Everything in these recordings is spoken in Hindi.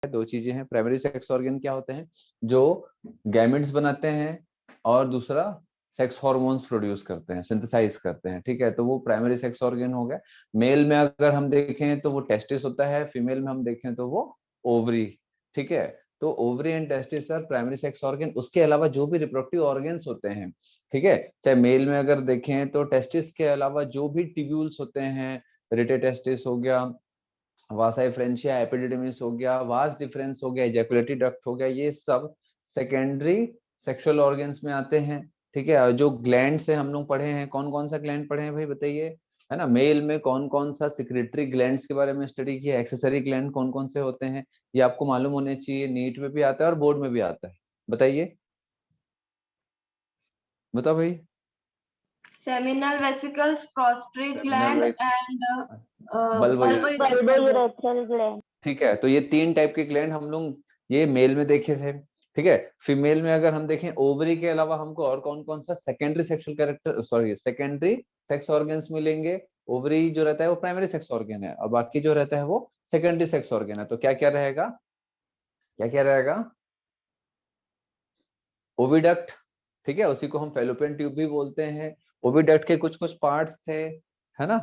दो चीजें हैं। प्राइमरी सेक्स ऑर्गन क्या होते हैं? जो गैमेट्स बनाते हैं और दूसरा सेक्स हार्मोन्स प्रोड्यूस करते हैं, सिंथेसाइज करते हैं। ठीक है, तो वो प्राइमरी सेक्स ऑर्गन हो गया। मेल में अगर हम देखें तो वो टेस्टिस होता है, फीमेल में हम देखें तो वो ओवरी। ठीक है, तो ovary and testis are primary sex organ. उसके अलावा जो भी रिप्रोडक्टिव ऑर्गन्स होते हैं, ठीक है, चाहे मेल में अगर देखें तो टेस्टिस के अलावा जो भी ट्यूब्यूल्स होते हैं, रिटे टेस्टिस हो गया, वासाई फ्रेंचिया, एपिडिडमिस हो गया, वास डिफरेंस हो गया, एजैकुलेटरी डक्ट हो गया, ये सब सेकेंडरी सेक्सुअल ऑर्गन्स में आते हैं। ठीक है, और जो ग्लैंड से हम लोग पढ़े हैं, कौन कौन सा ग्लैंड पढ़े हैं भाई बताइए, है ना? मेल में कौन कौन सा सिक्रेटरी ग्लैंड्स के बारे में स्टडी किया, एक्सेसरी ग्लैंड कौन कौन से होते हैं, ये आपको मालूम होने चाहिए। नीट में भी आता है और बोर्ड में भी आता है, बताइए, बताओ भाई। Seminal vesicles, prostate gland and bulbourethral bulbourethral gland. ठीक है, तो ये तीन टाइप के ग्लैंड हम लोग ये मेल में देखे थे। ठीक है, फीमेल में अगर हम देखें ओवरी के अलावा हमको और कौन कौन सा secondary sexual character, sorry secondary sex organs मिलेंगे। ओवरी जो रहता है वो प्राइमरी सेक्स ऑर्गन है और बाकी जो रहता है वो सेकेंडरी सेक्स ऑर्गन है। तो क्या क्या रहेगा, क्या क्या रहेगा? ओविडक्ट, ठीक है, उसी को हम फैलोपियन ट्यूब भी बोलते हैं। ओविडक्ट के कुछ कुछ पार्ट्स थे, है ना?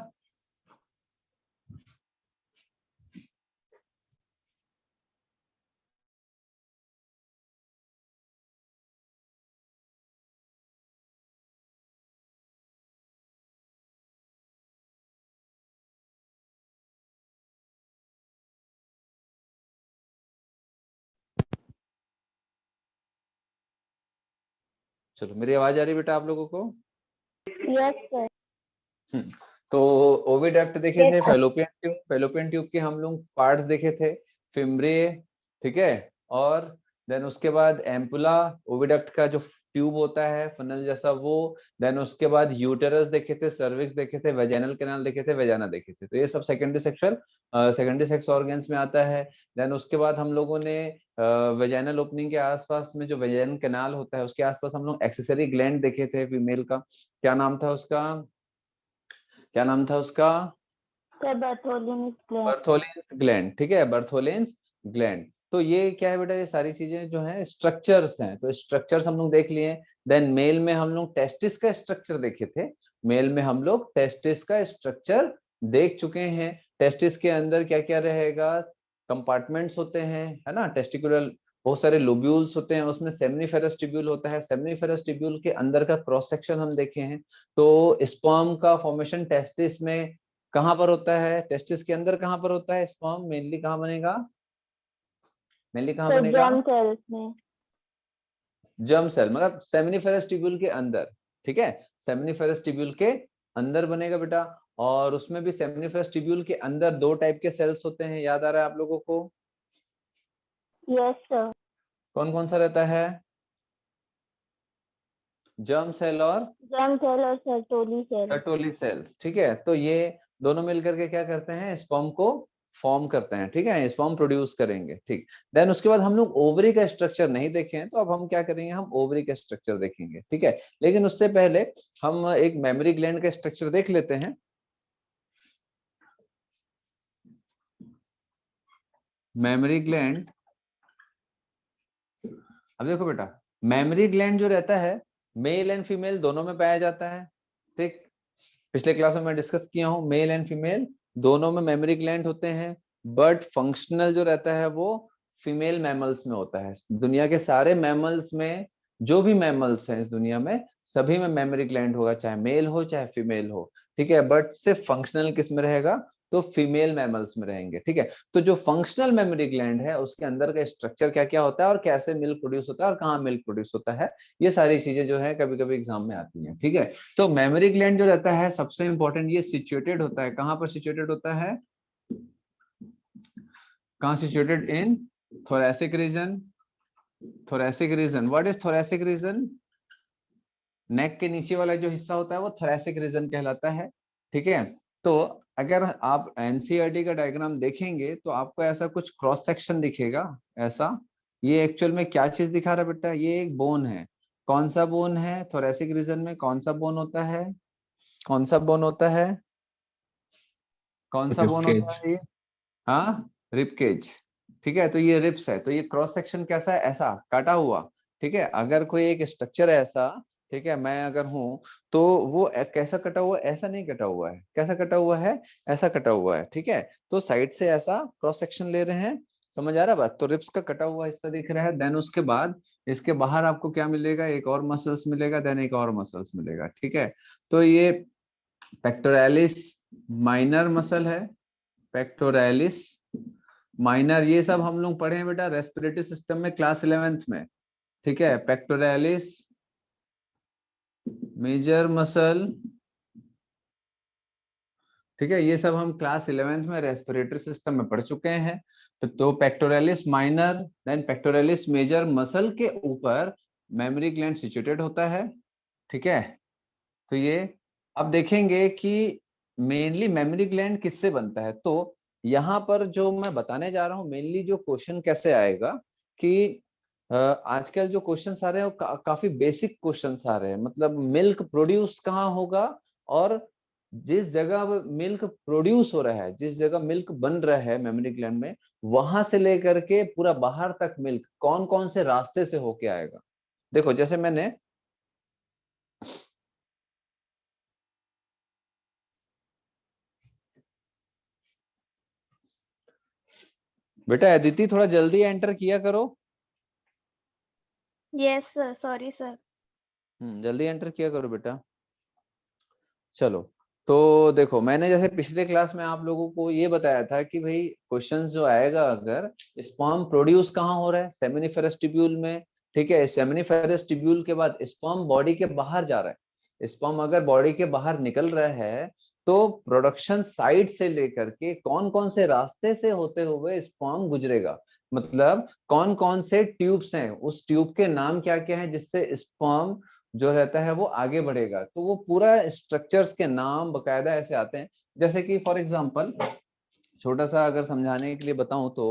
चलो, मेरी आवाज आ रही है बेटा आप लोगों को? Yes sir. तो ओविडक्ट देखे थे, फैलोपियन ट्यूब के हम लोग पार्ट्स देखे थे, फिम्ब्रे, ठीक है, और देन उसके बाद एम्पुला, ओविडक्ट का जो ट्यूब होता है फनल जैसा वो, देन उसके बाद यूटेरस देखे थे, सर्विक्स देखे थे, वेजाइनल कैनाल देखे थे, वेजाना देखे थे। तो ये सब सेकेंडरी सेक्स ऑर्गन्स में आता है। देन उसके बाद हम लोगों ने वेजाइनल ओपनिंग के आसपास में जो वेजाइनल कैनाल होता है उसके आसपास हम लोग एक्सेसरी ग्लैंड देखे थे फीमेल का, क्या नाम था उसका, क्या नाम था उसका? बर्थोलिन्स ग्लैंड। बर्थोलिन्स ग्लैंड, ठीक है, बर्थोलिन्स ग्लैंड। तो ये क्या है बेटा, ये सारी चीजें जो हैं स्ट्रक्चर्स हैं, तो स्ट्रक्चर्स हम लोग देख लिए। देन मेल में हम लोग टेस्टिस का स्ट्रक्चर देखे थे, मेल में हम लोग टेस्टिस का स्ट्रक्चर देख चुके हैं। टेस्टिस के अंदर क्या क्या रहेगा, कंपार्टमेंट्स होते हैं, है ना, टेस्टिकुलर बहुत सारे लोब्यूल्स होते हैं, उसमें सेमनीफेरस ट्यूब्यूल होता है, सेमनीफेरस ट्यूब्यूल के अंदर का क्रॉस सेक्शन हम देखे हैं। तो स्पर्म का फॉर्मेशन टेस्टिस में कहां पर होता है, टेस्टिस के अंदर कहां पर होता है स्पर्म, मेनली कहां बनेगा, मेनली कहां बनेगा? जर्म सेल्स में। जर्म सेल, मतलब सेमिनिफेरस ट्यूब्यूल के अंदर, ठीक है, सेमिनिफेरस ट्यूब्यूल के अंदर बनेगा बेटा। और उसमें भी सेमिनिफेरस ट्यूब्यूल के अंदर दो टाइप के सेल्स होते हैं, याद आ रहा है आप लोगों को? Yes sir. कौन कौन सा रहता है? जर्म सेल और सर्टोली सेल। सर्टोली सेल्स, ठीक है। तो ये दोनों मिलकर के क्या करते हैं, स्पर्म को फॉर्म करते हैं, ठीक है, स्पर्म प्रोड्यूस करेंगे, ठीक। देन उसके बाद हम लोग ओवरी का स्ट्रक्चर नहीं देखे हैं, तो अब हम क्या करेंगे, हम ओवरी का स्ट्रक्चर देखेंगे, ठीक है। लेकिन उससे पहले हम एक मेमोरी ग्लैंड का स्ट्रक्चर देख लेते हैं। मेमोरी ग्लैंड, अब देखो बेटा, मेमोरी ग्लैंड जो रहता है मेल एंड फीमेल दोनों में पाया जाता है, ठीक। पिछले क्लास में मैं डिस्कस किया हूं, मेल एंड फीमेल दोनों में मेमोरी ग्लैंड होते हैं, बट फंक्शनल जो रहता है वो फीमेल मैमल्स में होता है। दुनिया के सारे मैमल्स में, जो भी मैमल्स हैं इस दुनिया में, सभी में मेमोरी ग्लैंड होगा, चाहे मेल हो चाहे फीमेल हो, ठीक है। बट सिर्फ फंक्शनल किस में रहेगा, तो फीमेल मैमल्स में रहेंगे, ठीक है। तो जो फंक्शनल मेमोरी ग्लैंड है उसके अंदर का स्ट्रक्चर क्या क्या होता है और कैसे मिल्क प्रोड्यूस होता है और कहाँ मिल्क प्रोड्यूस होता है, ये सारी चीजें जो है कभी कभी एग्जाम में आती हैं, ठीक है। तो मेमोरी ग्लैंड जो रहता है सबसे इंपॉर्टेंट, ये सिचुएटेड होता है, कहां पर सिचुएटेड होता है, कहां situated, in thoracic region. Thoracic region, what is thoracic region? Neck के नीचे वाला जो हिस्सा होता है वो थोरैसिक रीजन कहलाता है, ठीक है। तो अगर आप एनसीईआरटी का डायग्राम देखेंगे तो आपको ऐसा कुछ क्रॉस सेक्शन दिखेगा, ऐसा। ये एक्चुअल में क्या चीज दिखा रहा है बेटा, ये एक बोन है। कौन सा बोन है थोरैसिक रीजन में, कौन सा बोन होता है, कौन सा बोन होता है, कौन सा बोन होता है ये? हाँ, रिब केज, ठीक है, तो ये रिप्स है, तो ये क्रॉस सेक्शन कैसा है, ऐसा काटा हुआ। ठीक है, अगर कोई एक स्ट्रक्चर है ऐसा, ठीक है, मैं अगर हूं तो वो कैसा कटा हुआ है, ऐसा नहीं कटा हुआ है, कैसा कटा हुआ है, ऐसा कटा हुआ है। ठीक है, तो साइड से ऐसा क्रॉस सेक्शन ले रहे हैं, समझ आ रहा है बात। तो रिप्स का कटा हुआ हिस्सा दिख रहा है, देन उसके बाद इसके बाहर आपको क्या मिलेगा, एक और मसल्स मिलेगा, देन एक और मसल्स मिलेगा। ठीक है, तो ये पेक्टोरालिस माइनर मसल है, पेक्टोरालिस माइनर, ये सब हम लोग पढ़े हैं बेटा रेस्पिरेटरी सिस्टम में क्लास 11th में। ठीक है, पेक्टोरालिस मेजर मसल, ठीक है, ये सब हम क्लास 11th में रेस्पिरेटरी सिस्टम में पढ़ चुके हैं। तो pectoralis minor then pectoralis major muscle के ऊपर मेमोरी ग्लैंड सिचुएटेड होता है। ठीक है, तो ये अब देखेंगे कि मेनली मेमोरी ग्लैंड किससे बनता है। तो यहाँ पर जो मैं बताने जा रहा हूँ मेनली जो क्वेश्चन कैसे आएगा कि आजकल जो क्वेश्चंस आ रहे हैं वो काफी बेसिक क्वेश्चंस आ रहे हैं, मतलब मिल्क प्रोड्यूस कहाँ होगा, और जिस जगह मिल्क प्रोड्यूस हो रहा है, जिस जगह मिल्क बन रहा है मेमोरी ग्लैंड में, वहां से लेकर के पूरा बाहर तक मिल्क कौन कौन से रास्ते से होके आएगा। देखो जैसे मैंने बेटा अदिति थोड़ा जल्दी एंटर किया करो। Yes sir, sorry sir. जल्दी एंटर किया करो बेटा। चलो, तो देखो मैंने जैसे पिछले क्लास में आप लोगों को ये बताया था कि भाई क्वेश्चंस जो आएगा, अगर स्पर्म प्रोड्यूस कहाँ हो रहा है, सेमिनिफेरस ट्यूब्यूल में। ठीक है, सेमिनिफेरस ट्यूब्यूल के बाद स्पर्म बॉडी के बाहर जा रहा है, स्पर्म अगर बॉडी के बाहर निकल रहा है तो प्रोडक्शन साइड से लेकर के कौन कौन से रास्ते से होते हुए स्पर्म गुजरेगा, मतलब कौन कौन से ट्यूब्स हैं, उस ट्यूब के नाम क्या क्या है जिससे स्पर्म जो रहता है वो आगे बढ़ेगा। तो वो पूरा स्ट्रक्चर्स के नाम बकायदा ऐसे आते हैं। जैसे कि फॉर एग्जांपल छोटा सा अगर समझाने के लिए बताऊं तो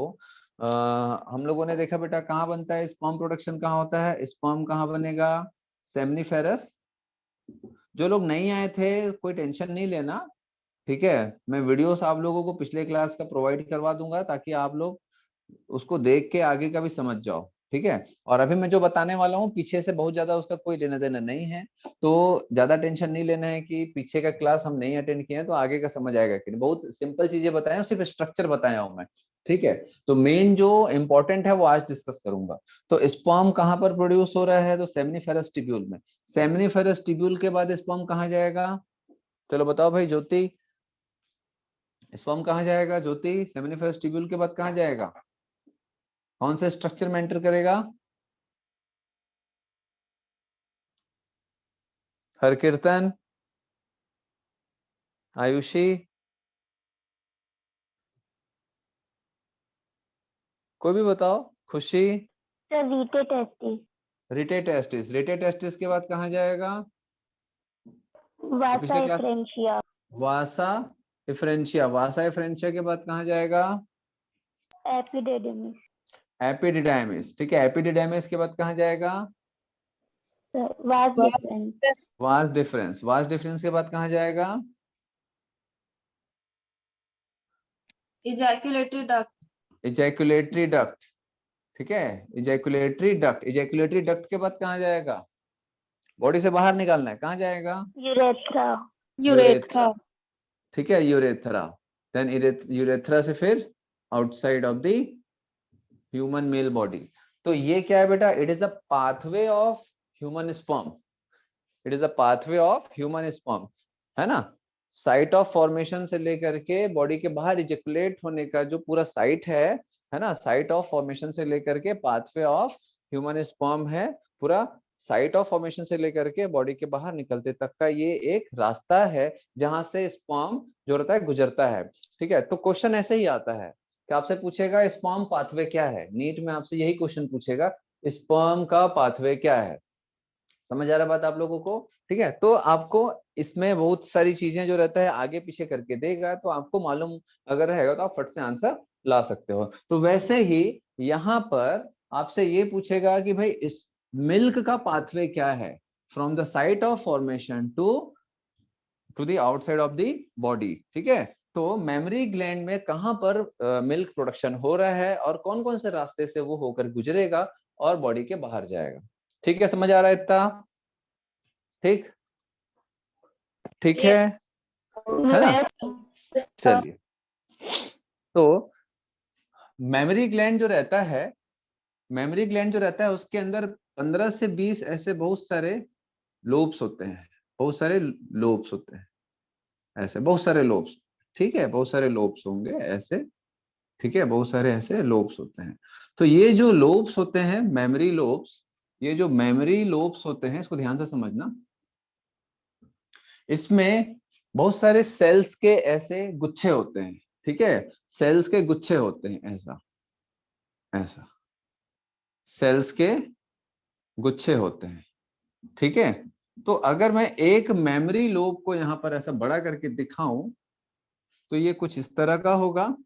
हम लोगों ने देखा बेटा कहाँ बनता है स्पर्म, प्रोडक्शन कहाँ होता है, स्पर्म कहाँ बनेगा, सेमनीफेरस। जो लोग नहीं आए थे कोई टेंशन नहीं लेना, ठीक है, मैं वीडियोस आप लोगों को पिछले क्लास का प्रोवाइड करवा दूंगा ताकि आप लोग उसको देख के आगे का भी समझ जाओ। ठीक है, और अभी मैं जो बताने वाला हूँ पीछे से बहुत ज्यादा उसका कोई लेना देना नहीं है, तो ज्यादा टेंशन नहीं लेना है कि पीछे का क्लास हम नहीं अटेंड किए हैं तो आगे का समझ आएगा कि नहीं। बहुत सिंपल चीजें बताए, सिर्फ स्ट्रक्चर बताया हूँ मैं। ठीक है, तो मेन जो इंपॉर्टेंट है वो आज डिस्कस करूंगा। तो स्पर्म कहाँ पर प्रोड्यूस हो रहा है, तो सेमनीफेरस ट्यूब्यूल में। सेमनीफेरस ट्यूब्यूल के बाद स्पर्म कहाँ जाएगा, चलो बताओ भाई ज्योति, स्पर्म कहाँ जाएगा ज्योति, सेमनीफेरस ट्यूब्यूल के बाद कहाँ जाएगा, कौन सा स्ट्रक्चर में एंटर करेगा, हर कीर्तन, आयुषी, कोई भी बताओ, खुशी। सर रीटे टेस्टिस, रिटेटेस्टिस, रिटेटेस्टिस के बाद कहाँ जाएगा, वासा पिछले क्लास, एफ्रेंशिया, वासा डिफरेंशिया, वासा डिफरेंशिया के बाद कहाँ जाएगा, एपिडिडिमिस, एपिडिडाइमिस। ठीक है, एपिडिडाइमिस के बाद कहाँ जाएगा, sir vas deferens, vas deferens, vas deferens के बाद कहाँ जाएगा, इजैक्यूलेटरी डक्ट, इजैक्यूलेटरी डक्ट। ठीक है, इजैक्यूलेटरी डक्ट, इजैक्यूलेटरी डक्ट के बाद कहाँ जाएगा, बॉडी से बाहर निकालना है, कहाँ जाएगा, यूरेथ्रा, यूरेथ्रा। ठीक है, यूरेथ्रा, देन यूरेथ्रा से फिर outside of the human male body. तो ये क्या है बेटा, it is a pathway of human sperm, it is a pathway of human sperm, है ना। साइट ऑफ फॉर्मेशन से लेकर के बॉडी के बाहर इजेकुलेट होने का जो पूरा साइट है ना, साइट ऑफ फॉर्मेशन से लेकर के पाथवे ऑफ ह्यूमन स्पर्म है पूरा, साइट ऑफ फॉर्मेशन से लेकर के बॉडी के बाहर निकलते तक का ये एक रास्ता है जहां से स्पर्म जो रहता है गुजरता है। ठीक है, तो क्वेश्चन ऐसे ही आता है कि आपसे पूछेगा स्पर्म पाथवे क्या है, नीट में आपसे यही क्वेश्चन पूछेगा, स्पर्म का पाथवे क्या है। समझ आ रहा बात आप लोगों को। ठीक है, तो आपको इसमें बहुत सारी चीजें जो रहता है आगे पीछे करके देगा, तो आपको मालूम अगर रहेगा तो आप फट से आंसर ला सकते हो। तो वैसे ही यहाँ पर आपसे ये पूछेगा कि भाई इस मिल्क का पाथवे क्या है, from the site of formation to the outside of the body. ठीक है, तो मेमोरी ग्लैंड में कहाँ पर मिल्क प्रोडक्शन हो रहा है और कौन कौन से रास्ते से वो होकर गुजरेगा और बॉडी के बाहर जाएगा। ठीक है, समझ आ रहा है इतना? ठीक ठीक है ना? चलिए, तो मेमोरी ग्लैंड जो रहता है, मेमोरी ग्लैंड जो रहता है उसके अंदर 15 से 20 ऐसे बहुत सारे लोब्स होते हैं, बहुत सारे लोब्स होते हैं, ऐसे बहुत सारे लोब्स। ठीक है, बहुत सारे लोब्स होंगे ऐसे। ठीक है, बहुत सारे ऐसे लोब्स होते हैं। तो ये जो लोब्स होते हैं मेमोरी लोब्स, ये जो मेमोरी लोब्स होते हैं इसको ध्यान से समझना। इसमें बहुत सारे सेल्स के ऐसे गुच्छे होते हैं। ठीक है, सेल्स के गुच्छे होते हैं, ऐसा ऐसा सेल्स के गुच्छे होते हैं। ठीक है, तो अगर मैं एक मेमोरी लोब को यहां पर ऐसा बड़ा करके दिखाऊं तो ये कुछ इस तरह का होगा।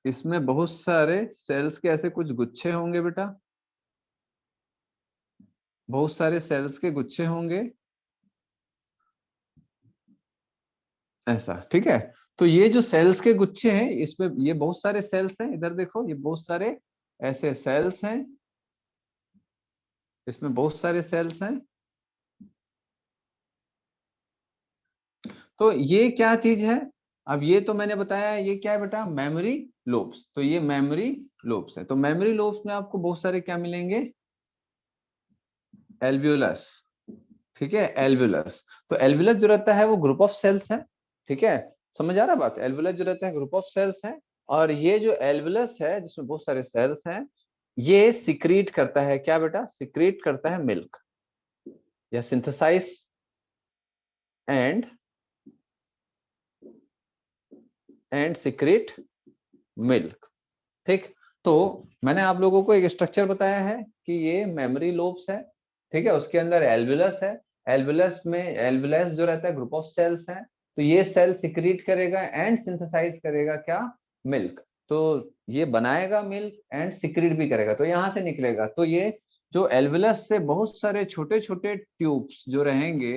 इसमें बहुत सारे सेल्स के ऐसे कुछ गुच्छे होंगे बेटा, बहुत सारे सेल्स के गुच्छे होंगे ऐसा। ठीक है, तो ये जो सेल्स के गुच्छे हैं इसमें ये बहुत सारे सेल्स हैं, इधर देखो ये बहुत सारे ऐसे सेल्स हैं, इसमें बहुत सारे सेल्स हैं। तो ये क्या चीज है? अब ये तो मैंने बताया ये क्या है बेटा, मेमोरी लोब्स। तो ये मेमोरी लोब्स है। तो मेमोरी लोब्स में आपको बहुत सारे क्या मिलेंगे, एल्वियोलस। ठीक है, एल्वियोलस। तो एल्वियोलस जो रहता है वो ग्रुप ऑफ सेल्स है। ठीक है, समझ आ रहा है बात? एल्वियोलस जो रहता है ग्रुप ऑफ सेल्स है, और ये जो एल्वियोलस है जिसमें बहुत सारे सेल्स हैं, ये सिक्रीट करता है क्या बेटा, सिक्रीट करता है मिल्क, या सिंथेसाइज एंड सिक्रीट मिल्क। ठीक, तो मैंने आप लोगों को एक स्ट्रक्चर बताया है कि ये मेमोरी लोब्स है। ठीक है, उसके अंदर एल्वियोलस है, एल्वियोलस में एल्वियोलस जो रहता है ग्रुप ऑफ सेल्स है। तो ये सेल सिक्रीट करेगा एंड सिंथेसाइज करेगा क्या, मिल्क। तो ये बनाएगा मिल्क एंड सिक्रीट भी करेगा, तो यहां से निकलेगा। तो ये जो एल्वियोलस से बहुत सारे छोटे छोटे ट्यूब्स जो रहेंगे,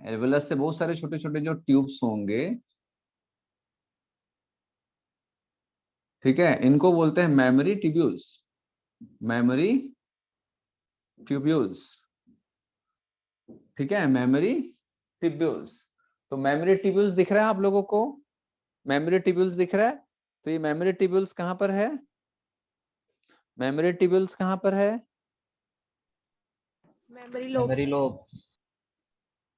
एल्वियोलस से बहुत सारे छोटे छोटे जो ट्यूब्स होंगे, ठीक है, इनको बोलते हैं मेमोरी ट्यूब्यूल्स, मेमोरी ट्यूब्यूल्स। ठीक है, मेमोरी ट्यूब्यूल्स। तो मेमोरी ट्यूब्यूल्स दिख रहा है आप लोगों को, मेमोरी ट्यूब्यूल्स दिख रहा है? तो ये मेमोरी ट्यूब्यूल्स कहां पर है, मेमोरी ट्यूब्यूल्स कहां पर है? Memory lobe.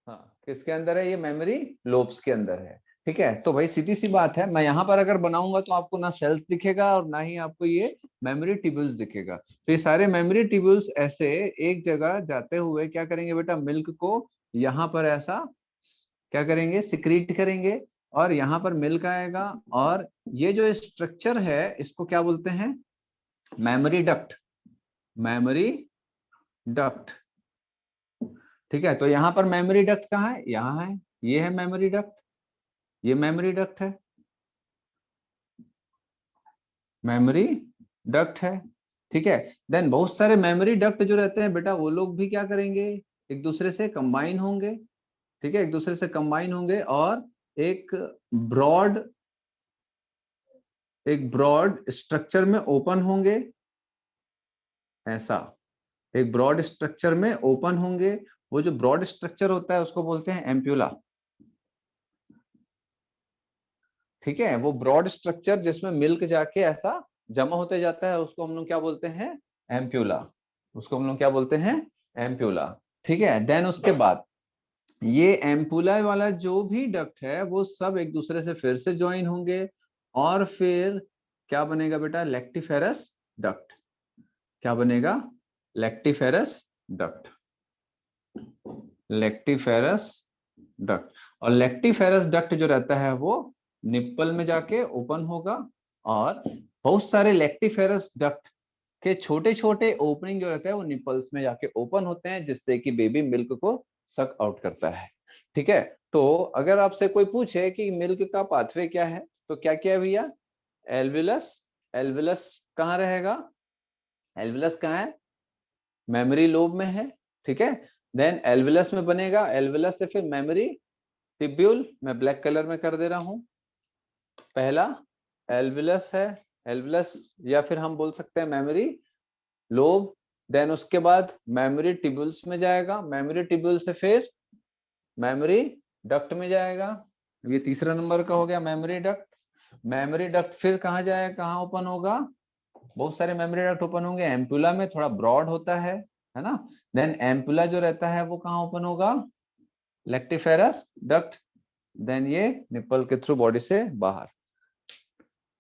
हाँ, किसके अंदर है? ये मेमोरी लोब्स के अंदर है। ठीक है, तो भाई सीधी सी बात है, मैं यहाँ पर अगर बनाऊंगा तो आपको ना सेल्स दिखेगा और ना ही आपको ये मेमोरी ट्यूब्यूल्स दिखेगा। तो ये सारे मेमोरी ट्यूब्यूल्स ऐसे एक जगह जाते हुए क्या करेंगे बेटा, मिल्क को यहाँ पर ऐसा क्या करेंगे, सिक्रीट करेंगे, और यहाँ पर मिल्क आएगा। और ये जो स्ट्रक्चर है इसको क्या बोलते हैं, मेमोरी डक्ट, मेमोरी डक्ट। ठीक है, तो यहाँ पर मेमोरी डक्ट कहाँ है, यहाँ है, ये है मेमोरी डक्ट, ये मेमोरी डक्ट है, मेमोरी डक्ट है। ठीक है, देन बहुत सारे मेमोरी डक्ट जो रहते हैं बेटा वो लोग भी क्या करेंगे, एक दूसरे से कंबाइन होंगे। ठीक है, एक दूसरे से कंबाइन होंगे और एक ब्रॉड, एक ब्रॉड स्ट्रक्चर में ओपन होंगे, ऐसा एक ब्रॉड स्ट्रक्चर में ओपन होंगे। वो जो ब्रॉड स्ट्रक्चर होता है उसको बोलते हैं एम्प्यूला। ठीक है, वो ब्रॉड स्ट्रक्चर जिसमें मिल्क जाके ऐसा जमा होते जाता है उसको हम लोग क्या बोलते हैं, एम्प्यूला। उसको हम लोग क्या बोलते हैं, एम्प्यूला। ठीक है, देन उसके बाद ये एम्पुला वाला जो भी डक्ट है वो सब एक दूसरे से फिर से ज्वाइन होंगे, और फिर क्या बनेगा बेटा, लेक्टिफेरस डक्ट। क्या बनेगा, लेक्टिफेरस डक्ट, लेक्टिफेरस डक्ट। और लेक्टिफेरस डक्ट जो रहता है वो निप्पल में जाके ओपन होगा, और बहुत सारे लेक्टिफेरस डक्ट के छोटे छोटे ओपनिंग जो रहते हैं वो निपल्स में जाके ओपन होते हैं, जिससे कि बेबी मिल्क को सक आउट करता है। ठीक है, तो अगर आपसे कोई पूछे कि मिल्क का पाथवे क्या है, तो क्या क्या है भैया, एल्विलस, एल्विलस कहाँ रहेगा, एल्विलस कहाँ है, मेमोरी लोब में है। ठीक है, देन एल्विलस में बनेगा, एल्विलस से फिर मेमोरी टिब्यूल मैं ब्लैक कलर में कर दे रहा हूं। पहला एल्विलस है, एल्विलस या फिर हम बोल सकते हैं मेमोरी लोब। देन उसके बाद मेमोरी टिब्यूल्स में जाएगा, मेमोरी टिब्यूल से फिर मेमोरी डक्ट में जाएगा। ये तीसरा नंबर का हो गया मेमोरी डक्ट। मेमोरी डक्ट फिर कहाँ जाएगा, कहाँ ओपन होगा, बहुत सारे मेमोरी डक्ट ओपन होंगे। एम्पुला में थोड़ा ब्रॉड होता है ना। देन एम्पुला जो रहता है वो कहाँ ओपन होगा, लेक्टिफेरस डक्ट। देन ये निप्पल के थ्रू बॉडी से बाहर।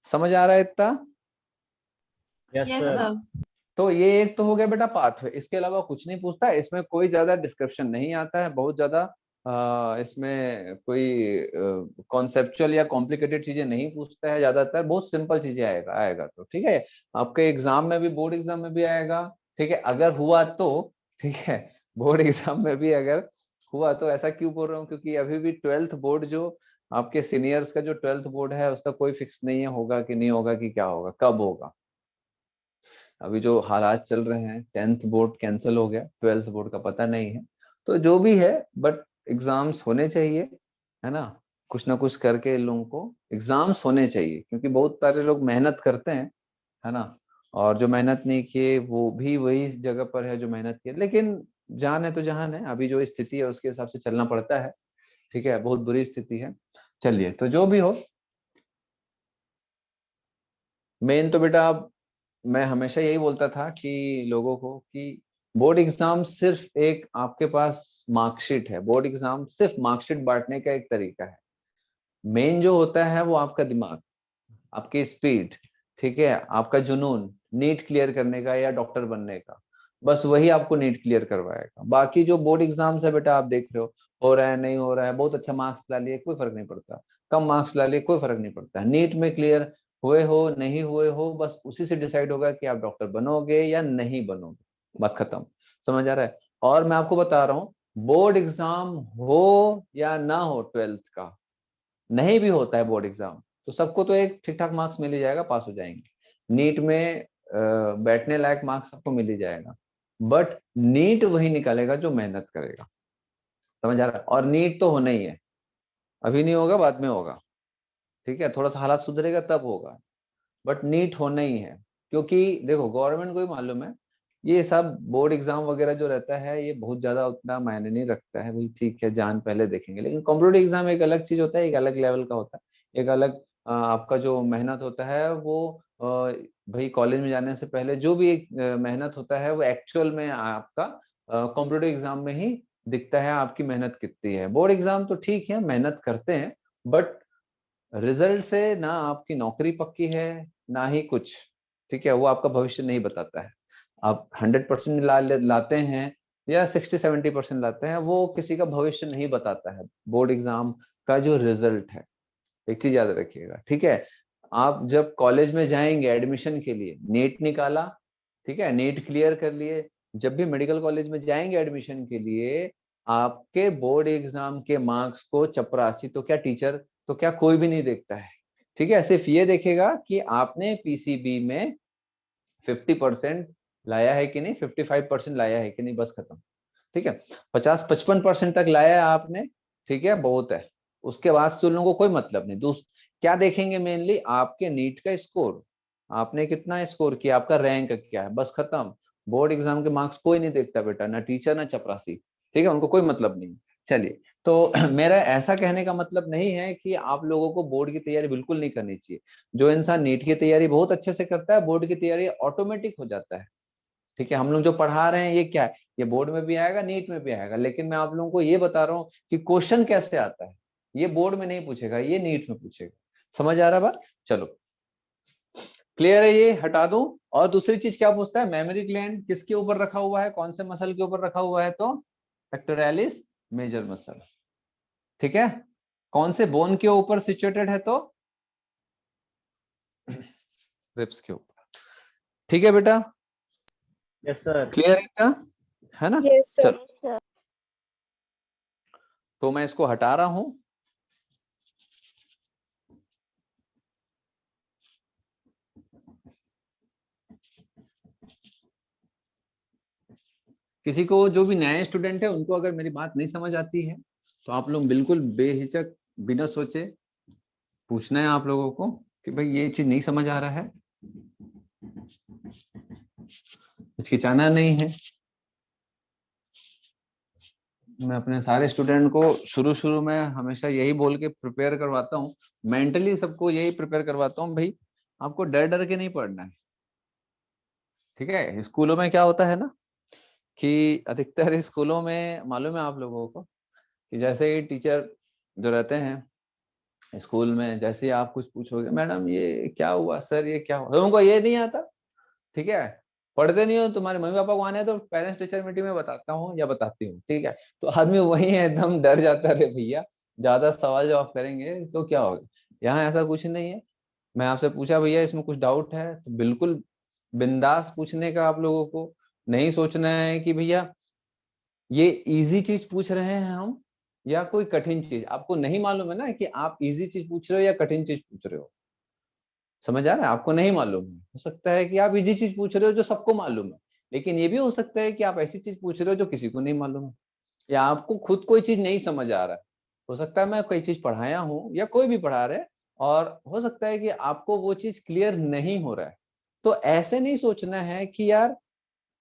समझ आ रहा है इतना? Yes Yes, sir. sir. तो ये एक तो हो गया बेटा पाथवे, इसके अलावा कुछ नहीं पूछता है, इसमें कोई ज्यादा डिस्क्रिप्शन नहीं आता है, बहुत ज्यादा इसमें कोई कॉन्सेप्चुअल या कॉम्प्लिकेटेड चीजें नहीं पूछता है ज्यादातर, बहुत सिंपल चीजें आएगा आएगा तो ठीक है। आपके एग्जाम में भी, बोर्ड एग्जाम में भी आएगा, ठीक है, अगर हुआ तो, ठीक है, बोर्ड एग्जाम में भी अगर हुआ तो। ऐसा क्यों बोल रहा हूँ, क्योंकि अभी भी 12th बोर्ड जो आपके सीनियर्स का जो 12th बोर्ड है उसका कोई फिक्स नहीं है, होगा कि नहीं होगा, कि क्या होगा, कब होगा। अभी जो हालात चल रहे हैं, 10th बोर्ड कैंसिल हो गया, 12th बोर्ड का पता नहीं है। तो जो भी है, बट एग्जाम्स होने चाहिए, है ना, कुछ ना कुछ करके इन लोगों को एग्जाम्स होने चाहिए, क्योंकि बहुत सारे लोग मेहनत करते हैं, है ना, और जो मेहनत नहीं किए वो भी वही जगह पर है जो मेहनत किए। लेकिन जान है तो जहान है, अभी जो स्थिति है उसके हिसाब से चलना पड़ता है, ठीक है, बहुत बुरी स्थिति है। चलिए, तो जो भी हो, मेन तो बेटा अब मैं हमेशा यही बोलता था कि लोगों को कि बोर्ड एग्जाम सिर्फ एक आपके पास मार्कशीट है, बोर्ड एग्जाम सिर्फ मार्कशीट बांटने का एक तरीका है। मेन जो होता है वो आपका दिमाग, आपकी स्पीड, ठीक है, आपका जुनून नीट क्लियर करने का या डॉक्टर बनने का, बस वही आपको नीट क्लियर करवाएगा। बाकी जो बोर्ड एग्जाम्स है बेटा, आप देख रहे हो रहा है नहीं हो रहा है, बहुत अच्छा मार्क्स ला लिए कोई फर्क नहीं पड़ता, कम मार्क्स ला लिए कोई फर्क नहीं पड़ता, नीट में क्लियर हुए हो नहीं हुए हो, बस उसी से डिसाइड होगा कि आप डॉक्टर बनोगे या नहीं बनोगे, बात खत्म। समझ आ रहा है? और मैं आपको बता रहा हूँ, बोर्ड एग्जाम हो या ना हो 12th का, नहीं भी होता है बोर्ड एग्जाम, तो सबको तो एक ठीक ठाक मार्क्स मिल ही जाएगा, पास हो जाएंगे। नीट में बैठने लायक मार्क्स सबको मिल ही जाएगा, बट नीट वही निकालेगा जो मेहनत करेगा। समझ आ रहा है? और नीट तो होना ही है, अभी नहीं होगा, बाद में होगा, ठीक है, थोड़ा सा हालात सुधरेगा तब होगा, बट नीट होना ही है। क्योंकि देखो, गवर्नमेंट को ही मालूम है, ये सब बोर्ड एग्जाम वगैरह जो रहता है ये बहुत ज्यादा उतना मायने नहीं रखता है भाई, ठीक है, जान पहले देखेंगे। लेकिन कॉम्पिटिटिव एग्जाम एक अलग चीज होता है, एक अलग लेवल का होता है, एक अलग आपका जो मेहनत होता है वो भाई कॉलेज में जाने से पहले जो भी एक मेहनत होता है वो एक्चुअल में आपका कॉम्पिटिटिव एग्जाम में ही दिखता है, आपकी मेहनत कितनी है। बोर्ड एग्जाम तो ठीक है, मेहनत करते हैं, बट रिजल्ट से ना आपकी नौकरी पक्की है ना ही कुछ, ठीक है, वो आपका भविष्य नहीं बताता है। आप 100% लाते हैं या 60-70% लाते हैं, वो किसी का भविष्य नहीं बताता है, बोर्ड एग्जाम का जो रिजल्ट है। एक चीज याद रखिएगा, ठीक है, आप जब कॉलेज में जाएंगे एडमिशन के लिए, नीट निकाला, ठीक है, नीट क्लियर कर लिए, जब भी मेडिकल कॉलेज में जाएंगे एडमिशन के लिए, आपके बोर्ड एग्जाम के मार्क्स को चपरासी तो क्या टीचर, तो क्या कोई भी नहीं देखता है, ठीक है, सिर्फ ये देखेगा कि आपने पीसीबी में 50% लाया है कि नहीं, 55% लाया है कि नहीं, बस खत्म, ठीक है, 50-55% तक लाया है आपने, ठीक है, बहुत है। उसके बाद से उन लोगों को कोई मतलब नहीं। क्या देखेंगे मेनली, आपके नीट का स्कोर, आपने कितना स्कोर किया, आपका रैंक क्या है, बस खत्म। बोर्ड एग्जाम के मार्क्स कोई नहीं देखता बेटा, ना टीचर ना चपरासी, ठीक है, उनको कोई मतलब नहीं। चलिए, तो मेरा ऐसा कहने का मतलब नहीं है कि आप लोगों को बोर्ड की तैयारी बिल्कुल नहीं करनी चाहिए। जो इंसान नीट की तैयारी बहुत अच्छे से करता है, बोर्ड की तैयारी ऑटोमेटिक हो जाता है, ठीक है। हम लोग जो पढ़ा रहे हैं ये क्या है, ये बोर्ड में भी आएगा, नीट में भी आएगा, लेकिन मैं आप लोगों को ये बता रहा हूँ कि क्वेश्चन कैसे आता है, ये बोर्ड में नहीं पूछेगा, ये नीट में पूछेगा। समझ आ रहा है बात? चलो, क्लियर है, ये हटा दूं। और दूसरी चीज क्या पूछता है, मेमोरी ग्लैंड किसके ऊपर रखा हुआ है, कौन से मसल के ऊपर रखा हुआ है, तो पेक्टोरालिस मेजर मसल, ठीक है। कौन से बोन के ऊपर सिचुएटेड है, तो रिब्स के ऊपर, ठीक है बेटा, यस सर। क्लियर है क्या, है ना? Yes, sir. चलो, तो मैं इसको हटा रहा हूं। किसी को, जो भी नए स्टूडेंट है, उनको अगर मेरी बात नहीं समझ आती है तो आप लोग बिल्कुल बेहिचक बिना सोचे पूछना है आप लोगों को कि भाई ये चीज नहीं समझ आ रहा है, हिचकिचाना नहीं है। मैं अपने सारे स्टूडेंट को शुरू में हमेशा यही बोल के प्रिपेयर करवाता हूँ, मेंटली सबको यही प्रिपेयर करवाता हूँ, भाई आपको डर डर के नहीं पढ़ना है। ठीक है, स्कूलों में क्या होता है ना कि अधिकतर स्कूलों में मालूम है आप लोगों को कि जैसे ही टीचर जो रहते हैं स्कूल में, जैसे ही आप कुछ पूछोगे, मैडम ये क्या हुआ, सर ये क्या हुआ, तो उनको ये नहीं आता। ठीक है, पढ़ते नहीं हो, तुम्हारे मम्मी पापा को आने हैं तो पेरेंट्स टीचर मीटिंग में बताता हूँ या बताती हूँ। ठीक है, तो आदमी वही है, एकदम डर जाता है, भैया ज्यादा सवाल जवाब करेंगे तो क्या होगा। यहाँ ऐसा कुछ नहीं है। मैं आपसे पूछा भैया इसमें कुछ डाउट है, तो बिल्कुल बिंदास पूछने का। आप लोगों को नहीं सोचना है कि भैया ये इजी चीज पूछ रहे हैं हम या कोई कठिन चीज। आपको नहीं मालूम है ना कि आप इजी चीज पूछ रहे हो या कठिन चीज पूछ रहे हो। समझ आ रहा है? आपको नहीं मालूम है, हो सकता है कि आप इजी चीज पूछ रहे हो जो सबको मालूम है, लेकिन ये भी हो सकता है कि आप ऐसी चीज पूछ रहे हो जो किसी को नहीं मालूम है, या आपको खुद कोई चीज नहीं समझ आ रहा है। हो सकता है मैं कोई चीज पढ़ाया हूँ या कोई भी पढ़ा रहे, और हो सकता है कि आपको वो चीज क्लियर नहीं हो रहा है। तो ऐसे नहीं सोचना है कि यार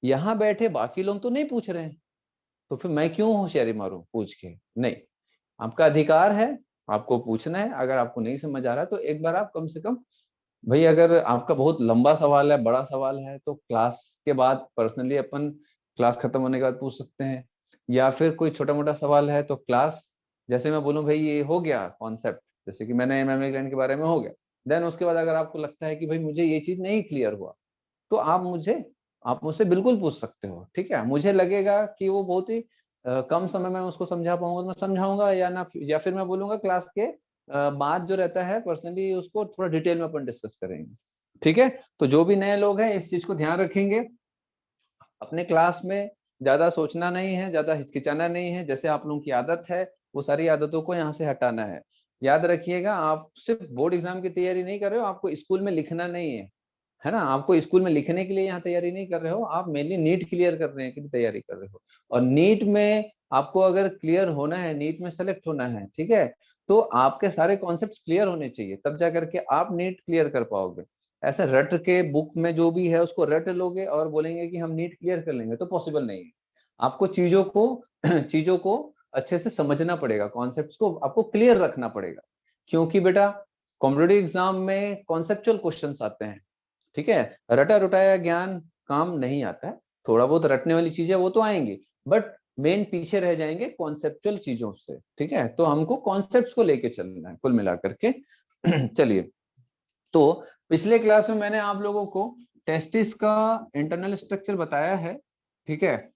यहाँ बैठे बाकी लोग तो नहीं पूछ रहे हैं, तो फिर मैं क्यों होशियारी मारूं पूछ के। नहीं, आपका अधिकार है, आपको पूछना है। अगर आपको नहीं समझ आ रहा है तो एक बार आप कम से कम, भाई अगर आपका बहुत लंबा सवाल है, बड़ा सवाल है, तो क्लास के बाद पर्सनली अपन क्लास खत्म होने के बाद पूछ सकते हैं। या फिर कोई छोटा मोटा सवाल है तो क्लास, जैसे मैं बोलूं भाई ये हो गया कॉन्सेप्ट, जैसे कि मैंने एमएमए ग्लैंड के बारे में हो गया, देन उसके बाद अगर आपको लगता है कि भाई मुझे ये चीज नहीं क्लियर हुआ, तो आप मुझसे बिल्कुल पूछ सकते हो। ठीक है, मुझे लगेगा कि वो बहुत ही कम समय में उसको समझा पाऊंगा तो मैं समझाऊंगा, या ना, या फिर मैं बोलूंगा क्लास के बाद जो रहता है पर्सनली उसको थोड़ा डिटेल में अपन डिस्कस करेंगे। ठीक है, तो जो भी नए लोग हैं इस चीज को ध्यान रखेंगे, अपने क्लास में ज्यादा सोचना नहीं है, ज्यादा हिचकिचाना नहीं है। जैसे आप लोगों की आदत है वो सारी आदतों को यहाँ से हटाना है। याद रखिएगा, आप सिर्फ बोर्ड एग्जाम की तैयारी नहीं कर रहे हो, आपको स्कूल में लिखना नहीं है ना, आपको स्कूल में लिखने के लिए यहाँ तैयारी नहीं कर रहे हो, आप मेनली नीट क्लियर करने की तैयारी कर रहे हो। और नीट में आपको अगर क्लियर होना है, नीट में सेलेक्ट होना है, ठीक है, तो आपके सारे कॉन्सेप्ट्स क्लियर होने चाहिए, तब जा करके आप नीट क्लियर कर पाओगे। ऐसे रट के बुक में जो भी है उसको रट लोगे और बोलेंगे कि हम नीट क्लियर कर लेंगे, तो पॉसिबल नहीं है। आपको चीजों को अच्छे से समझना पड़ेगा, कॉन्सेप्ट्स को आपको क्लियर रखना पड़ेगा, क्योंकि बेटा कॉम्पिटिटिव एग्जाम में कॉन्सेप्चुअल क्वेश्चंस आते हैं। ठीक है, रटा रुटाया ज्ञान काम नहीं आता है। थोड़ा बहुत रटने वाली चीजें वो तो आएंगी, बट मेन पीछे रह जाएंगे कॉन्सेप्चुअल चीजों से। ठीक है, तो हमको कॉन्सेप्ट्स को लेके चलना है कुल मिलाकर के। चलिए, तो पिछले क्लास में मैंने आप लोगों को टेस्टिस का इंटरनल स्ट्रक्चर बताया है। ठीक है,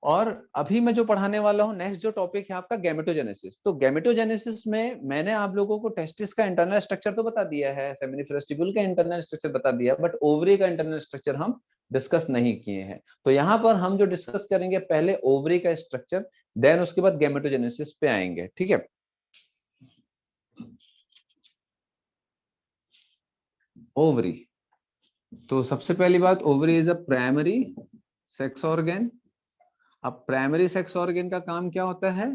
और अभी मैं जो पढ़ाने वाला हूँ नेक्स्ट जो टॉपिक है आपका गैमेटोजेनेसिस। तो गैमेटोजेनेसिस में मैंने आप लोगों को टेस्टिस का इंटरनल स्ट्रक्चर तो बता दिया है, सेमिनिफरस ट्यूब्यूल का इंटरनल स्ट्रक्चर बता दिया, बट ओवरी का इंटरनल स्ट्रक्चर हम डिस्कस नहीं किए हैं। तो यहाँ पर हम जो डिस्कस करेंगे पहले ओवरी का स्ट्रक्चर, देन उसके बाद गैमेटोजेनेसिस पे आएंगे। ठीक है, ओवरी, तो सबसे पहली बात, ovary is a primary sex organ. अब प्राइमरी सेक्स ऑर्गन का काम क्या होता है?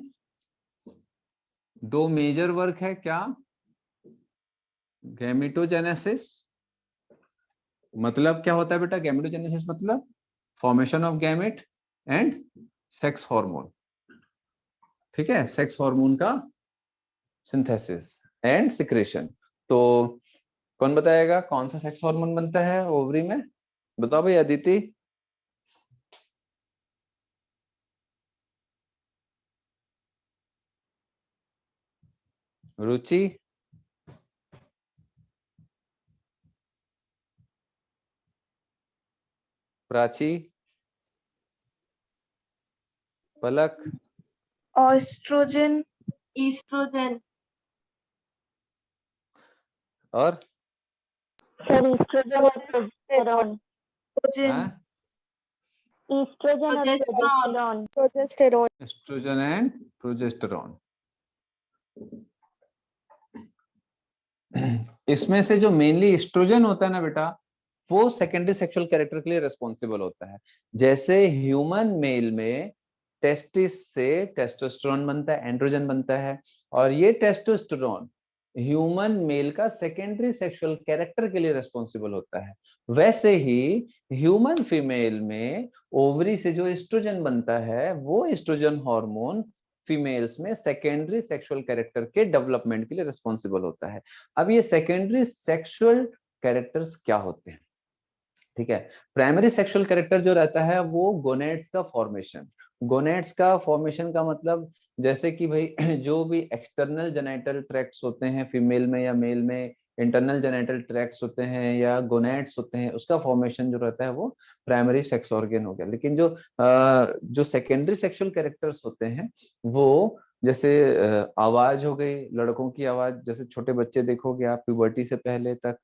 दो मेजर वर्क है, क्या? गैमेटोजेनेसिस मतलब क्या होता है बेटा? गैमेटोजेनेसिस मतलब formation of gamete and sex hormone. ठीक है, सेक्स हार्मोन का सिंथेसिस एंड सिक्रेशन। तो कौन बताएगा कौन सा सेक्स हार्मोन बनता है ओवरी में? बताओ भाई अदिति। रुचि, प्राची, पलक, ऑस्ट्रोजन। ईस्ट्रोजन। और सर ईस्ट्रोजन और प्रोजेस्टेरॉन। हाँ? ईस्ट्रोजन और progesterone. Progesterone. Oestrogen and progesterone. इसमें से जो मेनली एस्ट्रोजन होता है ना बेटा, वो सेकेंडरी सेक्सुअल कैरेक्टर के लिए रिस्पॉन्सिबल होता है। जैसे ह्यूमन मेल में टेस्टिस से टेस्टोस्टेरोन बनता है, एंड्रोजन बनता है, और ये टेस्टोस्टेरोन ह्यूमन मेल का सेकेंडरी सेक्सुअल कैरेक्टर के लिए रिस्पॉन्सिबल होता है। वैसे ही ह्यूमन फीमेल में ओवरी से जो एस्ट्रोजन बनता है, वो एस्ट्रोजन हार्मोन फीमेल्स में सेकेंडरी सेक्सुअल कैरेक्टर के डेवलपमेंट के लिए रिस्पॉन्सिबल होता है। अब ये सेकेंडरी सेक्सुअल कैरेक्टर्स क्या होते हैं? ठीक है, प्राइमरी सेक्सुअल कैरेक्टर जो रहता है वो गोनेड्स का फॉर्मेशन। गोनेड्स का फॉर्मेशन का मतलब जैसे कि भाई जो भी एक्सटर्नल जेनिटल ट्रैक्ट्स होते हैं फीमेल में या मेल में, इंटरनल जेनिटल ट्रैक्ट्स होते हैं या गोनेड्स होते हैं, उसका फॉर्मेशन जो रहता है वो प्राइमरी सेक्स ऑर्गन हो गया। लेकिन जो सेकेंडरी सेक्सुअल कैरेक्टर्स होते हैं वो जैसे आवाज हो गई, लड़कों की आवाज, जैसे छोटे बच्चे देखोगे आप प्यूबर्टी से पहले तक,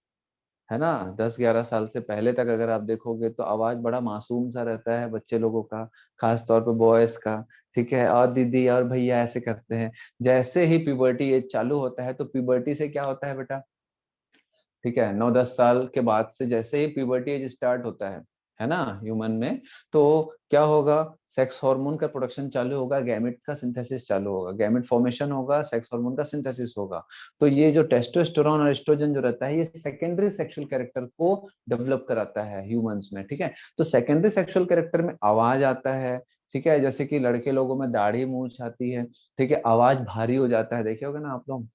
है ना, 10-11 साल से पहले तक अगर आप देखोगे तो आवाज बड़ा मासूम सा रहता है बच्चे लोगों का, खास तौर पे बॉयज का। ठीक है, और दीदी और भैया ऐसे करते हैं। जैसे ही प्यूबर्टी एज चालू होता है तो प्यूबर्टी से क्या होता है बेटा, ठीक है, 9-10 साल के बाद से जैसे ही प्यूबर्टी एज स्टार्ट होता है ना ह्यूमन में, तो क्या होगा, सेक्स हार्मोन का प्रोडक्शन चालू होगा, गैमेट का सिंथेसिस चालू होगा, गैमेट फॉर्मेशन होगा, सेक्स हार्मोन का सिंथेसिस होगा। तो ये जो टेस्टोस्टेरोन और एस्ट्रोजन जो रहता है ये सेकेंडरी सेक्सुअल कैरेक्टर को डेवलप कराता है ह्यूमंस में। ठीक है, तो सेकेंडरी सेक्सुअल कैरेक्टर में आवाज आता है, ठीक है, जैसे कि लड़के लोगों में दाढ़ी मूंछ आती है, ठीक है, आवाज भारी हो जाता है, देखे होगे ना आप लोग,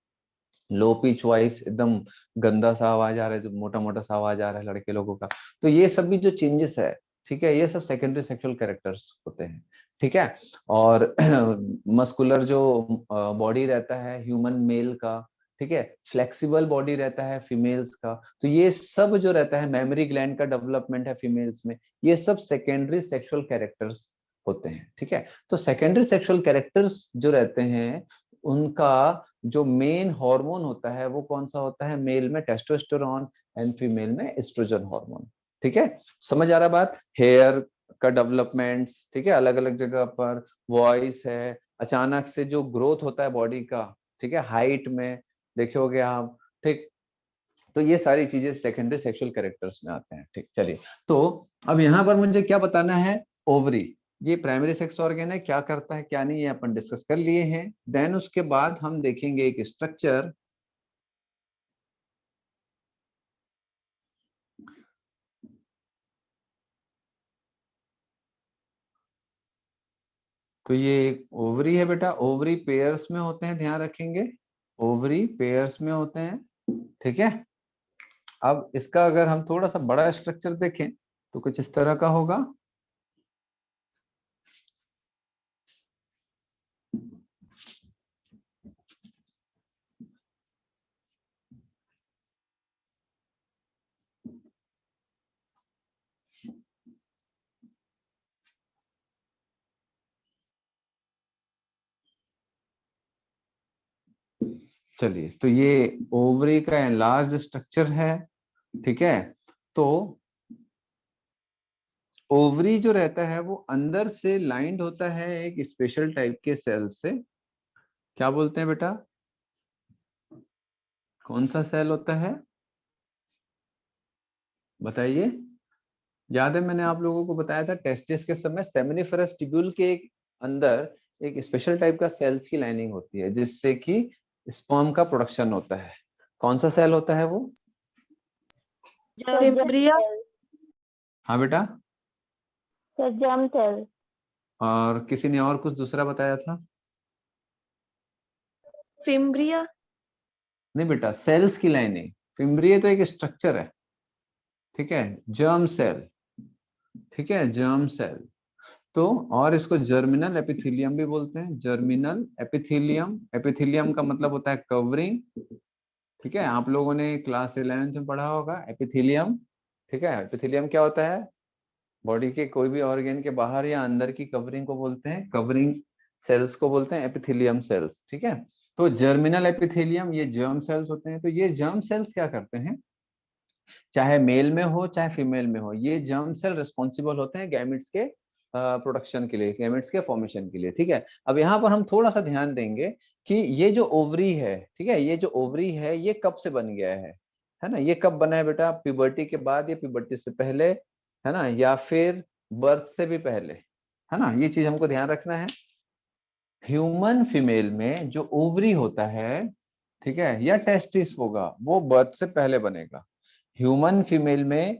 लो पिच वॉइस, एकदम गंदा सा आवाज आ रहा है, जो मोटा मोटा सा आवाज आ रहा है लड़के लोगों का। तो ये सब भी जो चेंजेस है, ठीक है, ये सब सेकेंडरी सेक्सुअल कैरेक्टर्स होते हैं। ठीक है, और मस्कुलर जो बॉडी रहता है ह्यूमन मेल का, ठीक है, फ्लेक्सिबल बॉडी रहता है फीमेल्स का, तो ये सब जो रहता है, मेमोरी ग्लैंड का डेवलपमेंट है फीमेल्स में, ये सब सेकेंडरी सेक्सुअल कैरेक्टर्स होते हैं। ठीक है, तो सेकेंडरी सेक्सुअल कैरेक्टर्स जो रहते हैं उनका जो मेन हार्मोन होता है वो कौन सा होता है, मेल में टेस्टोस्टेरोन एंड फीमेल में एस्ट्रोजन हार्मोन। ठीक है, समझ आ रहा बात? हेयर का डेवलपमेंट्स, ठीक है, अलग अलग जगह पर, वॉइस है, अचानक से जो ग्रोथ होता है बॉडी का, ठीक है, हाइट में देखे होगे आप, ठीक, तो ये सारी चीजें सेकेंडरी सेक्सुअल कैरेक्टर्स में आते हैं। ठीक, चलिए, तो अब यहाँ पर मुझे क्या बताना है, ओवरी ये प्राइमरी सेक्स ऑर्गन है, क्या करता है क्या नहीं, ये अपन डिस्कस कर लिए हैं। देन उसके बाद हम देखेंगे एक स्ट्रक्चर, तो ये एक ओवरी है बेटा, ओवरी पेयर्स में होते हैं, ध्यान रखेंगे, ओवरी पेयर्स में होते हैं। ठीक है, अब इसका अगर हम थोड़ा सा बड़ा स्ट्रक्चर देखें तो कुछ इस तरह का होगा। चलिए, तो ये ओवरी का एनलार्ज स्ट्रक्चर है। ठीक है, तो ओवरी जो रहता है वो अंदर से लाइंड होता है एक स्पेशल टाइप के सेल से, क्या बोलते हैं बेटा, कौन सा सेल होता है बताइए? याद है मैंने आप लोगों को बताया था टेस्टिस के समय सेमिनिफेरस ट्यूब्यूल के अंदर एक स्पेशल टाइप का सेल्स की लाइनिंग होती है जिससे कि स्पर्म का प्रोडक्शन होता है। कौन सा सेल होता है वो? फिम्ब्रिया। हाँ बेटा, जर्म सेल। और किसी ने और कुछ दूसरा बताया था? फिम्ब्रिया। नहीं बेटा, सेल्स की लाइनिंग, फिम्ब्रिया तो एक स्ट्रक्चर है, ठीक है, जर्म सेल, ठीक है, जर्म सेल। तो और इसको जर्मिनल एपिथेलियम भी बोलते हैं, जर्मिनल एपिथेलियम, एपिथेलियम का मतलब होता है कवरिंग। ठीक है, आप लोगों ने क्लास 11th में पढ़ा होगा एपिथेलियम। ठीक है, एपिथेलियम क्या होता है, बॉडी के कोई भी ऑर्गन के बाहर या अंदर की कवरिंग को बोलते हैं, कवरिंग सेल्स को बोलते हैं एपिथेलियम सेल्स। ठीक है, तो जर्मिनल एपिथेलियम ये जर्म सेल्स होते हैं। तो ये जर्म सेल्स क्या करते हैं, चाहे मेल में हो चाहे फीमेल में हो, ये जर्म सेल रिस्पॉन्सिबल होते हैं गैमेट्स के प्रोडक्शन के लिए, गैमेट्स के फॉर्मेशन के लिए। ठीक है, अब यहाँ पर हम थोड़ा सा ध्यान देंगे कि ये जो ओवरी है, ठीक है, ये जो ओवरी है ये कब से बन गया है ना, ये कब बना है बेटा, प्यूबर्टी के बाद या प्यूबर्टी से पहले, है ना, या फिर बर्थ से भी पहले? है ना, ये चीज हमको ध्यान रखना है। ह्यूमन फीमेल में जो ओवरी होता है, ठीक है, या टेस्टिस होगा, वो बर्थ से पहले बनेगा। ह्यूमन फीमेल में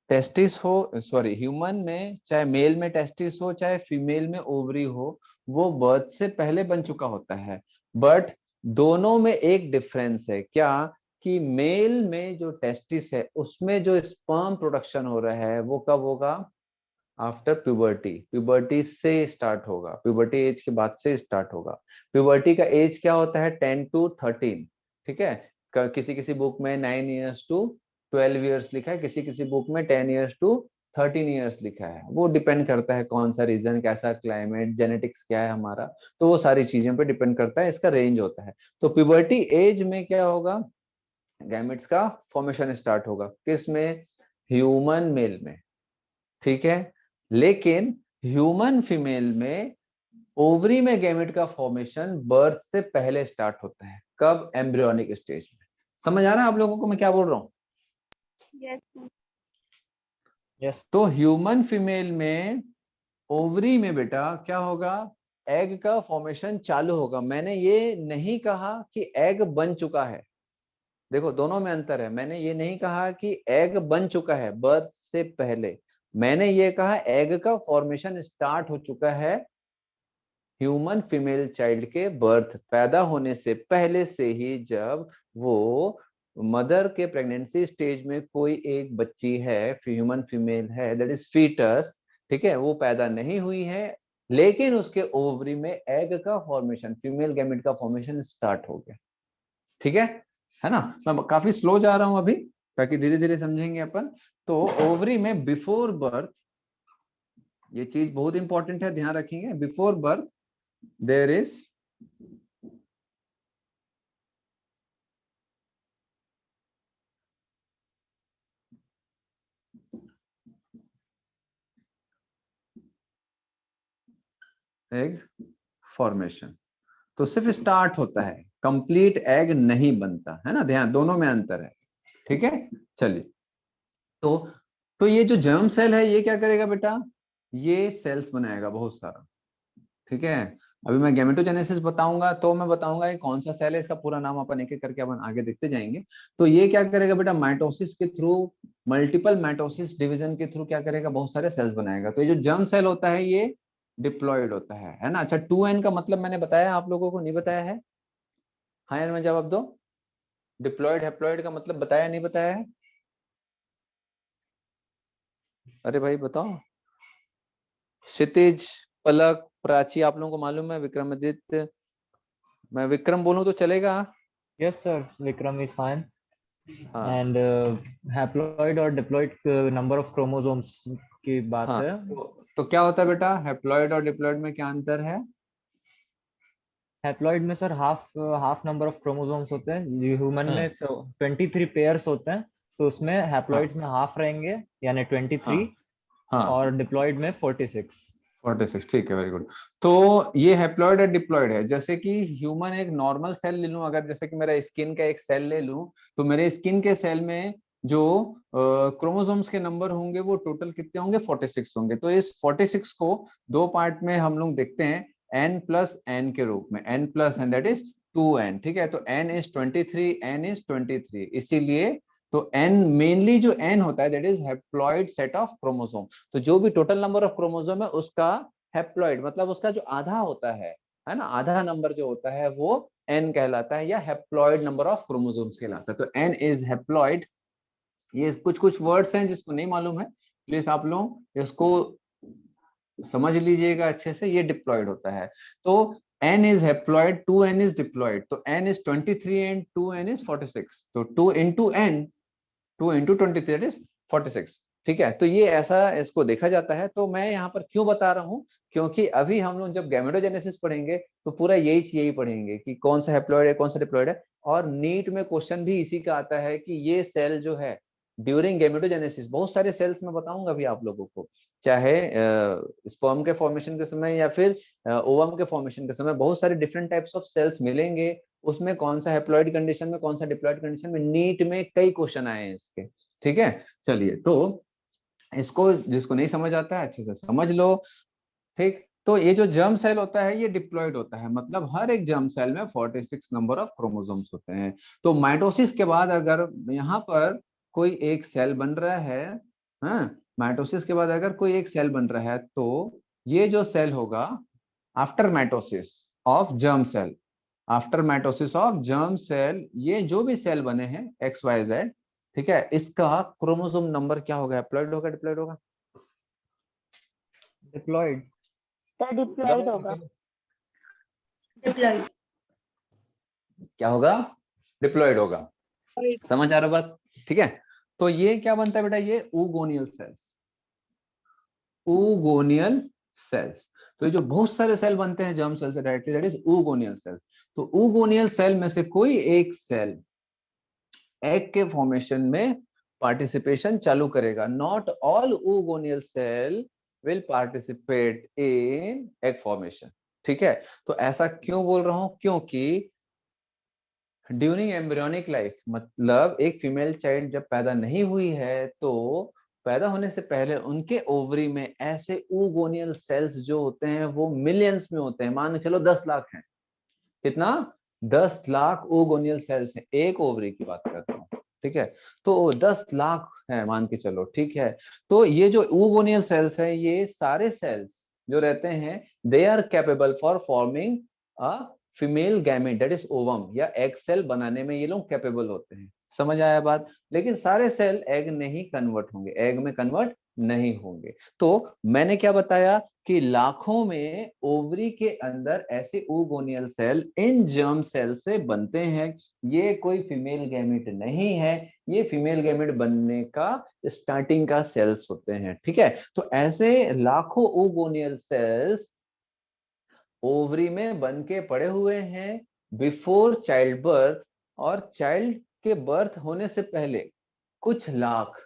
टेस्टिस हो, सॉरी, ह्यूमन में चाहे मेल में टेस्टिस हो चाहे फीमेल में ओवरी हो, वो बर्थ से पहले बन चुका होता है। बट दोनों में एक डिफरेंस है, क्या, कि मेल में जो टेस्टिस है उसमें जो स्पर्म प्रोडक्शन हो रहा है वो कब होगा, आफ्टर प्यूबर्टी। प्यूबर्टी से स्टार्ट होगा, प्यूबर्टी एज के बाद से स्टार्ट होगा। प्यूबर्टी का एज क्या होता है, 10 to 13, ठीक है। किसी किसी बुक में 9 years to 12 years लिखा है, किसी किसी बुक में 10 years to 13 years लिखा है। वो डिपेंड करता है कौन सा रीजन, कैसा क्लाइमेट, जेनेटिक्स क्या है हमारा, तो वो सारी चीजों पे डिपेंड करता है, इसका रेंज होता है। तो प्यूबर्टी एज में क्या होगा, गैमेट्स का फॉर्मेशन स्टार्ट होगा, किस में, ह्यूमन मेल में, ठीक है। लेकिन ह्यूमन फीमेल में ओवरी में गैमेट का फॉर्मेशन बर्थ से पहले स्टार्ट होता है, कब, एम्ब्रियोनिक स्टेज में। समझ आ रहा है आप लोगों को मैं क्या बोल रहा हूँ? Yes, sir. Yes. तो ह्यूमन फीमेल में ओवरी में बेटा क्या होगा, एग का फॉर्मेशन चालू होगा। मैंने ये नहीं कहा कि एग बन चुका है, देखो दोनों में अंतर है। मैंने ये नहीं कहा कि एग बन चुका है बर्थ से पहले, मैंने ये कहा एग का फॉर्मेशन स्टार्ट हो चुका है ह्यूमन फीमेल चाइल्ड के बर्थ, पैदा होने से पहले से ही। जब वो मदर के प्रेगनेंसी स्टेज में कोई एक बच्ची है, ह्यूमन फीमेल है, दैट इज फीटस, ठीक है, वो पैदा नहीं हुई है, लेकिन उसके ओवरी में एग का फॉर्मेशन, फीमेल गैमेट का फॉर्मेशन स्टार्ट हो गया, ठीक है ना। मैं काफी स्लो जा रहा हूं अभी, ताकि धीरे धीरे समझेंगे अपन। तो ओवरी में बिफोर बर्थ, ये चीज बहुत इंपॉर्टेंट है, ध्यान रखेंगे, before birth there is egg formation. तो सिर्फ स्टार्ट होता है, कंप्लीट एग नहीं बनता है ना, ध्यान, दोनों में अंतर है, ठीक है। चलिए, तो ये जो जर्म सेल है ये क्या करेगा बेटा, ये सेल्स बनाएगा बहुत सारा, ठीक है। अभी मैं गैमेटोजेनेसिस बताऊंगा तो मैं बताऊंगा ये कौन सा सेल है, इसका पूरा नाम अपन एक एक करके अपन आगे देखते जाएंगे। तो ये क्या करेगा बेटा, माइटोसिस के थ्रू, मल्टीपल माइटोसिस डिवीजन के थ्रू क्या करेगा, बहुत सारे सेल्स बनाएगा। तो ये जो जर्म सेल होता है ये डिप्लॉयड होता है ना। अच्छा, 2n का मतलब मैंने बताया आप लोगों को, नहीं बताया है? हाँ यार, मैं जवाब दो, डिप्लॉयड हैप्लॉयड का मतलब बताया नहीं बताया है? अरे भाई बताओ, क्षितिज, पलक, प्राची, आप लोगों को मालूम है, विक्रमादित्य, मैं विक्रम बोलूं तो चलेगा? Yes, sir. Vikram is fine. हाँ And haploid और diploid number of chromosomes की बात हाँ, है। तो क्या होता है बेटा, हैप्लॉयड और डिप्लॉयड में क्या अंतर है? हैप्लॉइड में sir half number of chromosomes होते हैं, ह्यूमन में 23 पेयर्स होते हैं, तो उसमें हैप्लॉइड्स हाँ में हाफ रहेंगे यानी 23, हाँ हाँ, और डिप्लॉइड में 46। 46, ठीक है, वेरी गुड। तो ये हैप्लॉयड और डिप्लॉयड है। जैसे कि ह्यूमन एक नॉर्मल सेल ले लूं, अगर जैसे कि मेरा स्किन का एक सेल ले लूं, तो मेरे स्किन के सेल में जो क्रोमोसोम्स के नंबर होंगे वो टोटल कितने होंगे, 46 होंगे। तो इस 46 को दो पार्ट में हम लोग देखते हैं, n+n के रूप में, n+n दैट इज 2n, ठीक है। तो n इज 23, n इज 23, इसीलिए तो n मेनली जो n होता है that is haploid set of chromosome. तो जो भी टोटल नंबर ऑफ क्रोमोसोम है उसका हैप्लॉइड मतलब उसका जो आधा होता है ना, आधा नंबर जो होता है वो n कहलाता है, या हैप्लॉइड नंबर ऑफ क्रोमोसोम्स कहलाता है। तो n इज हैप्लॉइड। ये कुछ कुछ वर्ड्स हैं जिसको नहीं मालूम है, प्लीज आप लोग इसको समझ लीजिएगा अच्छे से। ये डिप्लॉयड होता है, तो n is haploid, 2n is diploid. तो n is 23 and 2n is 46, तो 2 into n, 2 into 23 that is 46, ठीक है। तो ये ऐसा इसको देखा जाता है। तो मैं यहाँ पर क्यों बता रहा हूँ, क्योंकि अभी हम लोग जब गैमेटोजेनेसिस पढ़ेंगे तो पूरा यही पढ़ेंगे कि कौन सा हैप्लॉइड है कौन सा डिप्लॉइड है। और नीट में क्वेश्चन भी इसी का आता है कि ये सेल जो है ड्यूरिंग गैमेटोजेनेसिस, बहुत सारे सेल्स मैं बताऊंगा अभी आप लोगों को, चाहे स्पर्म के फॉर्मेशन के समय या फिर ओवम के फॉर्मेशन के समय, बहुत सारे डिफरेंट टाइप्स ऑफ सेल्स मिलेंगे। उसमें कौन सा हैप्लॉइड कंडीशन में कौन सा डिप्लॉइड कंडीशन में, नीट में कई क्वेश्चन आए हैं इसके, ठीक है। चलिए, तो इसको जिसको नहीं समझ आता है अच्छे से समझ लो। ठीक। तो ये जो जर्म सेल होता है ये डिप्लॉयड होता है, मतलब हर एक जर्म सेल में 46 नंबर ऑफ क्रोमोसोम्स होते हैं। तो माइटोसिस के बाद अगर यहाँ पर कोई एक सेल बन रहा है, हाँ, माइटोसिस के बाद अगर कोई एक सेल बन रहा है तो ये जो सेल होगा after mitosis of germ cell, after mitosis of germ cell, ये जो भी सेल बने हैं XYZ, ठीक है, इसका क्रोमोसोम नंबर क्या होगा? हैप्लॉइड होगा, डिप्लॉइड होगा? डिप्लॉयड। सर डिप्लॉयड होगा। डिप्लॉयड। क्या होगा? डिप्लॉयड होगा। समझ आ रहा बात? ठीक है। तो ये क्या बनता है बेटा? ये oogonal सेल्स, oogonal सेल्स। तो ये जो बहुत सारे सेल बनते हैं जर्म सेल से directly, that is oogonal cells. तो oogonal सेल में से कोई एक सेल एग के फॉर्मेशन में पार्टिसिपेशन चालू करेगा। Not all oogonal cell will participate in egg formation, ठीक है। तो ऐसा क्यों बोल रहा हूं? क्योंकि ड्यूरिंग एम्ब्रियोनिक लाइफ, मतलब एक फीमेल चाइल्ड जब पैदा नहीं हुई है तो पैदा होने से पहले उनके ओवरी में ऐसे oogonal सेल्स जो होते हैं वो मिलियंस में होते हैं। मान के चलो 10 लाख हैं। कितना? 10 लाख oogonal सेल्स हैं, एक ओवरी की बात करता हूँ, ठीक है। तो 10 लाख है मान के चलो, ठीक है। तो ये जो oogonal सेल्स है, ये सारे सेल्स जो रहते हैं, they are capable for forming a female gamete, that is ovum, या एग सेल बनाने में ये लोग कैपेबल होते हैं। समझ आया बात? लेकिन सारे सेल एग नहीं कन्वर्ट होंगे, एग में कन्वर्ट नहीं होंगे। तो मैंने क्या बताया कि लाखों में ओवरी के अंदर ऐसे oogonal सेल इन जर्म सेल से बनते हैं। ये कोई फीमेल गैमेट नहीं है, ये फीमेल गैमेट बनने का स्टार्टिंग का सेल्स होते हैं, ठीक है। तो ऐसे लाखों oogonal सेल्स ओवरी में बन के पड़े हुए हैं बिफोर चाइल्ड बर्थ, और चाइल्ड के बर्थ होने से पहले कुछ लाख,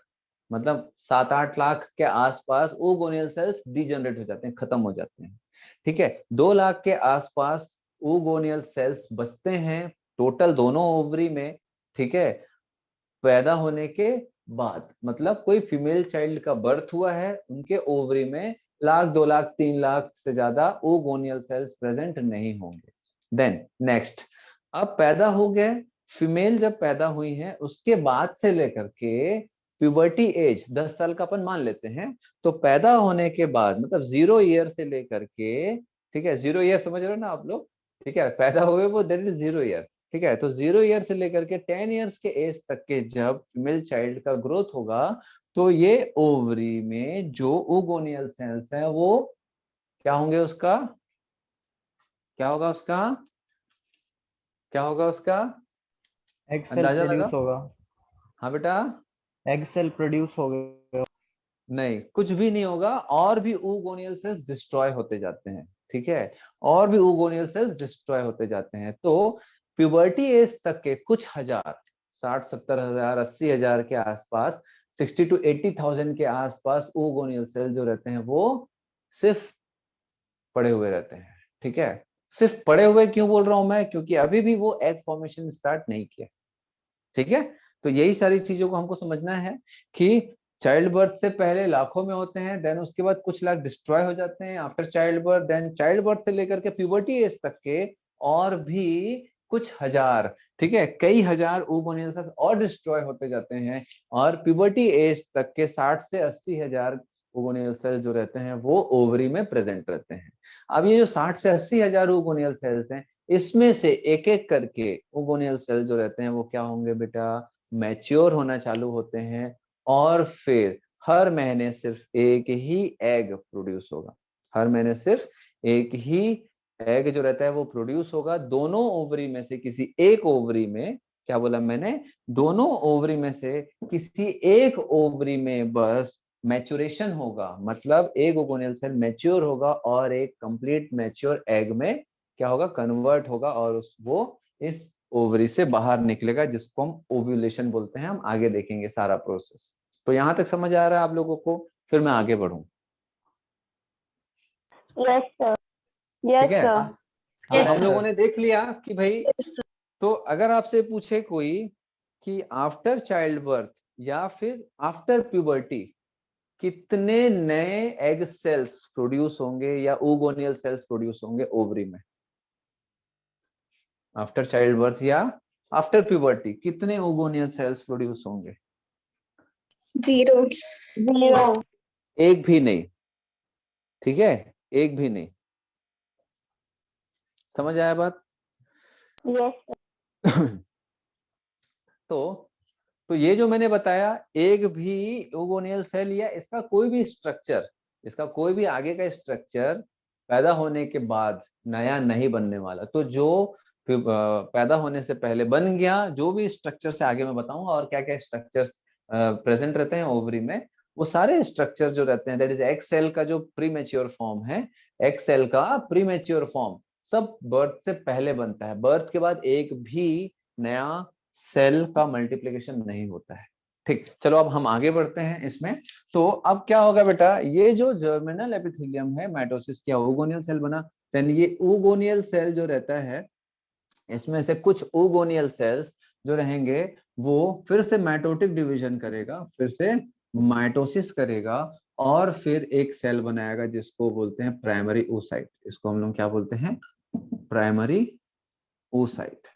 मतलब 7-8 लाख के आसपास oogonal सेल्स डीजनरेट हो जाते हैं, खत्म हो जाते हैं, ठीक है। 2 लाख के आसपास oogonal सेल्स बचते हैं टोटल दोनों ओवरी में, ठीक है, पैदा होने के बाद। मतलब कोई फीमेल चाइल्ड का बर्थ हुआ है, उनके ओवरी में 1 लाख 2 लाख 3 लाख से ज्यादा oogonal सेल्स प्रेजेंट नहीं होंगे। देन नेक्स्ट, अब पैदा हो गए, फीमेल जब पैदा हुई है उसके बाद से लेकर के प्यूबर्टी एज 10 साल का अपन मान लेते हैं। तो पैदा होने के बाद मतलब 0 ईयर से लेकर के, ठीक है, 0 ईयर समझ रहे हो ना आप लोग, ठीक है, पैदा हुए वो दैट इज 0 ईयर, ठीक है। तो 0 ईयर से लेकर के 10 ईयर्स के एज तक के जब फीमेल चाइल्ड का ग्रोथ होगा, तो ये ओवरी में जो oogonal सेल्स हैं वो क्या होंगे? उसका क्या होगा? उसका क्या होगा? उसका एग सेल अंदाजा लगा। प्रोड्यूस होगा। हाँ बेटा, एग सेल प्रोड्यूस हो गए। नहीं, कुछ भी नहीं होगा, और भी oogonal सेल्स डिस्ट्रॉय होते जाते हैं, ठीक है, और भी oogonal सेल्स डिस्ट्रॉय होते जाते हैं। तो प्यूबर्टी एज तक के कुछ हजार, 60-70 हजार 80 हजार के आसपास, 60 to 80 thousand के आसपास oogonal सेल जो रहते हैं वो सिर्फ पड़े हुए रहते हैं, ठीक है। सिर्फ पड़े हुए क्यों बोल रहा हूं मैं? क्योंकि अभी भी वो एग फॉर्मेशन स्टार्ट नहीं किया, ठीक है। तो यही सारी चीजों को हमको समझना है कि चाइल्ड बर्थ से पहले लाखों में होते हैं, देन उसके बाद कुछ लाख डिस्ट्रॉय हो जाते हैं after child birth, then child birth से लेकर के प्यूबर्टी एज तक के और भी कुछ हजार, ठीक है, कई हजार oogonal सेल्स और डिस्ट्रॉय होते जाते हैं, और प्यूबर्टी एज तक के 60 से 80 हजार oogonal सेल्स जो रहते हैं वो ओवरी में प्रेजेंट रहते हैं। अब ये जो 60 से 80 हजार oogonal सेल्स हैं, इसमें से एक एक करके oogonal सेल जो रहते हैं वो क्या होंगे बेटा? मैच्योर होना चालू होते हैं, और फिर हर महीने सिर्फ एक ही एग प्रोड्यूस होगा। हर महीने सिर्फ एक ही एग जो रहता है वो प्रोड्यूस होगा। दोनों ओवरी में से किसी एक ओवरी में, क्या बोला मैंने? दोनों ओवरी में से किसी एक ओवरी में बस मैच्योरेशन होगा, मतलब एक oogonal सेल मैच्योर होगा और एक कंप्लीट मैच्योर एग में क्या होगा? कन्वर्ट होगा, और वो इस ओवरी से बाहर निकलेगा, जिसको हम ओव्यूलेशन बोलते हैं। हम आगे देखेंगे सारा प्रोसेस। तो यहां तक समझ आ रहा है आप लोगों को? फिर मैं आगे बढ़ूं, यस सर। यस ठीक है। सर। तो Yes, हम sir. लोगों ने देख लिया कि भाई, तो अगर आपसे पूछे कोई कि आफ्टर चाइल्ड बर्थ या फिर आफ्टर प्यूबर्टी कितने नए एग सेल्स प्रोड्यूस होंगे या oogonal सेल्स प्रोड्यूस होंगे ओवरी में आफ्टर चाइल्ड बर्थ या आफ्टर प्यूबर्टी? कितने oogonal सेल्स प्रोड्यूस होंगे? 0. 0. एक भी नहीं, ठीक है, एक भी नहीं। समझ आया बात? Yes. तो ये जो मैंने बताया, एक भी oogonal सेल या इसका कोई भी स्ट्रक्चर, इसका कोई भी आगे का स्ट्रक्चर पैदा होने के बाद नया नहीं बनने वाला। तो जो पैदा होने से पहले बन गया, जो भी स्ट्रक्चर से आगे मैं बताऊंगा और क्या क्या स्ट्रक्चर्स प्रेजेंट रहते हैं ओवरी में, वो सारे स्ट्रक्चर जो रहते हैं, दैट इज एग सेल का जो प्रीमेच्योर फॉर्म है, एग सेल का प्रीमेच्योर फॉर्म सब बर्थ से पहले बनता है। बर्थ के बाद एक भी नया सेल का मल्टीप्लिकेशन नहीं होता है। ठीक, चलो अब हम आगे बढ़ते हैं इसमें। तो अब क्या होगा बेटा, ये जो जर्मिनल एपिथेलियम है, माइटोसिस किया oogonal सेल बना, देन ये oogonal सेल जो रहता है, इसमें से कुछ oogonal सेल्स जो रहेंगे वो फिर से माइटोटिक डिवीजन करेगा, फिर से माइटोसिस करेगा और फिर एक सेल बनाएगा जिसको बोलते हैं प्राइमरी oocyte। इसको हम लोग क्या बोलते हैं? Primary oocyte।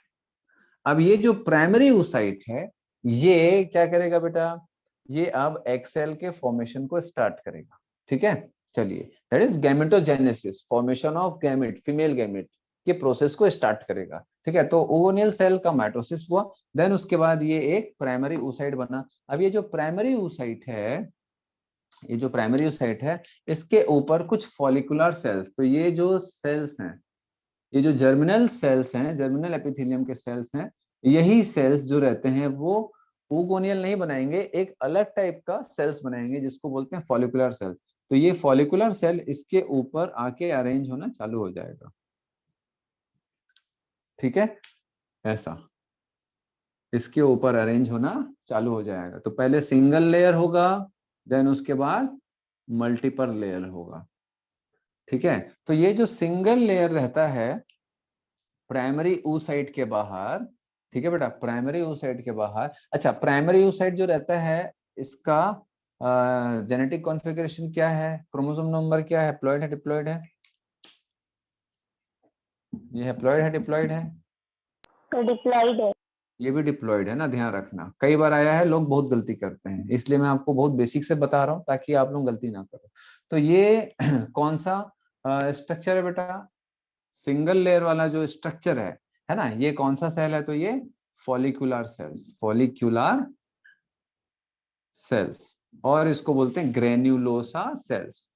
अब ये जो प्राइमरी oocyte है, ये क्या करेगा बेटा, ये अब एग सेल के फॉर्मेशन को स्टार्ट करेगा। ठीक है, चलिए, that is gametogenesis, formation of gamete, female gamete के प्रोसेस को स्टार्ट करेगा। ठीक है, तो oogonal सेल का माइटोसिस हुआ, देन उसके बाद ये एक प्राइमरी oocyte बना। अब ये जो प्राइमरी oocyte है, ये जो प्राइमरी oocyte है, इसके ऊपर कुछ फॉलिकुलर सेल्स, तो ये जो सेल्स हैं, ये जो जर्मिनल सेल्स हैं, जर्मिनल एपिथेलियम के सेल्स हैं, यही सेल्स जो रहते हैं वो oogonal नहीं बनाएंगे, एक अलग टाइप का सेल्स बनाएंगे जिसको बोलते हैं फॉलिकुलर सेल। तो ये फॉलिकुलर सेल इसके ऊपर आके अरेंज होना चालू हो जाएगा। ठीक है, ऐसा इसके ऊपर अरेंज होना चालू हो जाएगा। तो पहले सिंगल लेयर होगा, देन उसके बाद मल्टीपल लेयर होगा। ठीक है, तो ये जो सिंगल लेयर रहता है प्राइमरी oocyte के बाहर, ठीक है बेटा, प्राइमरी oocyte के बाहर। अच्छा, प्राइमरी oocyte जो रहता है, इसका जेनेटिक कॉन्फ़िगरेशन क्या है, क्रोमोसोम नंबर क्या है, हैप्लॉइड है डिप्लॉइड है? ये हैप्लॉइड है डिप्लॉइड है? तो डिप्लॉइड है। ये भी डिप्लॉइड है ना, ध्यान रखना, कई बार आया है, लोग बहुत गलती करते हैं, इसलिए मैं आपको बहुत बेसिक से बता रहा हूँ ताकि आप लोग गलती ना करो। तो ये कौन सा स्ट्रक्चर है बेटा? सिंगल लेयर वाला जो स्ट्रक्चर है ना, ये कौन सा सेल है? तो ये फॉलिकुलर सेल्स, फॉलिक्यूलर सेल्स, और इसको बोलते हैं ग्रेन्युलोसा सेल्स।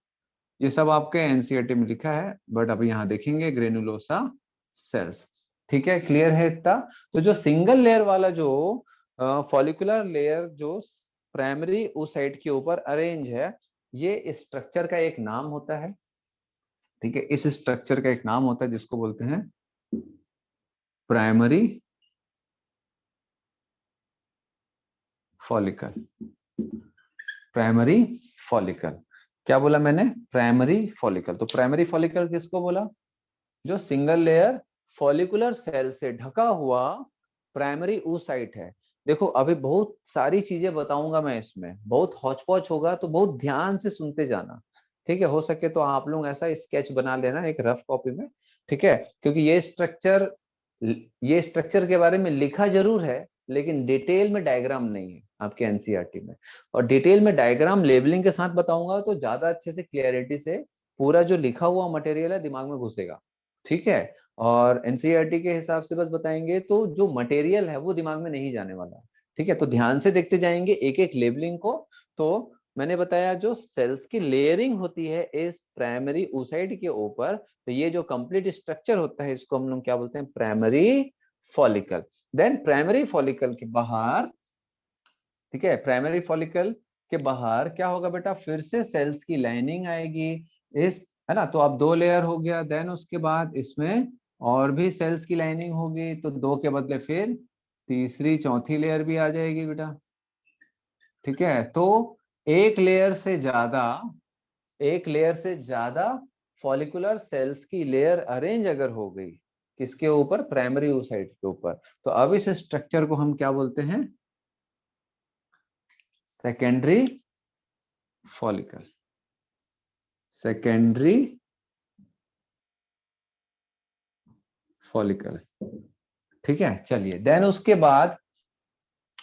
ये सब आपके एनसीईआरटी में लिखा है, बट अभी यहाँ देखेंगे ग्रेन्युलोसा सेल्स। ठीक है, क्लियर है इतना? तो जो सिंगल लेयर वाला जो फॉलिकुलर लेयर जो प्राइमरी oocyte के ऊपर अरेंज है, ये स्ट्रक्चर का एक नाम होता है। ठीक है, इस स्ट्रक्चर का एक नाम होता है जिसको बोलते हैं प्राइमरी फॉलिकल। प्राइमरी फॉलिकल, क्या बोला मैंने? Primary follicle. तो प्राइमरी फॉलिकल किसको बोला? जो सिंगल लेयर फॉलिकुलर सेल से ढका हुआ प्राइमरी oocyte है। देखो, अभी बहुत सारी चीजें बताऊंगा मैं, इसमें बहुत हौच पौच होगा, तो बहुत ध्यान से सुनते जाना। ठीक है, हो सके तो आप लोग ऐसा स्केच बना लेना एक रफ कॉपी में। ठीक है, क्योंकि ये स्ट्रक्चर के बारे में लिखा जरूर है, लेकिन डिटेल में डायग्राम नहीं है आपके एनसीईआरटी में। और डिटेल में डायग्राम लेबलिंग के साथ बताऊंगा तो ज्यादा अच्छे से क्लियरिटी से पूरा जो लिखा हुआ मटेरियल है दिमाग में घुसेगा। ठीक है, और एनसीईआरटी के हिसाब से बस बताएंगे तो जो मटेरियल है वो दिमाग में नहीं जाने वाला। ठीक है, तो ध्यान से देखते जाएंगे एक एक लेबलिंग को। तो मैंने बताया जो सेल्स की लेयरिंग होती है इस प्राइमरी oocyte के ऊपर, तो ये जो कंप्लीट स्ट्रक्चर होता है इसको हम लोग क्या बोलते हैं? Primary follicle. Then primary follicle के बाहर, ठीक है, प्राइमरी फॉलिकल के बाहर क्या होगा बेटा? फिर से सेल्स की लाइनिंग आएगी, इस, है ना, तो अब 2 लेयर हो गया। देन उसके बाद इसमें और भी सेल्स की लाइनिंग होगी, तो 2 के बदले फिर तीसरी चौथी लेयर भी आ जाएगी बेटा। ठीक है, तो एक लेयर से ज्यादा फॉलिकुलर सेल्स की लेयर अरेंज अगर हो गई, किसके ऊपर? प्राइमरी oocyte के ऊपर, तो अब इस स्ट्रक्चर को हम क्या बोलते हैं? Secondary follicle, secondary follicle. ठीक है, चलिए देन उसके बाद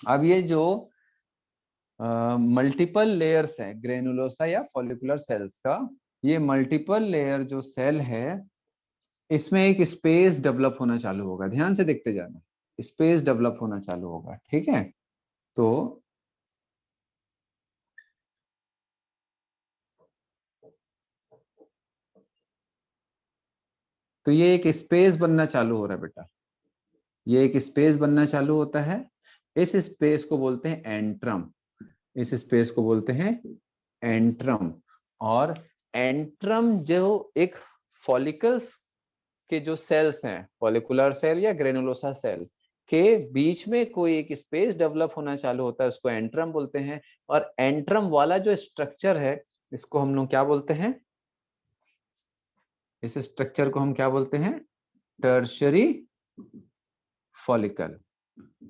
अब ये जो मल्टीपल लेयर्स है ग्रेनुलोसा या फॉलिकुलर सेल्स का, ये मल्टीपल लेयर जो सेल है इसमें एक स्पेस डेवलप होना चालू होगा। ध्यान से देखते जाना, स्पेस डेवलप होना चालू होगा। ठीक है, तो ये एक स्पेस बनना चालू हो रहा है बेटा, ये एक स्पेस बनना चालू होता है। इस स्पेस को बोलते हैं एंट्रम, इस स्पेस को बोलते हैं एंट्रम। और एंट्रम जो एक फॉलिकल्स के जो सेल्स हैं, फॉलिकुलर सेल या ग्रेनुलोसा सेल के बीच में कोई एक स्पेस डेवलप होना चालू होता है, उसको एंट्रम बोलते हैं। और एंट्रम वाला जो स्ट्रक्चर है इसको हम लोग क्या बोलते हैं, इस स्ट्रक्चर को हम क्या बोलते हैं, टर्शियरी फॉलिकल।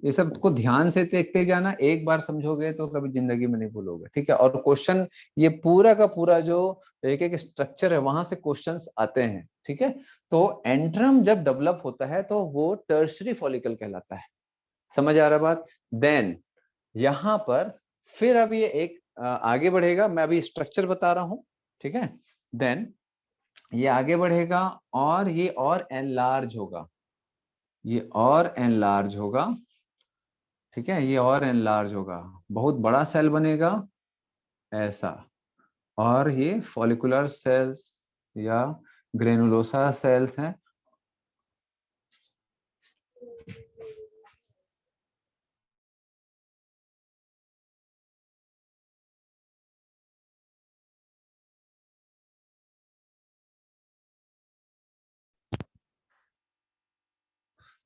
ये सब को ध्यान से देखते जाना, एक बार समझोगे तो कभी जिंदगी में नहीं भूलोगे। ठीक है, और क्वेश्चन ये पूरा का पूरा जो एक एक स्ट्रक्चर है वहां से क्वेश्चंस आते हैं। ठीक है, तो एंट्रम जब डेवलप होता है तो वो टर्शियरी फॉलिकल कहलाता है। समझ आ रहा बात? देन यहाँ पर फिर अब ये एक आगे बढ़ेगा, मैं अभी स्ट्रक्चर बता रहा हूँ। ठीक है, देन ये आगे बढ़ेगा और ये और एनलार्ज होगा, ये और एनलार्ज होगा। ठीक है, ये और एनलार्ज होगा, बहुत बड़ा सेल बनेगा ऐसा। और ये फॉलिकुलर सेल्स या ग्रेनुलोसा सेल्स हैं।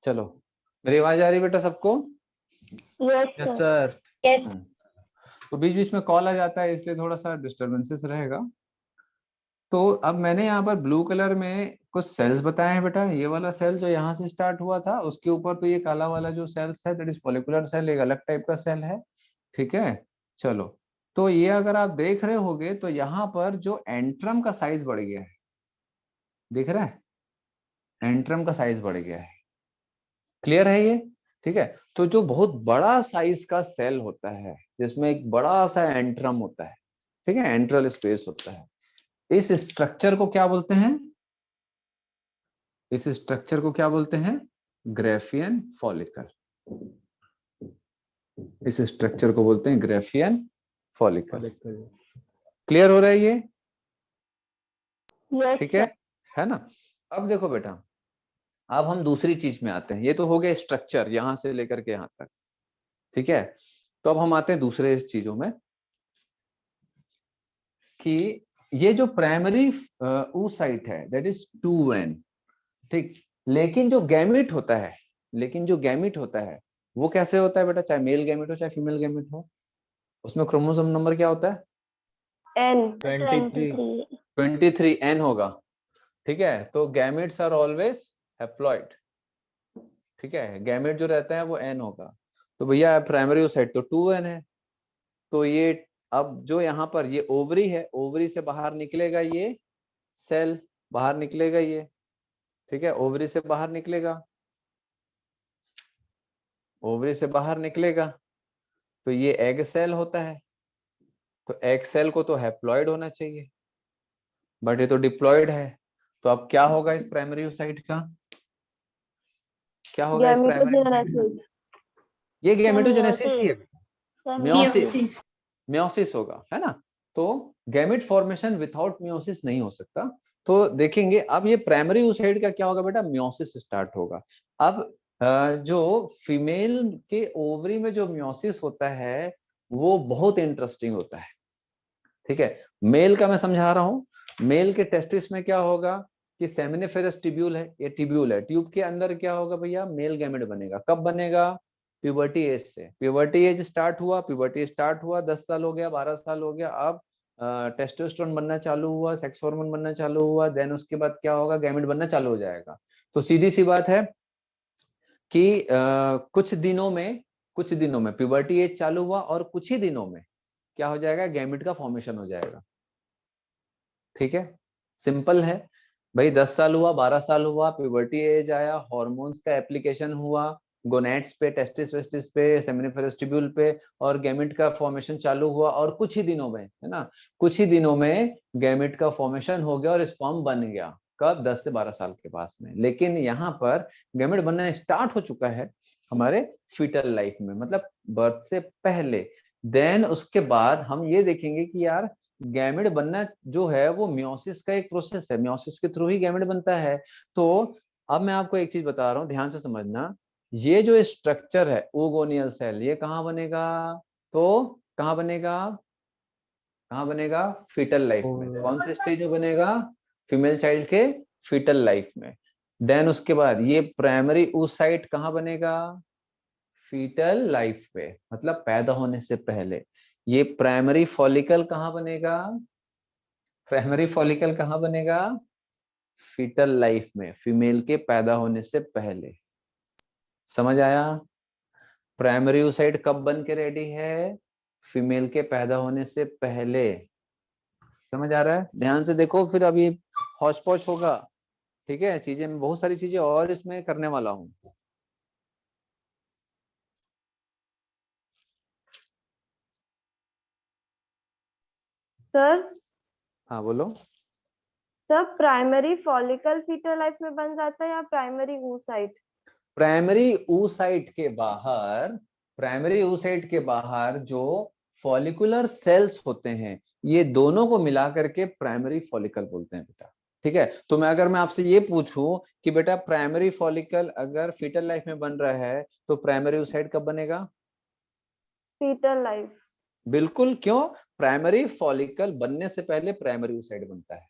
चलो, मेरी आवाज आ रही बेटा सबको? Yes yes sir. Sir. Yes. तो बीच बीच में कॉल आ जाता है इसलिए थोड़ा सा डिस्टरबेंसेस रहेगा। तो अब मैंने यहाँ पर ब्लू कलर में कुछ सेल्स बताए हैं बेटा। ये वाला सेल जो यहाँ से स्टार्ट हुआ था उसके ऊपर तो ये काला वाला जो सेल्स है दैट इज फॉलिकुलर सेल, एक अलग टाइप का सेल है। ठीक है, चलो, तो ये अगर आप देख रहे होगे तो यहाँ पर जो एंट्रम का साइज बढ़ गया है, दिख रहा है? एंट्रम का साइज बढ़ गया है। क्लियर है ये? ठीक है, तो जो बहुत बड़ा साइज का सेल होता है जिसमें एक बड़ा सा एंट्रम होता है, ठीक है, एंट्रल स्पेस होता है, इस स्ट्रक्चर को क्या बोलते हैं? इस स्ट्रक्चर को क्या बोलते हैं? Graafian follicle. इस स्ट्रक्चर को बोलते हैं ग्राफियन फॉलिकल। क्लियर हो रहा है ये? यस ठीक है ना? अब देखो बेटा, अब हम दूसरी चीज में आते हैं। ये तो हो गया स्ट्रक्चर यहां से लेकर के यहां तक। ठीक है, तो अब हम आते हैं दूसरे चीजों में कि ये जो प्राइमरी oocyte है दैट इज 2n। ठीक, लेकिन जो गैमेट होता है, लेकिन जो गैमेट होता है वो कैसे होता है बेटा? चाहे मेल गैमेट हो चाहे फीमेल गैमेट हो, उसमें क्रोमोसोम नंबर क्या होता है? एन 23। 23n होगा। ठीक है, तो गैमेट्स आर ऑलवेज हैप्लॉइड। ठीक है, गैमेट जो रहता है वो n होगा। तो भैया प्राइमरी oocyte तो 2n है। तो ये अब जो यहाँ पर ये ओवरी है, ओवरी से बाहर निकलेगा ये सेल, बाहर निकलेगा ये। ठीक है, ओवरी से बाहर निकलेगा, ओवरी से बाहर निकलेगा तो ये एग सेल होता है। तो एग सेल को तो हैप्लॉइड होना चाहिए, बट ये तो डिप्लॉइड है। तो अब क्या होगा इस प्राइमरी oocyte का? क्या होगा इस प्राइमरी oocyte का? ये गैमेटोजेनेसिस ही है, मियोसिस, मियोसिस होगा, है ना? तो गैमेट फॉर्मेशन विदाउट मियोसिस नहीं हो सकता। तो देखेंगे अब ये प्राइमरी oocyte का क्या होगा बेटा? मियोसिस स्टार्ट होगा। अब जो फीमेल के ओवरी में जो मियोसिस होता है वो बहुत इंटरेस्टिंग होता है। ठीक है, मेल का मैं समझा रहा हूँ। मेल के टेस्टिस में क्या होगा कि सेमिनिफेरस ट्यूब्यूल है, ये ट्यूब्यूल है, ट्यूब के अंदर क्या होगा भैया? मेल गैमेट बनेगा। कब बनेगा? प्यूबर्टी एज से। प्यूबर्टी एज स्टार्ट हुआ, प्यूबर्टी स्टार्ट हुआ, 10 साल हो गया, 12 साल हो गया, अब टेस्टोस्टेरोन बनना चालू हुआ, सेक्स हार्मोन बनना चालू हुआ, देन उसके बाद क्या होगा? गैमेट बनना चालू हो जाएगा। तो सीधी सी बात है कि कुछ दिनों में प्यूबर्टी एज चालू हुआ और कुछ ही दिनों में क्या हो जाएगा, गैमेट का फॉर्मेशन हो जाएगा। ठीक है, सिंपल है भाई। 10 साल हुआ, 12 साल हुआ, प्यूबर्टी एज आया, हॉर्मोन्स का एप्लीकेशन हुआ गोनेट्स पे, टेस्टिस वेस्टिस पे, सेमिनिफेरस ट्यूब्यूल पे, और गैमेट का फॉर्मेशन चालू हुआ, और कुछ ही दिनों में, है ना, कुछ ही दिनों में गैमेट का फॉर्मेशन हो गया और स्पर्म बन गया। कब? 10 से 12 साल के पास में। लेकिन यहाँ पर गैमेट बनना स्टार्ट हो चुका है हमारे फीटल लाइफ में, मतलब बर्थ से पहले। देन उसके बाद हम ये देखेंगे कि यार गैमेट बनना जो है वो मियोसिस का एक प्रोसेस है, मियोसिस के थ्रू ही गैमेट बनता है। तो अब मैं आपको एक चीज बता रहा हूँ, ध्यान से समझना। ये जो स्ट्रक्चर है ओगोनियल सेल, ये कहाँ बनेगा? तो कहाँ बनेगा? कहाँ बनेगा? फीटल लाइफ में। कौन से स्टेज में बनेगा? फीमेल चाइल्ड के फीटल लाइफ में। देन उसके बाद ये प्राइमरी oocyte कहाँ बनेगा? फीटल लाइफ पे, मतलब पैदा होने से पहले। ये प्राइमरी फॉलिकल कहाँ बनेगा? प्राइमरी फॉलिकल कहाँ बनेगा? फीटल लाइफ में, फीमेल के पैदा होने से पहले। समझ आया? प्राइमरी oocyte कब बन के रेडी है? फीमेल के पैदा होने से पहले। समझ आ रहा है? ध्यान से देखो, फिर अभी हौच पौच होगा। ठीक है, चीजें, मैं बहुत सारी चीजें और इसमें करने वाला हूँ। सर हाँ बोलो। Sir primary follicle foetal life में बन जाता है या प्राइमरी oocyte? प्राइमरी oocyte के बाहर, प्राइमरी oocyte के बाहर जो फॉलिकुलर सेल्स होते हैं, ये दोनों को मिला करके प्राइमरी फॉलिकल बोलते हैं बेटा। ठीक है, तो अगर मैं आपसे ये पूछूं कि बेटा प्राइमरी फॉलिकल अगर फीटल लाइफ में बन रहा है तो प्राइमरी oocyte कब बनेगा? Foetal life. बिल्कुल। क्यों? प्राइमरी फॉलिकल बनने से पहले प्राइमरी oocyte बनता है।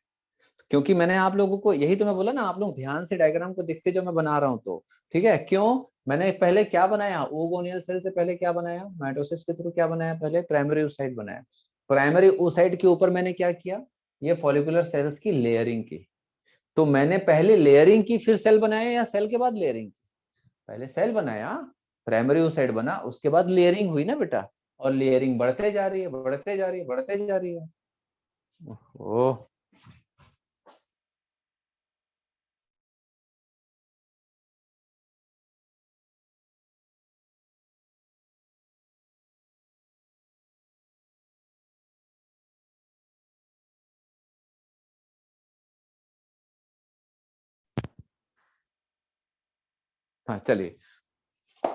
क्योंकि मैंने आप लोगों को यही तो मैं बोला ना, आप लोग ध्यान से डायग्राम को देखते जो मैं बना रहा हूं तो। ठीक है, क्यों? मैंने पहले क्या बनाया? ओगोनियल सेल से पहले क्या बनाया? माइटोसिस के थ्रू क्या बनाया? पहले प्राइमरी oocyte बनाया। प्राइमरी oocyte के ऊपर मैंने क्या किया? ये फॉलिकुलर सेल्स की लेयरिंग की। तो मैंने पहले लेयरिंग की फिर सेल बनाया, या सेल के बाद लेयरिंग की? पहले सेल बनाया, प्राइमरी oocyte बना, उसके बाद लेयरिंग हुई ना बेटा। और लेयरिंग बढ़ते जा रही है, बढ़ते जा रही है, बढ़ते जा रही है। ओह, हाँ चलिए।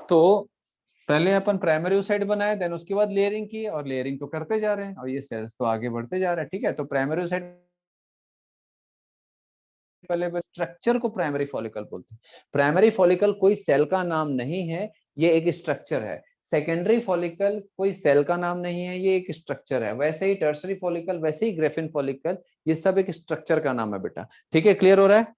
तो पहले अपन प्राइमरी oocyte बनाए, देन उसके बाद लेयरिंग की, और लेयरिंग तो करते जा रहे हैं, और ये सेल्स तो आगे बढ़ते जा रहे हैं। ठीक है, तो प्राइमरी oocyte पहले स्ट्रक्चर को प्राइमरी फॉलिकल बोलते हैं। प्राइमरी फॉलिकल कोई सेल का नाम नहीं है, ये एक स्ट्रक्चर है। सेकेंडरी फॉलिकल कोई सेल का नाम नहीं है, ये एक स्ट्रक्चर है। वैसे ही टर्सरी फॉलिकल, वैसे ही ग्रेफिन फॉलिकल, ये सब एक स्ट्रक्चर का नाम है बेटा। ठीक है, क्लियर हो रहा है?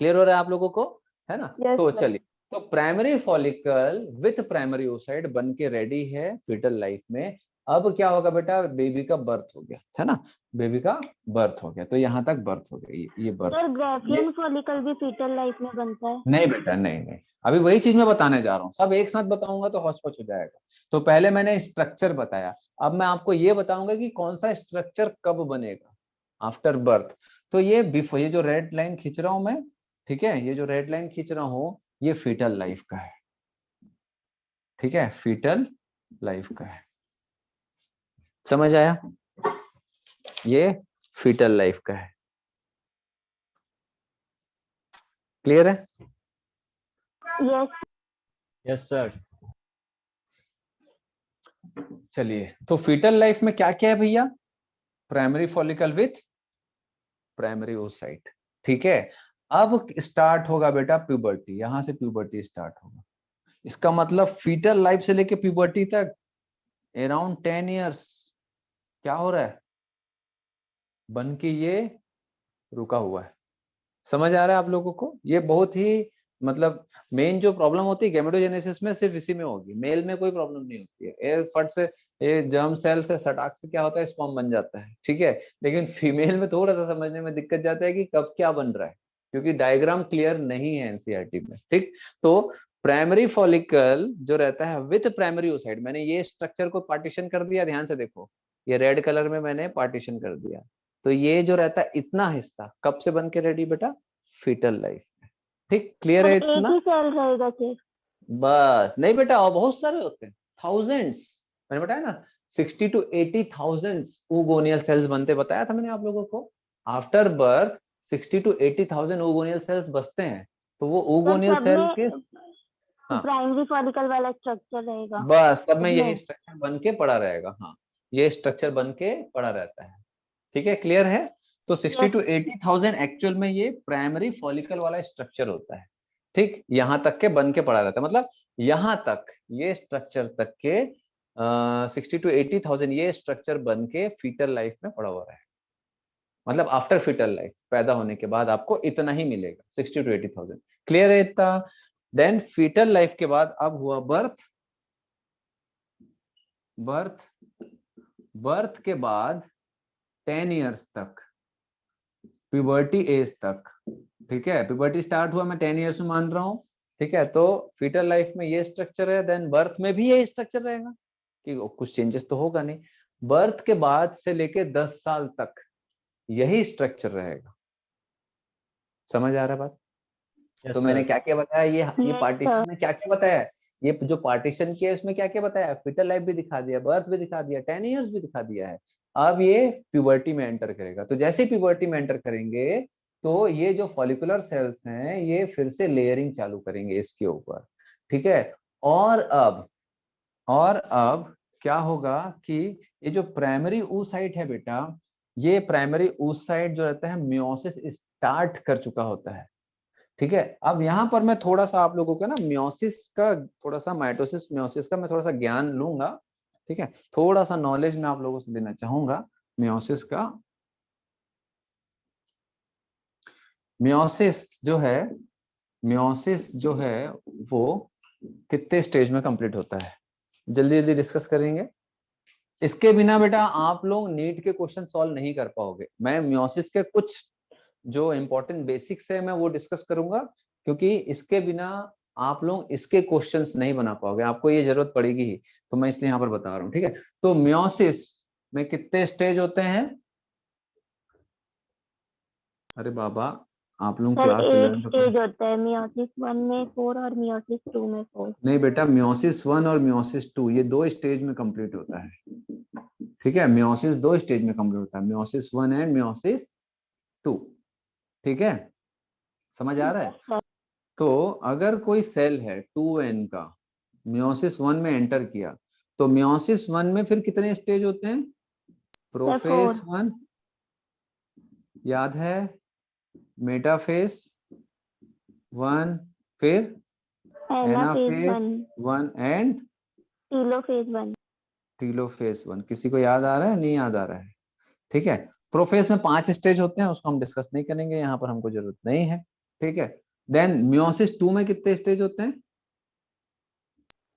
क्लियर हो रहा है आप लोगों को, है ना? Yes, तो sir. चलिए, तो primary follicle with primary oocyte बन के रेडी है फीटल लाइफ में। अब क्या होगा बेटा? बेबी का बर्थ हो गया, है ना? बेबी का बर्थ हो गया, तो यहाँ तक बर्थ हो गई, ये बर्थ। सर ग्रेफियन फॉलिकल भी फीटल लाइफ में बनता है? नहीं बेटा, नहीं नहीं, अभी वही चीज मैं बताने जा रहा हूँ। सब एक साथ बताऊंगा तो हौच पौच हो जाएगा। तो पहले मैंने स्ट्रक्चर बताया, अब मैं आपको ये बताऊंगा कि कौन सा स्ट्रक्चर कब बनेगा आफ्टर बर्थ। तो ये जो रेड लाइन खींच रहा हूं मैं, ठीक है, ये जो रेड लाइन खींच रहा हूं, ये फीटल लाइफ का है। ठीक है, फीटल लाइफ का है। समझ आया? ये फीटल लाइफ का है। क्लियर है? यस। Yes sir. चलिए, तो फीटल लाइफ में क्या क्या है भैया? Primary follicle with primary oocyte। ठीक है, अब स्टार्ट होगा बेटा प्यूबर्टी, यहां से प्यूबर्टी स्टार्ट होगा। इसका मतलब फीटल लाइफ से लेके प्यूबर्टी तक अराउंड 10 इयर्स क्या हो रहा है? बन के ये रुका हुआ है। समझ आ रहा है आप लोगों को? ये बहुत ही, मतलब मेन जो प्रॉब्लम होती है गैमेटोजेनेसिस में सिर्फ इसी में होगी, मेल में कोई प्रॉब्लम नहीं होती है। ये फट से, ये जर्म सेल से, सटाक से क्या होता है? स्पर्म बन जाता है। ठीक है, लेकिन फीमेल में थोड़ा सा समझने में दिक्कत जाता है कि कब क्या बन रहा है, क्योंकि डायग्राम क्लियर नहीं है एनसीईआरटी में। ठीक, तो प्राइमरी फॉलिकल जो रहता है विथ प्राइमरी oocyte, मैंने ये स्ट्रक्चर को पार्टीशन कर दिया, ध्यान से देखो। ये रेड कलर में मैंने पार्टीशन कर दिया। तो ये जो रहता है इतना हिस्सा कब से बन के रेडी बेटा? फीटल लाइफ में। ठीक, क्लियर है एक इतना? ही सेल रहेगा सिर्फ? बस नहीं बेटा, और बहुत सारे होते हैं, थाउजेंड्स। मैंने बताया ना 60 to 80,000 oogonal cells बनते, बताया था मैंने आप लोगों को। After birth 60 to 80,000 oogonal cells बचते हैं। तो वो oogonal सब सेल के, हाँ प्राइमरी फॉलिकल वाला स्ट्रक्चर रहेगा? बस तब में सबमें? यही स्ट्रक्चर बन के पड़ा रहेगा। हाँ, ये स्ट्रक्चर बन के पड़ा रहता है। ठीक है, क्लियर है? तो 60 to 80,000 एक्चुअल में ये प्राइमरी फॉलिकल वाला स्ट्रक्चर होता है। ठीक, यहाँ तक के बन के पड़ा रहता है, मतलब यहाँ तक ये स्ट्रक्चर तक के 60 to 80,000 ये स्ट्रक्चर बन के फीटल लाइफ में पड़ा हुआ है। मतलब आफ्टर फीटल लाइफ, पैदा होने के बाद आपको इतना ही मिलेगा 60 to 80,000। क्लियर है इतना? देन फीटल लाइफ के बाद अब हुआ बर्थ। बर्थ के बाद 10 इयर्स तक, प्यूबर्टी एज तक। ठीक है, प्यूबर्टी स्टार्ट हुआ मैं 10 इयर्स में मान रहा हूँ। ठीक है, तो फीटल लाइफ में ये स्ट्रक्चर है, देन बर्थ में भी ये स्ट्रक्चर रहेगा कि कुछ चेंजेस तो होगा नहीं। बर्थ के बाद से लेके 10 साल तक यही स्ट्रक्चर रहेगा। समझ आ रहा है बात? Yes, तो मैंने sir. क्या क्या बताया, ये Yes, पार्टीशन sir. में क्या क्या बताया है, ये जो पार्टीशन किया है उसमें क्या क्या बताया, फीटल लाइफ भी दिखा दिया, बर्थ भी दिखा दिया, 10 इयर्स भी दिखा दिया है। अब ये प्यूबर्टी में एंटर करेगा। तो जैसे ही प्यूबर्टी में एंटर करेंगे तो ये जो फॉलिकुलर सेल्स हैं ये फिर से लेयरिंग चालू करेंगे इसके ऊपर। ठीक है, और अब क्या होगा कि ये जो प्राइमरी oocyte है बेटा, ये प्राइमरी oocyte जो रहता है मियोसिस स्टार्ट कर चुका होता है। ठीक है, अब यहाँ पर मैं थोड़ा सा आप लोगों का ना मियोसिस का, थोड़ा सा माइटोसिस मियोसिस का मैं थोड़ा सा ज्ञान लूंगा। ठीक है, थोड़ा सा नॉलेज मैं आप लोगों से देना चाहूंगा मियोसिस का। मियोसिस जो है वो कितने स्टेज में कंप्लीट होता है, जल्दी जल्दी डिस्कस करेंगे। इसके बिना बेटा आप लोग नीट के क्वेश्चन सॉल्व नहीं कर पाओगे। मैं मियोसिस के कुछ जो इंपॉर्टेंट बेसिक्स है मैं वो डिस्कस करूंगा, क्योंकि इसके बिना आप लोग इसके क्वेश्चंस नहीं बना पाओगे, आपको ये जरूरत पड़ेगी ही। तो मैं इसलिए यहाँ पर बता रहा हूँ। ठीक है, तो मियोसिस में कितने स्टेज होते हैं? अरे बाबा, आप लोग सर क्लास 8 11 स्टेज होता है, मियोसिस 1 में 4 और मियोसिस 2 में 4। नहीं बेटा, मियोसिस 1 और मियोसिस 2 ये 2 स्टेज में कंप्लीट होता है। ठीक है, मियोसिस 2 स्टेज में कंप्लीट होता है, मियोसिस 1 एंड मियोसिस 2। ठीक है, समझ आ रहा है? तो अगर कोई सेल है 2n का, मियोसिस 1 में एंटर किया, तो मियोसिस 1 में फिर कितने स्टेज होते हैं? प्रोफेज 1 याद है, मेटाफेज 1, फिर एनाफेज 1 एंड टीलोफेज 1। टीलोफेज 1। किसी को याद आ रहा है, नहीं याद आ रहा है? ठीक है, प्रोफेज में 5 स्टेज होते हैं, उसको हम डिस्कस नहीं करेंगे, यहाँ पर हमको जरूरत नहीं है। ठीक है, देन मियोसिस 2 में कितने स्टेज होते हैं?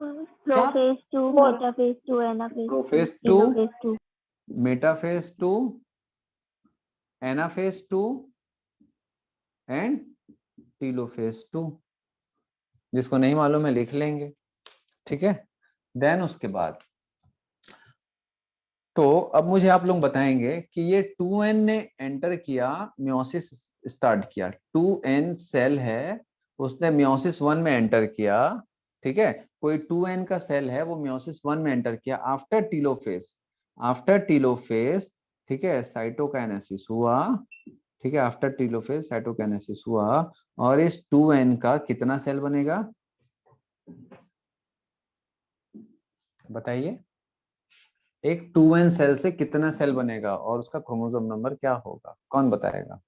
Prophase 2, metaphase 2, anaphase 2, prophase 2, telophase 2। Metaphase 2, anaphase 2 and telophase 2। जिसको नहीं मालूम है लिख लेंगे। ठीक है, देन उसके बाद तो अब मुझे आप लोग बताएंगे कि ये 2n ने एंटर किया, मियोसिस स्टार्ट किया, 2n सेल है, उसने मियोसिस 1 में एंटर किया। ठीक है, कोई 2n का सेल है वो मियोसिस 1 में एंटर किया। आफ्टर टीलोफेज ठीक है, साइटोकाइनेसिस हुआ। ठीक है, आफ्टर टीलोफेज साइटोकाइनेसिस हुआ, और इस 2n का कितना सेल बनेगा बताइए? एक 2n सेल से कितना सेल बनेगा और उसका क्रोमोसोम नंबर क्या होगा? कौन बताएगा?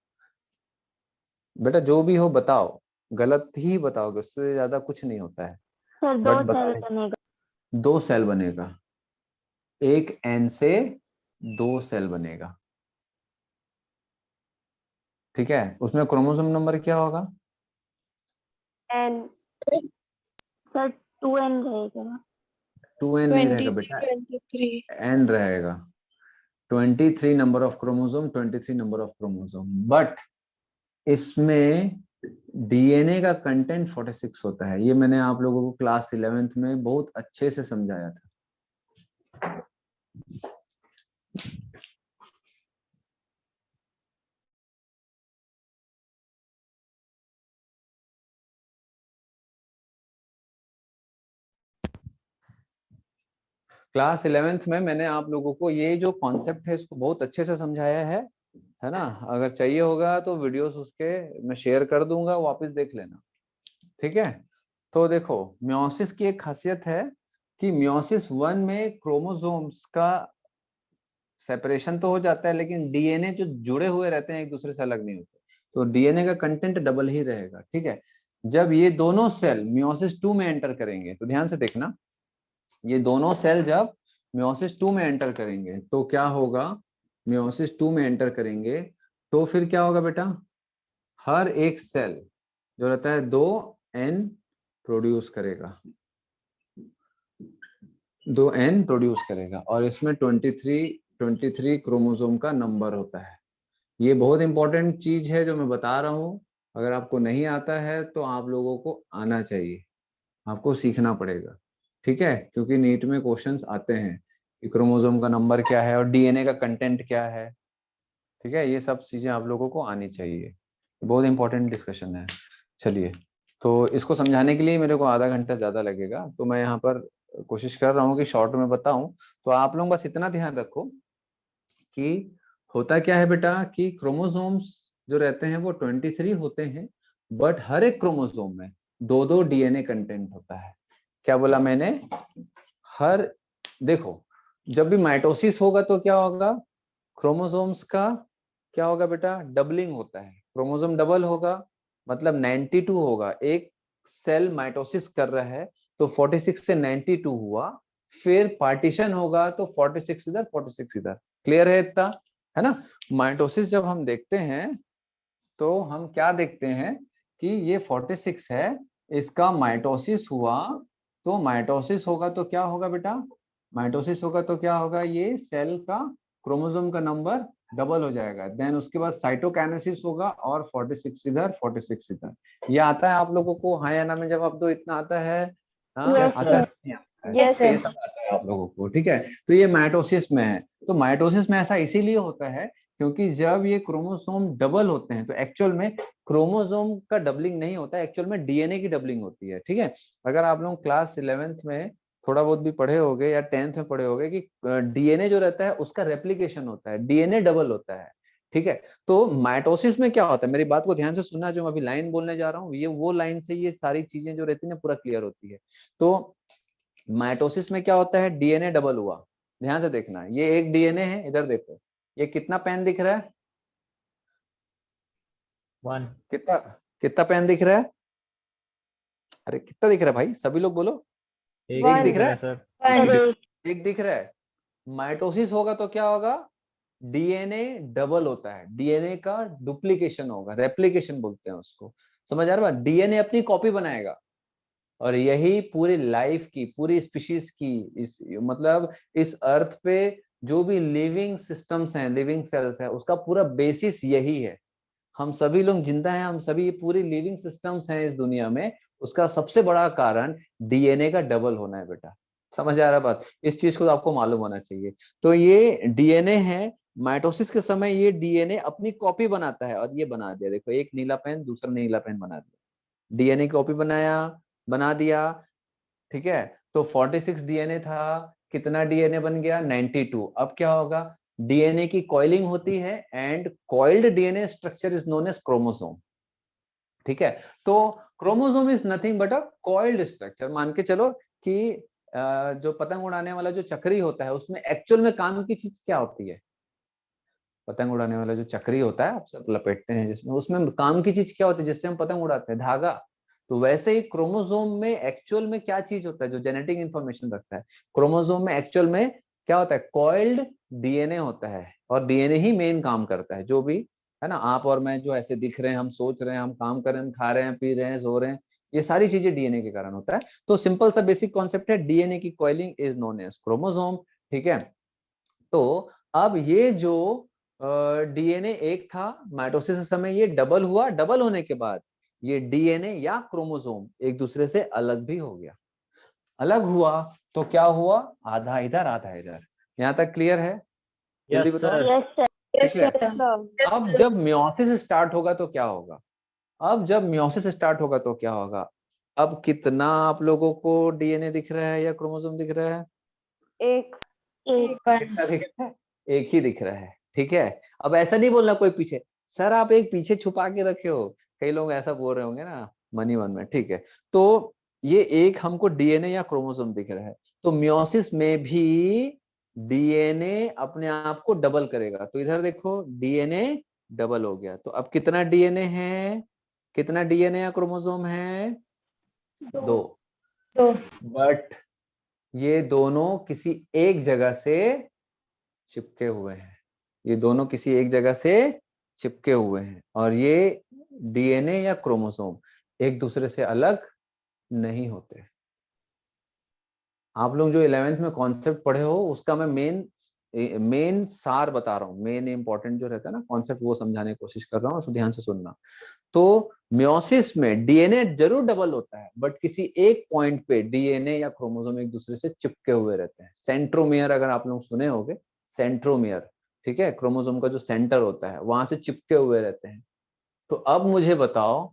बेटा जो भी हो बताओ, गलत ही बताओगे, उससे ज्यादा कुछ नहीं होता है। सर 2 बट सेल बताए, बनेगा। 2 सेल बनेगा, एक n से 2 सेल बनेगा। ठीक है, उसमें क्रोमोसोम नंबर क्या होगा? एन। सर 2n रहेगा। 2n नहीं रहेगा 23 बेटा, 23 n रहेगा। 23 number of chromosome, 23 number of chromosome, but इसमें डीएनए का कंटेंट 46 होता है। ये मैंने आप लोगों को क्लास 11th में बहुत अच्छे से समझाया था। क्लास 11th में मैंने आप लोगों को ये जो कॉन्सेप्ट है इसको बहुत अच्छे से समझाया है ना। अगर चाहिए होगा तो वीडियोस उसके मैं शेयर कर दूंगा, वापस देख लेना, ठीक है। तो देखो मियोसिस की एक खासियत है कि मियोसिस 1 में क्रोमोसोम्स का सेपरेशन तो हो जाता है, लेकिन डीएनए जो जुड़े हुए रहते हैं एक दूसरे से अलग नहीं होते, तो डीएनए का कंटेंट डबल ही रहेगा, ठीक है। जब ये दोनों सेल मियोसिस 2 में एंटर करेंगे, तो ध्यान से देखना, ये दोनों सेल जब मियोसिस 2 में एंटर करेंगे तो क्या होगा, मियोसिस 2 में एंटर करेंगे तो फिर क्या होगा बेटा, हर एक सेल जो रहता है 2n प्रोड्यूस करेगा, 2n प्रोड्यूस करेगा, और इसमें 23 क्रोमोसोम का नंबर होता है। ये बहुत इंपॉर्टेंट चीज है जो मैं बता रहा हूँ, अगर आपको नहीं आता है तो आप लोगों को आना चाहिए, आपको सीखना पड़ेगा, ठीक है, क्योंकि नीट में क्वेश्चंस आते हैं कि क्रोमोसोम का नंबर क्या है और डीएनए का कंटेंट क्या है, ठीक है, ये सब चीजें आप लोगों को आनी चाहिए, बहुत इंपॉर्टेंट डिस्कशन है। चलिए, तो इसको समझाने के लिए मेरे को आधा घंटा ज्यादा लगेगा, तो मैं यहाँ पर कोशिश कर रहा हूँ कि शॉर्ट में बताऊं। तो आप लोग बस इतना ध्यान रखो कि होता क्या है बेटा कि क्रोमोसोम्स जो रहते हैं वो 23 होते हैं, बट हर एक क्रोमोसोम में 2-2 डीएनए कंटेंट होता है। क्या बोला मैंने, हर, देखो जब भी माइटोसिस होगा तो क्या होगा, क्रोमोसोम्स का क्या होगा बेटा, डबलिंग होता है, क्रोमोसोम डबल होगा, मतलब 92 होगा, एक सेल माइटोसिस कर रहा है तो 46 से 92 हुआ, फिर पार्टीशन होगा तो 46 इधर 46 इधर, क्लियर है इतना, है ना। माइटोसिस जब हम देखते हैं तो हम क्या देखते हैं कि ये 46 है, इसका माइटोसिस हुआ, तो माइटोसिस होगा तो क्या होगा बेटा, माइटोसिस होगा तो क्या होगा, ये सेल का क्रोमोसोम का नंबर डबल हो जाएगा, देन उसके बाद साइटोकाइनेसिस होगा और 46 इधर 46 इधर। ये आता है आप लोगों को, हाँ या ना में जवाब दो, इतना आता है, हाँ Yes, आता है, sir. नहीं आता है? Yes, तो ये sir. सब आता है आप लोगों को, ठीक है। तो ये माइटोसिस में है, तो माइटोसिस में ऐसा इसीलिए होता है क्योंकि जब ये क्रोमोसोम डबल होते हैं तो एक्चुअल में क्रोमोसोम का डबलिंग नहीं होता है, एक्चुअल में डीएनए की डबलिंग होती है, ठीक है। अगर आप लोग क्लास 11th में थोड़ा बहुत भी पढ़े होंगे या 10th में पढ़े होंगे कि डीएनए जो रहता है उसका रेप्लिकेशन होता है, डीएनए डबल होता है, ठीक है। तो माइटोसिस में क्या होता है, मेरी बात को ध्यान से सुनना, जो मैं अभी लाइन बोलने जा रहा हूँ ये वो लाइन से ये सारी चीजें जो रहती है ना पूरा क्लियर होती है। तो माइटोसिस में क्या होता है, डीएनए डबल हुआ, ध्यान से देखना, ये एक डीएनए है, इधर देखो, ये कितना पेन दिख रहा है, 1 कितना कितना पेन दिख रहा है, अरे कितना दिख रहा है भाई, सभी लोग बोलो, एक एक One. दिख रहा है है, सर। One. एक दिख रहा है। माइटोसिस होगा तो क्या होगा, डीएनए डबल होता है, डीएनए का डुप्लीकेशन होगा, रेप्लिकेशन बोलते हैं उसको, समझ आ रहा है, डीएनए अपनी कॉपी बनाएगा, और यही पूरी लाइफ की, पूरी स्पीशीज की, इस मतलब इस अर्थ पे जो भी लिविंग सिस्टम्स हैं, लिविंग सेल्स है, उसका पूरा बेसिस यही है। हम सभी लोग जिंदा हैं, हम सभी, ये पूरी लिविंग सिस्टम्स हैं इस दुनिया में, उसका सबसे बड़ा कारण डीएनए का डबल होना है बेटा, समझ आ रहा बात, इस चीज को तो आपको मालूम होना चाहिए। तो ये डीएनए है, माइटोसिस के समय ये डीएनए अपनी कॉपी बनाता है, और ये बना दिया, देखो एक नीला पेन दूसरा नीला पेन बना दिया, डीएनए कॉपी बना दिया, ठीक है। तो 46 डीएनए था, कितना डीएनए बन गया, 92। अब क्या होगा, डीएनए की कॉइलिंग होती है, and coiled DNA structure is known as chromosome, ठीक है। तो chromosome is nothing but a coiled structure, मान के चलो कि जो पतंग उड़ाने वाला जो चक्री होता है उसमें एक्चुअल में काम की चीज क्या होती है, पतंग उड़ाने वाला जो चक्री होता है आप सब लपेटते हैं जिसमें, उसमें काम की चीज क्या होती है जिससे हम पतंग उड़ाते हैं, धागा। तो वैसे ही क्रोमोसोम में एक्चुअल में क्या चीज होता है जो जेनेटिक इंफॉर्मेशन रखता है, क्रोमोसोम में एक्चुअल में क्या होता है, कॉइल्ड डीएनए होता है, और डीएनए ही मेन काम करता है, जो भी है ना, आप और मैं जो ऐसे दिख रहे हैं, हम सोच रहे हैं, हम काम कर रहे हैं, खा रहे हैं, पी रहे हैं, सो रहे हैं, ये सारी चीजें डीएनए के कारण होता है। तो सिंपल सा बेसिक कॉन्सेप्ट है, डीएनए की coiling is known as chromosome, ठीक है। तो अब ये जो डीएनए एक था, माइटोसिस के समय ये डबल हुआ, डबल होने के बाद ये डीएनए या क्रोमोसोम एक दूसरे से अलग भी हो गया, अलग हुआ तो क्या हुआ, आधा इधर आधा इधर, यहाँ तक क्लियर है, जल्दी यस बताओ, सर। Yes, sir. Yes, ठीक है। sir. Sir. Yes, अब sir. जब मियोसिस स्टार्ट होगा तो क्या होगा, अब जब मियोसिस स्टार्ट होगा तो क्या होगा, अब कितना आप लोगों को डीएनए दिख रहा है या क्रोमोसोम दिख रहा है, एक। एक। कितना दिख रहा है? एक ही दिख रहा है। ठीक है, अब ऐसा नहीं बोलना कोई पीछे, सर आप एक पीछे छुपा के रखे हो, कई लोग ऐसा बोल रहे होंगे ना मनी वन में। ठीक है, तो ये एक हमको डीएनए या क्रोमोसोम दिख रहा है, तो मियोसिस में भी डीएनए अपने आप को डबल करेगा। तो इधर देखो डीएनए डबल हो गया, तो अब कितना डीएनए है, कितना डीएनए या क्रोमोसोम है? दो। बट ये दोनों किसी एक जगह से चिपके हुए हैं, ये दोनों किसी एक जगह से चिपके हुए हैं, और ये डीएनए या क्रोमोसोम एक दूसरे से अलग नहीं होते। आप लोग जो 11th में कॉन्सेप्ट पढ़े हो उसका मैं मेन सार बता रहा हूँ, मेन इंपॉर्टेंट जो रहता है ना कॉन्सेप्ट, वो समझाने की कोशिश कर रहा हूँ, उसको ध्यान से सुनना। तो मियोसिस में डीएनए जरूर डबल होता है, बट किसी एक पॉइंट पे डीएनए या क्रोमोसोम एक दूसरे से चिपके हुए रहते हैं। सेंट्रोमियर अगर आप लोग सुने होंगे, सेंट्रोमियर, ठीक है, क्रोमोसोम का जो सेंटर होता है वहां से चिपके हुए रहते हैं। तो अब मुझे बताओ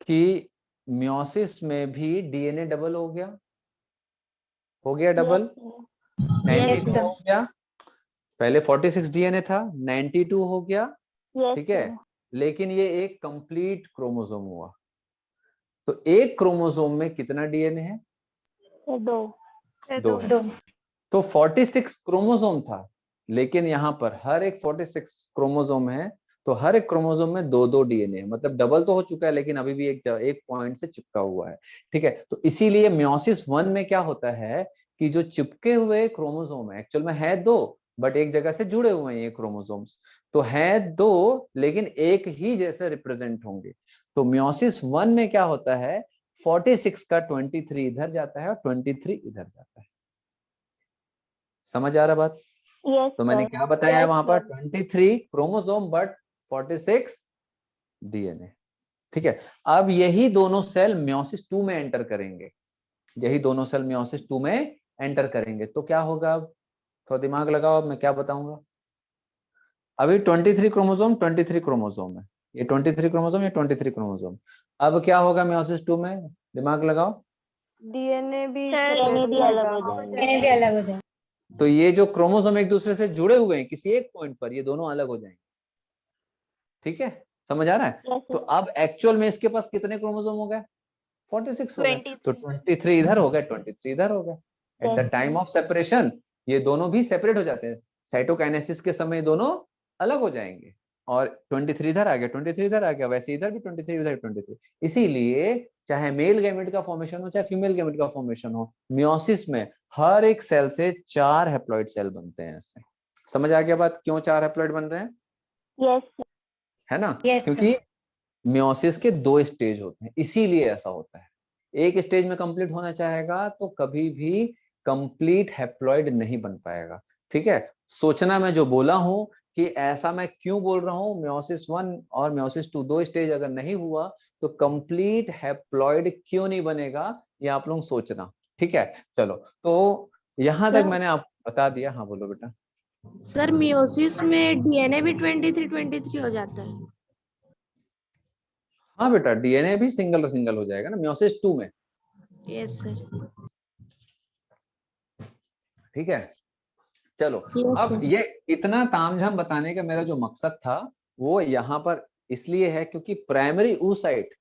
कि मियोसिस में भी डीएनए डबल हो गया? हो गया डबल? 92 हो गया, पहले 46 डीएनए था, 92 हो गया। ठीक है, लेकिन ये एक कंप्लीट क्रोमोसोम हुआ। तो एक क्रोमोसोम में कितना डीएनए है? दो। दो है। तो 46 क्रोमोसोम था, लेकिन यहाँ पर हर एक 46 क्रोमोसोम है, तो हर एक क्रोमोसोम में दो दो डीएनए है, मतलब डबल तो हो चुका है, लेकिन अभी भी एक पॉइंट से चिपका हुआ है। ठीक है, तो इसीलिए मियोसिस 1 में क्या होता है कि जो चिपके हुए क्रोमोसोम है एक्चुअल में है दो, बट एक जगह से जुड़े हुए हैं ये क्रोमोसोम्स, तो है दो लेकिन एक ही जैसे रिप्रेजेंट होंगे। तो मियोसिस 1 में क्या होता है, 46 का 23 इधर जाता है और 23 इधर जाता है। समझ आ रहा बात? तो मैंने क्या बताया है वहां पर, 23 क्रोमोसोम बट 46 डीएनए। ठीक है, अब यही दोनों सेल मियोसिस 2 में एंटर करेंगे, यही दोनों सेल मियोसिस 2 में एंटर करेंगे, तो क्या होगा? अब थोड़ा दिमाग लगाओ, अब मैं क्या बताऊंगा। अभी 23 क्रोमोसोम 23 क्रोमोसोम है, ये 23 क्रोमोसोम, ये 23 क्रोमोसोम। अब क्या होगा मियोसिस 2 में? दिमाग लगाओ। डीएनए भी अलग हो जाए। तो ये जो क्रोमोसोम एक दूसरे से जुड़े हुए हैं किसी एक पॉइंट पर, ये दोनों अलग हो जाएंगे। ठीक है, समझ आ रहा है? तो अब एक्चुअल में इसके पास कितने क्रोमोसोम हो गए? 46 हो गए। तो 23 इधर हो गए, 23 इधर हो गए। Eight the time of separation ये दोनों भी सेपरेट हो जाते हैं, साइटोकाइनेसिस के समय दोनों अलग हो जाएंगे, और 23 इधर आ गया, 23 इधर आ गया, वैसे इधर भी 23 इधर 23। इसीलिए चाहे मेल गैमेट का फॉर्मेशन हो चाहे फीमेल गैमेट का फॉर्मेशन हो, मियोसिस में हर एक सेल से 4 हैप्लॉइड सेल बनते हैं। ऐसे समझ आ गया बात, क्यों 4 हैप्लॉइड बन रहे हैं? यस। है ना? क्योंकि मियोसिस के 2 स्टेज होते हैं, इसीलिए ऐसा होता है। एक स्टेज में कंप्लीट होना चाहेगा तो कभी भी कंप्लीट हैप्लॉइड नहीं बन पाएगा। ठीक है, सोचना मैं जो बोला हूं कि ऐसा मैं क्यों बोल रहा हूं, मियोसिस 1 और मियोसिस 2 दो स्टेज अगर नहीं हुआ तो कंप्लीट हैप्लॉइड क्यों नहीं बनेगा, ये आप लोग सोचना। ठीक है, चलो, तो यहां तक मैंने आपको बता दिया। हाँ बोलो बेटा। सर मियोसिस में डीएनए भी 23 हो जाता है? हाँ बेटा, डीएनए भी सिंगल सिंगल हो जाएगा ना मियोसिस 2 में। Yes sir. ठीक है, चलो। अब ये इतना तामझाम बताने का मेरा जो मकसद था वो यहाँ पर इसलिए है क्योंकि प्राइमरी oocyte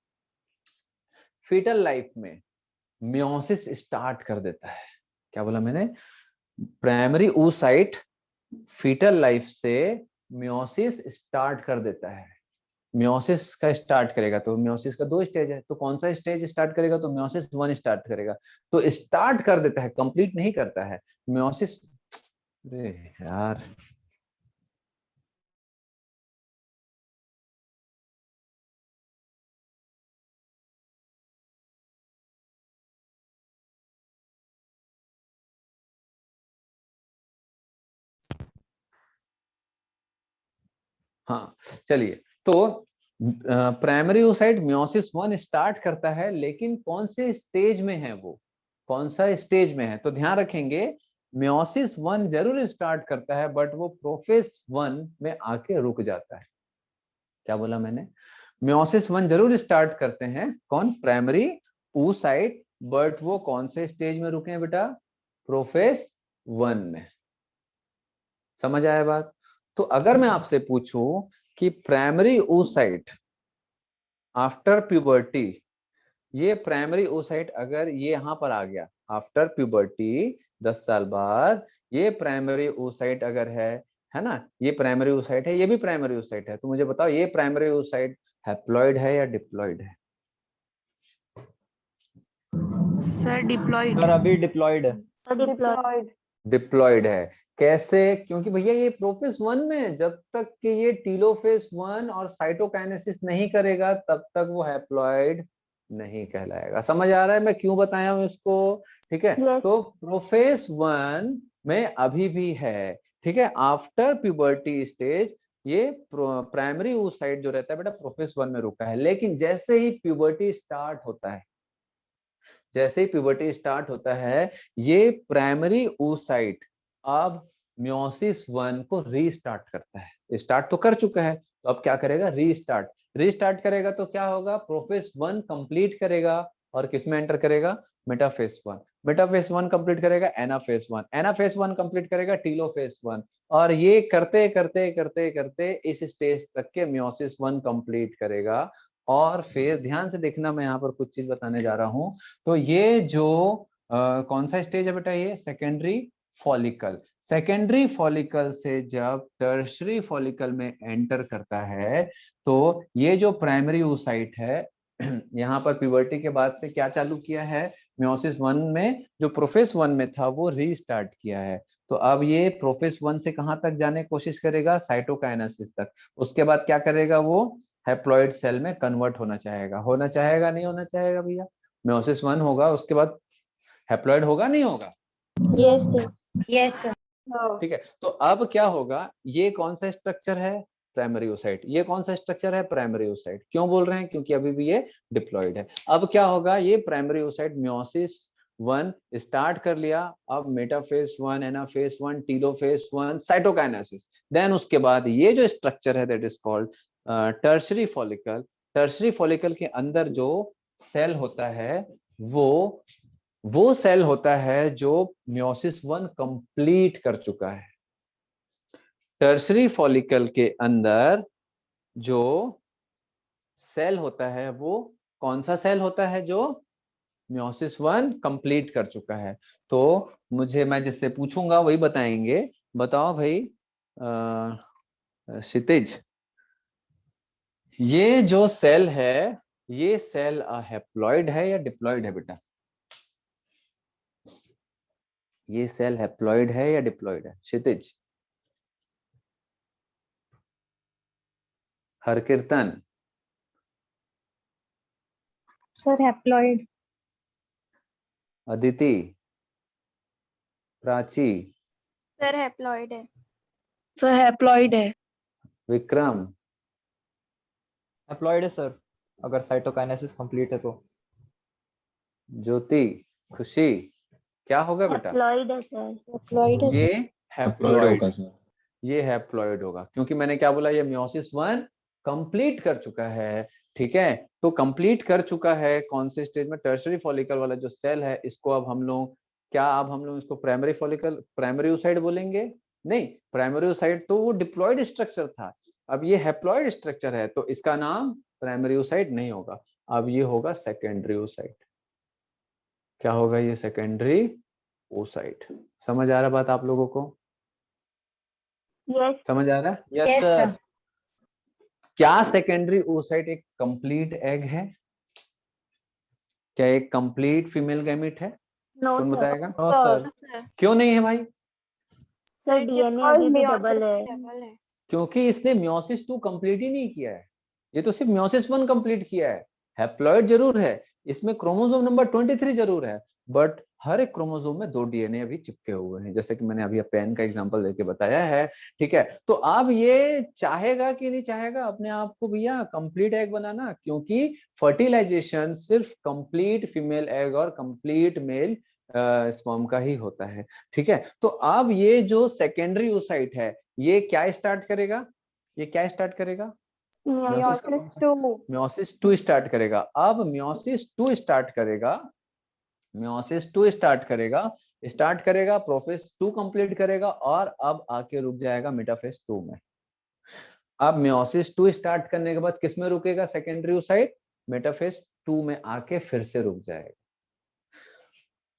फीटल लाइफ में मियोसिस स्टार्ट कर देता है। क्या बोला मैंने? प्राइमरी oocyte फीटल लाइफ से मियोसिस स्टार्ट कर देता है। मियोसिस का स्टार्ट करेगा तो मियोसिस का 2 स्टेज है, तो कौन सा स्टेज स्टार्ट करेगा? तो मियोसिस 1 स्टार्ट करेगा। तो स्टार्ट कर देता है, कंप्लीट नहीं करता है मियोसिस। अरे यार, हाँ चलिए, तो प्राइमरी oocyte मियोसिस 1 स्टार्ट करता है, लेकिन कौन से स्टेज में है वो, कौन सा स्टेज में है? तो ध्यान रखेंगे, मियोसिस 1 जरूर स्टार्ट करता है बट वो प्रोफेस 1 में आके रुक जाता है। क्या बोला मैंने? मियोसिस 1 जरूर स्टार्ट करते हैं, कौन? प्राइमरी oocyte, बट वो कौन से स्टेज में रुके हैं बेटा? प्रोफेस 1 में। समझ आया बात? तो अगर मैं आपसे पूछूं कि प्राइमरी oocyte आफ्टर प्यूबर्टी, ये प्राइमरी oocyte अगर ये यहाँ पर आ गया आफ्टर प्यूबर्टी 10 साल बाद, ये प्राइमरी oocyte अगर है ना, ये प्राइमरी oocyte है, ये भी प्राइमरी oocyte है, तो मुझे बताओ ये प्राइमरी oocyte हैप्लॉइड है या डिप्लॉइड है? Sir diploid. सर अभी डिप्लॉयड है। डिप्लॉयड। डिप्लॉइड है। कैसे? क्योंकि भैया ये प्रोफेज 1 में जब तक कि ये टीलोफेज 1 और साइटोकाइनेसिस नहीं करेगा तब तक वो हैप्लॉइड नहीं कहलाएगा। समझ आ रहा है मैं क्यों बताया हूं इसको? ठीक है, Yes. तो प्रोफेज 1 में अभी भी है, ठीक है। आफ्टर प्यूबर्टी स्टेज ये प्राइमरी oocyte जो रहता है बेटा प्रोफेज 1 में रुका है, लेकिन जैसे ही प्यूबर्टी स्टार्ट होता है, जैसे ही प्यूबर्टी स्टार्ट होता है, ये प्राइमरी oocyte अब मियोसिस 1 को रीस्टार्ट करता है। स्टार्ट तो कर चुका है, तो अब क्या करेगा? रीस्टार्ट। रीस्टार्ट करेगा तो क्या होगा? प्रोफेज 1 कंप्लीट करेगा और किसमें एंटर करेगा? मेटाफेज 1। मेटाफेज 1 कंप्लीट करेगा, एनाफेज 1। एनाफेज 1 कंप्लीट करेगा, टीलोफेज 1। और ये करते करते करते करते इस स्टेज तक के मियोसिस 1 कंप्लीट करेगा। और फिर ध्यान से देखना, मैं यहाँ पर कुछ चीज बताने जा रहा हूँ। तो ये जो कौन सा स्टेज है बेटा? ये सेकेंडरी फॉलिकल। सेकेंडरी फॉलिकल से जब टर्शरी फॉलिकल में एंटर करता है, तो ये जो प्राइमरी oocyte है यहाँ पर प्यूबर्टी के बाद से क्या चालू किया है? मियोसिस 1 में जो प्रोफेज 1 में था वो रीस्टार्ट किया है। तो अब ये प्रोफेज 1 से कहां तक जाने की कोशिश करेगा? साइटोकाइनेसिस तक। उसके बाद क्या करेगा? वो हैप्लॉइड सेल में कन्वर्ट होना चाहेगा, नहीं होना चाहेगा भैया? मियोसिस 1 होगा, उसके बाद हैप्लॉइड होगा, नहीं होगा? Yes sir. Yes sir. ठीक है, तो अब क्या होगा? ये कौन सा स्ट्रक्चर है? Primary oocyte। ये कौन सा स्ट्रक्चर है? Primary oocyte। क्यों बोल रहे हैं? क्योंकि अभी भी ये डिप्लॉइड है। अब क्या होगा? ये प्राइमरी oocyte मियोसिस 1 स्टार्ट कर लिया, अब metaphase 1, anaphase 1, telophase 1, cytokinesis. Then उसके बाद ये जो स्ट्रक्चर है that is called tertiary follicle. Tertiary follicle के अंदर जो सेल होता है वो सेल होता है जो मियोसिस 1 कंप्लीट कर चुका है। टर्शरी फॉलिकल के अंदर जो सेल होता है वो कौन सा सेल होता है? जो मियोसिस 1 कंप्लीट कर चुका है। तो मैं जिससे पूछूंगा वही बताएंगे। बताओ भाई क्षितिज, ये जो सेल है, ये सेल हैप्लॉइड है या डिप्लॉइड है बेटा? ये सेल हैप्लॉइड है या डिप्लॉइड है? क्षितिज, हर कीर्तन, sir haploid. Aditi, Prachi, sir haploid है। सर हैप्लॉइड है। विक्रम, एप्लॉयड है सर, अगर साइटोकाइनेसिस कंप्लीट है तो। ज्योति, खुशी, क्या होगा बेटा? Haploid है सर। हैप्लॉइड है। ये हैप्लॉइड हैप्लॉइड, होगा सर। ये हैप्लॉइड होगा, क्योंकि मैंने क्या बोला? ये मियोसिस 1 कंप्लीट कर चुका है। ठीक है, तो कंप्लीट कर चुका है कौन से स्टेज में? टर्शरी फॉलिकल वाला जो सेल है, इसको अब हम लोग इसको प्राइमरी फॉलिकल, प्राइमरी oocyte बोलेंगे? नहीं, प्राइमरी oocyte तो वो डिप्लॉइड स्ट्रक्चर था। अब ये हैप्लॉइड स्ट्रक्चर है, तो इसका नाम प्राइमरी oocyte नहीं होगा, अब ये होगा सेकेंडरी oocyte। क्या होगा? ये सेकेंडरी oocyte। समझ आ रहा बात आप लोगों को? Yes. समझ आ रहा है? Yes Yes, sir. sir. क्या सेकेंडरी oocyte एक कंप्लीट एग है? क्या एक कंप्लीट फीमेल गैमेट है? No कौन sir. बताएगा? No sir. क्यों नहीं है भाई? सर DNA अभी भी डबल है। क्योंकि इसने मियोसिस 2 कंप्लीट ही नहीं किया है, ये तो सिर्फ मियोसिस 1 कंप्लीट किया है। हैप्लॉइड जरूर है, इसमें क्रोमोसोम नंबर 23 जरूर है, बट हर एक क्रोमोसोम में 2 डीएनए अभी चिपके हुए हैं, जैसे कि मैंने अभी पेन का एग्जांपल देके बताया है। ठीक है, तो अब ये चाहेगा कि नहीं चाहेगा अपने आप को भैया कंप्लीट एग बनाना? क्योंकि फर्टिलाइजेशन सिर्फ कंप्लीट फीमेल एग और कंप्लीट मेल स्पर्म का ही होता है। ठीक है, तो अब ये जो सेकेंडरी oocyte है, ये क्या स्टार्ट करेगा? ये क्या स्टार्ट करेगा? मियोसिस 2 स्टार्ट करेगा। अब मियोसिस 2 स्टार्ट करेगा, मियोसिस 2 स्टार्ट करेगा, स्टार्ट करेगा, प्रोफेज 2 कंप्लीट करेगा और अब आके रुक जाएगा मेटाफेज 2 में। अब मियोसिस 2 स्टार्ट करने के बाद किस में रुकेगा? सेकेंडरी oocyte, मेटाफेज 2 में आके फिर से रुक जाएगा।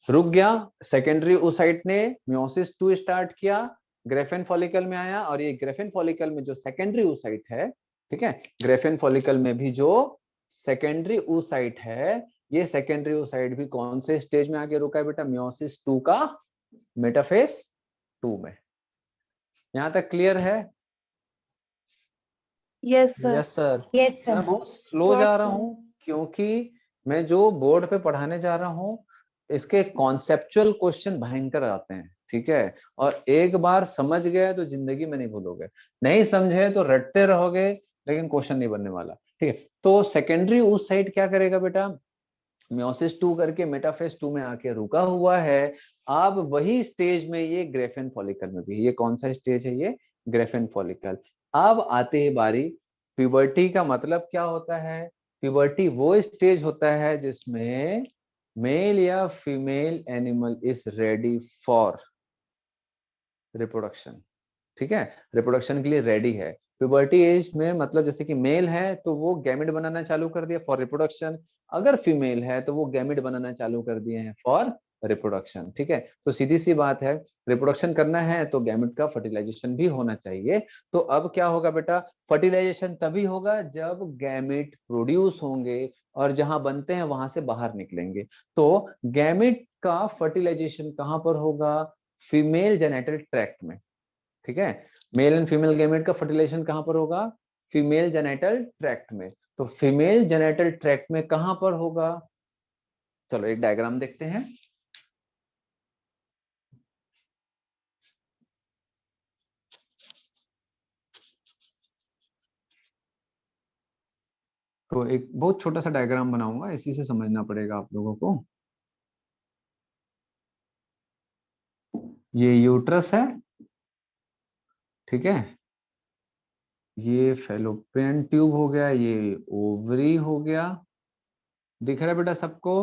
रुक गया, सेकेंडरी oocyte ने मियोसिस 2 स्टार्ट किया, ग्रेफेन फॉलिकल में आया, और ये ग्रेफेन फॉलिकल में जो सेकेंडरी oocyte है, ठीक है, ग्रेफेन फॉलिकल में भी जो सेकेंडरी oocyte है, ये सेकेंडरी oocyte भी कौन से स्टेज में आके रुका है बेटा? मियोसिस 2 का मेटाफेज 2 में। यहां तक क्लियर है? Yes sir. Yes sir. Yes मैं बहुत स्लो जा रहा हूं क्योंकि मैं जो बोर्ड पे पढ़ाने जा रहा हूं इसके कॉन्सेप्चुअल क्वेश्चन भयंकर आते हैं, ठीक है, और एक बार समझ गए तो जिंदगी में नहीं भूलोगे, नहीं समझे तो रटते रहोगे लेकिन क्वेश्चन नहीं बनने वाला, ठीक है। तो सेकेंडरी oocyte क्या करेगा बेटा? मियोसिस 2 करके मेटाफेज 2 में आके रुका हुआ है। अब वही स्टेज में ये ग्रेफेन फॉलिकल में भी, ये कौन सा स्टेज है? ये ग्रेफेन फॉलिकल। अब आते ही बारी प्यूबर्टी का मतलब क्या होता है? प्यूबर्टी वो स्टेज होता है जिसमें मेल या female animal is ready for reproduction, ठीक है, रिप्रोडक्शन के लिए रेडी है। प्यूबर्टी एज में मतलब जैसे कि मेल है तो वो गैमेट बनाना चालू कर दिया फॉर रिप्रोडक्शन, अगर फीमेल है तो वो गैमेट बनाना चालू कर दिए हैं फॉर रिप्रोडक्शन, ठीक है। तो सीधी सी बात है, रिप्रोडक्शन करना है तो गैमेट का फर्टिलाइजेशन भी होना चाहिए। तो अब क्या होगा बेटा? फर्टिलाइजेशन तभी होगा जब गैमेट प्रोड्यूस होंगे और जहां बनते हैं वहां से बाहर निकलेंगे। तो गैमेट का फर्टिलाइजेशन कहां पर होगा? फीमेल जेनेटल ट्रैक्ट में, ठीक है। मेल एंड फीमेल गैमेट का फर्टिलाइजेशन कहां पर होगा? फीमेल जेनेटल ट्रैक्ट में। तो फीमेल जेनेटल ट्रैक्ट में कहां पर होगा? चलो एक डायग्राम देखते हैं। तो एक बहुत छोटा सा डायग्राम बनाऊंगा, इसी से समझना पड़ेगा आप लोगों को। ये यूट्रस है, ठीक है, ये फैलोपियन ट्यूब हो गया, ये ओवरी हो गया, दिख रहा है बेटा सबको?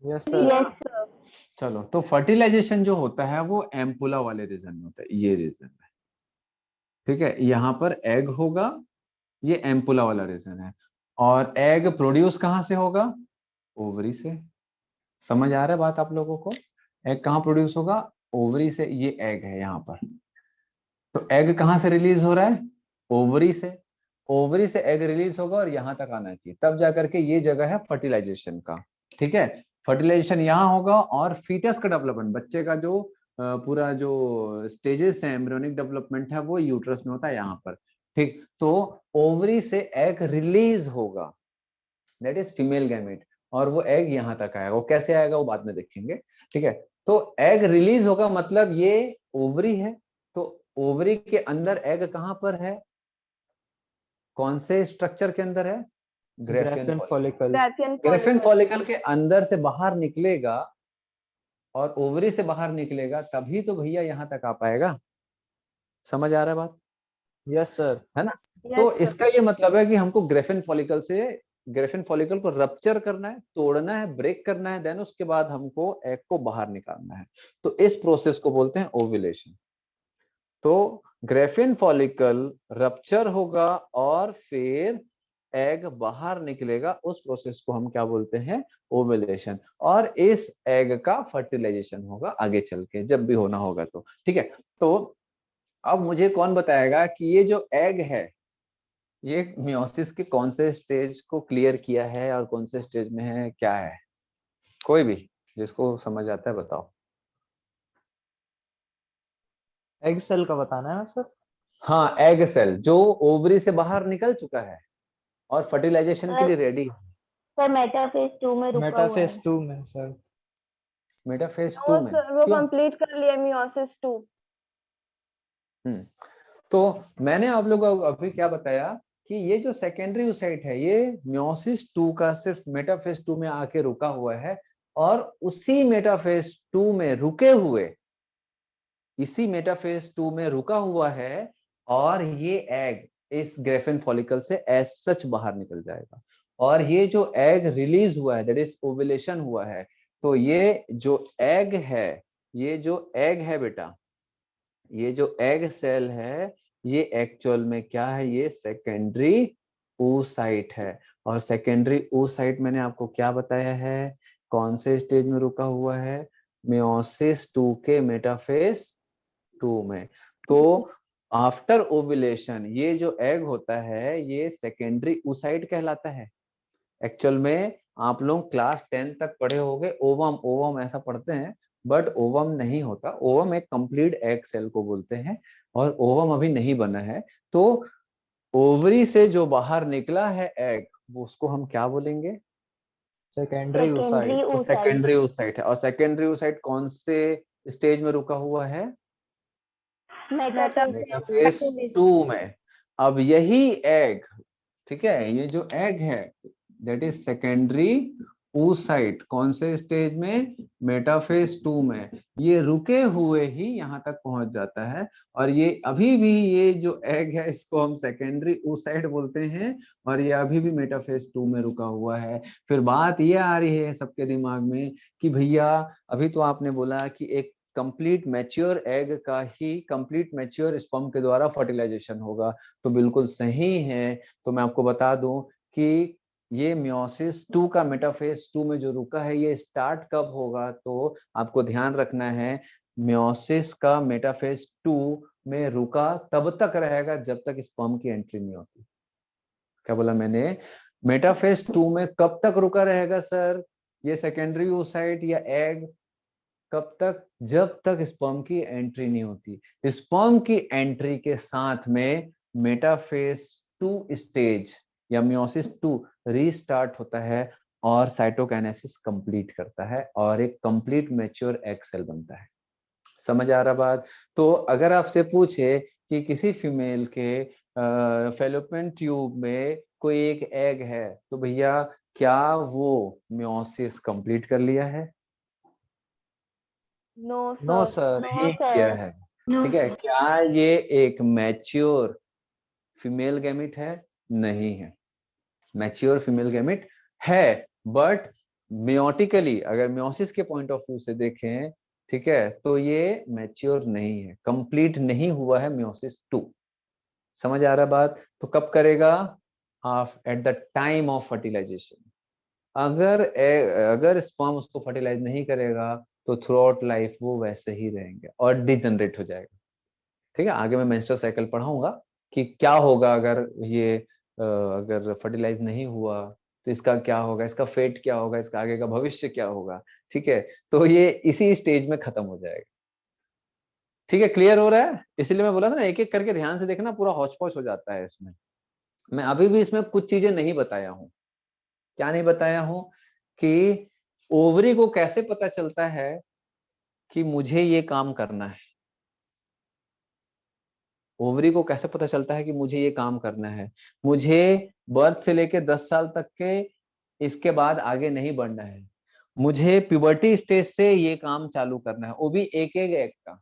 Yes sir. यस चलो, तो फर्टिलाइजेशन जो होता है वो एम्पुला वाले रीजन में होता है, ये रीजन में, ठीक है। यहाँ पर एग होगा, ये एम्पुला वाला रीजन है, और एग प्रोड्यूस कहाँ से होगा? ओवरी से। समझ आ रहा है बात आप लोगों को? एग कहाँ प्रोड्यूस होगा? ओवरी से। ये एग है यहाँ पर, तो एग कहाँ से रिलीज हो रहा है? ओवरी से। ओवरी से एग रिलीज होगा और यहाँ तक आना चाहिए, तब जाकर के ये जगह है फर्टिलाइजेशन का, ठीक है। फर्टिलाइजेशन यहाँ होगा और फीटस का डेवलपमेंट, बच्चे का जो पूरा जो स्टेजेस है एम्ब्रियोनिक डेवलपमेंट है वो यूट्रस में होता है यहाँ पर, ठीक। तो ओवरी से एग रिलीज होगा, दैट इज फीमेल गैमेट, और वो एग यहाँ तक आएगा। वो कैसे आएगा वो बाद में देखेंगे, ठीक है। तो एग रिलीज होगा मतलब ये ओवरी है, तो ओवरी के अंदर एग कहां पर है? कौन से स्ट्रक्चर के अंदर है? Graafian follicle. ग्रेफियन फॉलिकल के अंदर से बाहर निकलेगा और ओवरी से बाहर निकलेगा, तभी तो भैया यहाँ तक आ पाएगा। समझ आ रहा है बात? Yes sir. है ना? तो इसका ये मतलब है कि हमको ग्रेफिन फॉलिकल को रप्चर करना है, तोड़ना है, ब्रेक करना है, देन उसके बाद हमको एग को बाहर निकालना है। तो इस प्रोसेस को बोलते हैं ओव्यूलेशन। तो ग्रेफिन फॉलिकल रप्चर होगा और फिर एग बाहर निकलेगा, उस प्रोसेस को हम क्या बोलते हैं? ओव्यूलेशन। और इस एग का फर्टिलाइजेशन होगा आगे चल के, जब भी होना होगा तो, ठीक है। तो अब मुझे कौन बताएगा कि ये जो एग है ये मियोसिस के कौन से स्टेज को क्लियर किया है और कौन से स्टेज में है, क्या है? कोई भी जिसको समझ आता है बताओ। एग सेल का बताना है ना सर? हाँ, एग सेल जो ओवरी से बाहर निकल चुका है और फर्टिलाइजेशन के लिए रेडी है। सर मेटाफेज 2 में रुका हुआ है। मेटाफेज 2 में सर। मेटाफेज 2 में वो क्यों? कंप्लीट कर लिया मियोसिस 2। तो मैंने आप लोगों को अभी क्या बताया कि ये जो सेकेंडरी oocyte है ये मियोसिस 2 का सिर्फ मेटाफेज 2 में आके रुका हुआ है, और उसी मेटाफेज 2 में रुके हुए, इसी मेटाफेज 2 में रुका हुआ है, और ये एग इस ग्रेफिन फॉलिकल से एज सच बाहर निकल जाएगा। और ये जो एग रिलीज हुआ है दैट इज ओव्यूलेशन हुआ है, तो ये जो एग है, ये जो एग है बेटा, ये जो एग सेल है, ये एक्चुअल में क्या है, ये सेकेंडरी oocyte है। और सेकेंडरी oocyte मैंने आपको क्या बताया है, कौन से स्टेज में रुका हुआ है, मियोसिस 2 के मेटाफेज 2 में। तो आफ्टर ओव्यूलेशन ये जो एग होता है ये सेकेंडरी oocyte कहलाता है। एक्चुअल में आप लोग क्लास 10 तक पढ़े होंगे ओवम, ओवम ऐसा पढ़ते हैं, बट ओवम नहीं होता। ओवम एक कंप्लीट एग सेल को बोलते हैं, और ओवम अभी नहीं बना है। तो ओवरी से जो बाहर निकला है एग, वो उसको हम क्या बोलेंगे, सेकेंडरी oocyte। वो सेकेंडरी oocyte है। और सेकेंडरी oocyte कौन से स्टेज में रुका हुआ है, मेटाफेज 2 में। अब यही एग, ठीक है, ये जो एग है दैट इज सेकेंडरी oocyte, कौन से स्टेज में, मेटाफेज 2 में। ये रुके हुए ही यहाँ तक पहुंच जाता है, और ये अभी भी ये जो एग है इसको हम सेकेंडरी oocyte बोलते हैं, और ये अभी भी मेटाफेज 2 में रुका हुआ है। फिर बात ये आ रही है सबके दिमाग में कि भैया अभी तो आपने बोला कि एक कंप्लीट मैच्योर एग का ही कंप्लीट मैच्योर स्पर्म के द्वारा फर्टिलाइजेशन होगा। तो बिल्कुल सही है। तो मैं आपको बता दूं कि ये मियोसिस 2 का मेटाफेज 2 में जो रुका है ये स्टार्ट कब होगा, तो आपको ध्यान रखना है मियोसिस का मेटाफेज 2 में रुका तब तक रहेगा जब तक स्पर्म की एंट्री नहीं होती। क्या बोला मैंने, मेटाफेज 2 में कब तक रुका रहेगा सर ये सेकेंडरी oocyte या एग, कब तक, जब तक स्पर्म की एंट्री नहीं होती। स्पर्म की एंट्री के साथ में मेटाफेज 2 स्टेज या मियोसिस 2 रीस्टार्ट होता है और साइटोकाइनेसिस कंप्लीट करता है और एक कंप्लीट मैच्योर एग सेल बनता है। समझ आ रहा बात। तो अगर आपसे पूछे कि किसी फीमेल के फैलोपियन ट्यूब में कोई एक एग है, तो भैया क्या वो मियोसिस कंप्लीट कर लिया है, नो सर। नहीं किया है। No, ठीक है, sir. क्या ये एक मैच्योर फीमेल गैमिट है, नहीं है। मैच्योर फीमेल गैमिट है, बट मियोटिकली अगर मियोसिस के पॉइंट ऑफ व्यू से देखें, ठीक है, तो ये मैच्योर नहीं है, कंप्लीट नहीं हुआ है मियोसिस 2। समझ आ रहा बात। तो कब करेगा, at the time of fertilisation. अगर स्पर्म उसको फर्टिलाइज नहीं करेगा तो थ्रू आउट लाइफ वो वैसे ही रहेंगे और डिजनरेट हो जाएगा। ठीक है, आगे मैं मेंस्ट्रुअल साइकिल पढ़ाऊंगा कि क्या होगा अगर ये अगर फर्टिलाइज नहीं हुआ तो इसका क्या होगा, इसका फेट क्या होगा, इसका आगे का भविष्य क्या होगा। ठीक है, तो ये इसी स्टेज में खत्म हो जाएगा। ठीक है, क्लियर हो रहा है। इसलिए मैं बोला था ना एक एक करके ध्यान से देखना, पूरा हौच पौच हो जाता है इसमें। मैं अभी भी इसमें कुछ चीजें नहीं बताया हूं। क्या नहीं बताया हूं, कि ओवरी को कैसे पता चलता है कि मुझे ये काम करना है। ओवरी को कैसे पता चलता है कि मुझे ये काम करना है, मुझे बर्थ से लेके 10 साल तक के इसके बाद आगे नहीं बढ़ना है, मुझे प्यूबर्टी स्टेज से ये काम चालू करना है, वो भी एक एक एग का,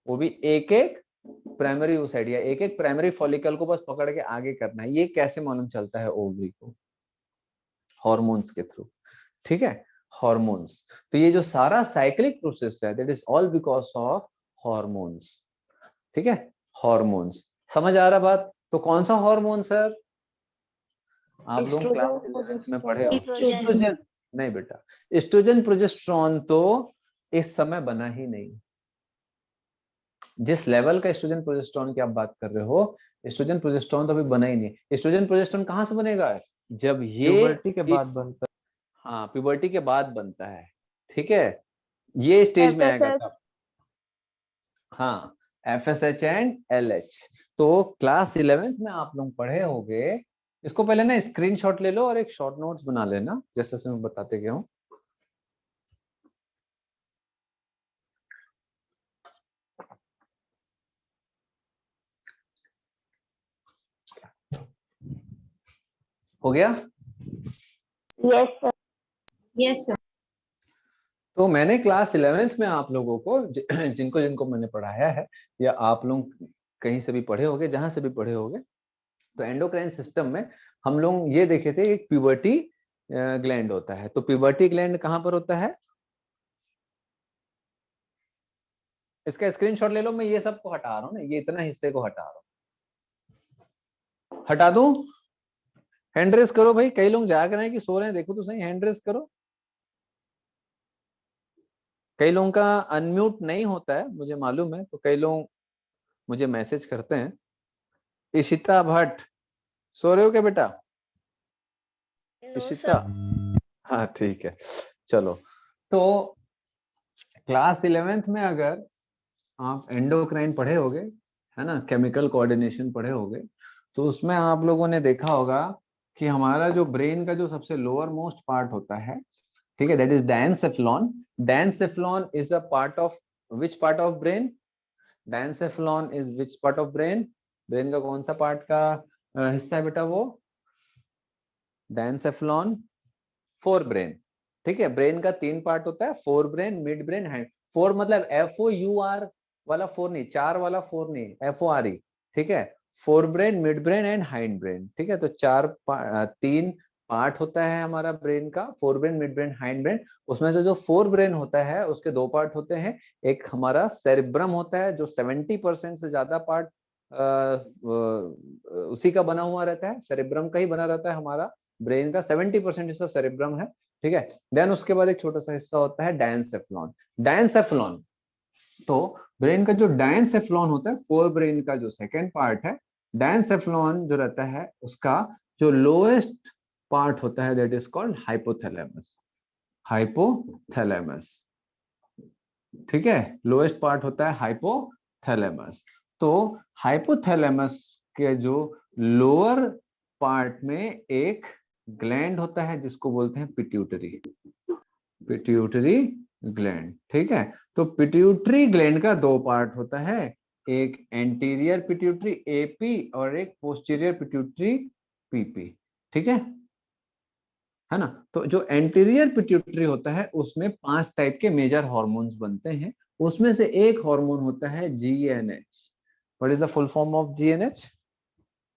वो भी एक एक प्राइमरी oocyte या एक एक प्राइमरी फॉलिकल को बस पकड़ के आगे करना है। ये कैसे मालूम चलता है ओवरी को, हॉर्मोन्स के थ्रू। ठीक है, हॉर्मोन्स। तो ये जो सारा साइक्लिक प्रोसेस है that is all because of hormones. ठीक है, हॉर्मोन्स। समझ आ रहा बात। तो कौन सा हार्मोन सर, आप लोग क्लास 11 में पढ़े हो, एस्ट्रोजन। नहीं बेटा, एस्ट्रोजन प्रोजेस्टेरॉन तो इस समय बना ही नहीं। जिस लेवल का एस्ट्रोजन प्रोजेस्टेरॉन की आप बात कर रहे हो, एस्ट्रोजन प्रोजेस्टेरॉन तो अभी बना ही नहीं। एस्ट्रोजन प्रोजेस्टेरॉन कहां से बनेगा, जब ये प्यूबर्टी के बाद बनता हाँ प्यूबर्टी के बाद बनता है। ठीक है, ये स्टेज में आएगा तब। हाँ, FSH एंड LH। तो क्लास 11th में आप लोग पढ़े होंगे। इसको पहले ना स्क्रीनशॉट ले लो और एक शॉर्ट नोट्स बना लेना जैसे मैं बताते गया हूँ। हो गया। Yes sir. Yes, sir. तो मैंने क्लास 11th में आप लोगों को जिनको जिनको मैंने पढ़ाया है, या आप लोग कहीं से भी पढ़े होंगे, जहां से भी पढ़े होंगे, तो एंडोक्राइन सिस्टम में हम लोग ये देखे थे एक प्यूबर्टी ग्लैंड होता है। तो प्यूबर्टी ग्लैंड कहाँ पर होता है, इसका स्क्रीनशॉट ले लो, मैं ये सबको हटा रहा हूँ ना, ये इतना हिस्से को हटा रहा हूँ। हटा दूं? हैंड रेस करो भाई, कई लोग जाग रहे हैं कि सो रहे हैं, देखो तो सही, हैंड रेस करो। कई लोगों का अनम्यूट नहीं होता है मुझे मालूम है, तो कई लोग मुझे मैसेज करते हैं। इशिता भट्ट, सो रहे हो क्या बेटा? इशिता, हाँ ठीक है, चलो। तो क्लास 11th में अगर आप एंडोक्राइन पढ़े होगे, है ना, केमिकल कोऑर्डिनेशन पढ़े होगे, तो उसमें आप लोगों ने देखा होगा कि हमारा जो ब्रेन का जो सबसे लोअर मोस्ट पार्ट होता है, ठीक है, that is diencephalon. Diencephalon is a part of which part of brain? Diencephalon is which part of brain? Brain का कौन सा पार्ट का हिस्सा है बेटा वो? Diencephalon fore brain. ठीक है, ब्रेन का 3 पार्ट होता है, fore brain, mid brain, hand. Fore मतलब FOUR वाला फोर नहीं, 4 वाला फोर नहीं, FORE। ठीक है, fore brain, mid brain and hind brain. ठीक है, तो 3 पार्ट होता है हमारा ब्रेन का, four brain, mid brain, hind brain. उसमें से जो फोर ब्रेन होता है उसके 2 पार्ट होते हैं। एक हमारा सेरिब्रम होता है जो 70% से ज्यादा पार्ट उसी का बना हुआ रहता है, सेरिब्रम का ही बना रहता है हमारा ब्रेन का, 70% हिस्सा सेरिब्रम है। ठीक है, देन उसके बाद एक छोटा सा हिस्सा होता है डायनसेफ्लॉन। डायनसेफ्लॉन, तो ब्रेन का जो डायनसेफ्लॉन होता है, फोर ब्रेन का जो सेकेंड पार्ट है, डायनसेफ्लॉन जो रहता है उसका जो लोएस्ट पार्ट होता है that is called hypothalamus. Hypothalamus, ठीक है, लोएस्ट पार्ट होता है हाइपोथैलेमस। तो हाइपोथैलेमस के जो लोअर पार्ट में एक ग्लैंड होता है जिसको बोलते हैं पिट्यूटरी, पिट्यूटरी ग्लैंड। ठीक है, तो पिट्यूटरी ग्लैंड का 2 पार्ट होता है, एक एंटीरियर पिट्यूटरी AP और एक पोस्टीरियर पिट्यूटरी PP। ठीक है ना। तो जो एंटीरियर पिट्यूटरी होता है उसमें 5 टाइप के मेजर हार्मोन्स बनते हैं, उसमें से एक हार्मोन होता है GNH। What is the full form of GNH?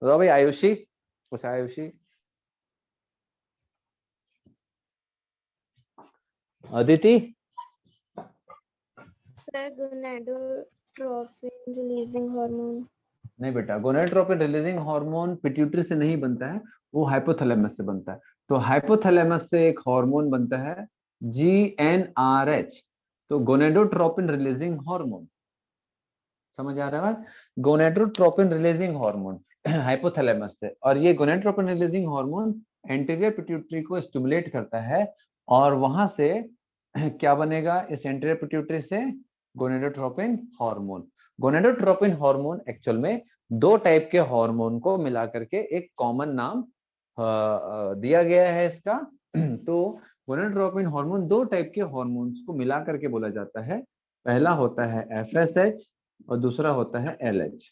बताओ भाई, आयुषी, कुछ Ayushi, Aditi? Sir gonadotropin releasing hormone. नहीं बेटा, गोनाडोट्रोपिन रिलीजिंग हार्मोन पिट्यूटरी से नहीं बनता है, वो हाइपोथैलेमस से बनता है। तो हाइपोथैलेमस से एक हार्मोन बनता है GnRH, तो गोनाडोट्रोपिन रिलीजिंग हार्मोन। समझ आ रहा है? गोनाडोट्रोपिन रिलीजिंग हार्मोन हाइपोथैलेमस से, और ये gonadotropin releasing hormone anterior pituitary को स्टिमुलेट करता है, और वहां से क्या बनेगा इस एंटीरियर पिट्यूटरी से? Gonadotropin hormone. Gonadotropin hormone actual में 2 टाइप के हार्मोन को मिला करके एक कॉमन नाम दिया गया है इसका। तो गोनाडोट्रोपिन हार्मोन 2 टाइप के हार्मोन्स को मिला करके बोला जाता है। पहला होता है FSH और दूसरा होता है LH,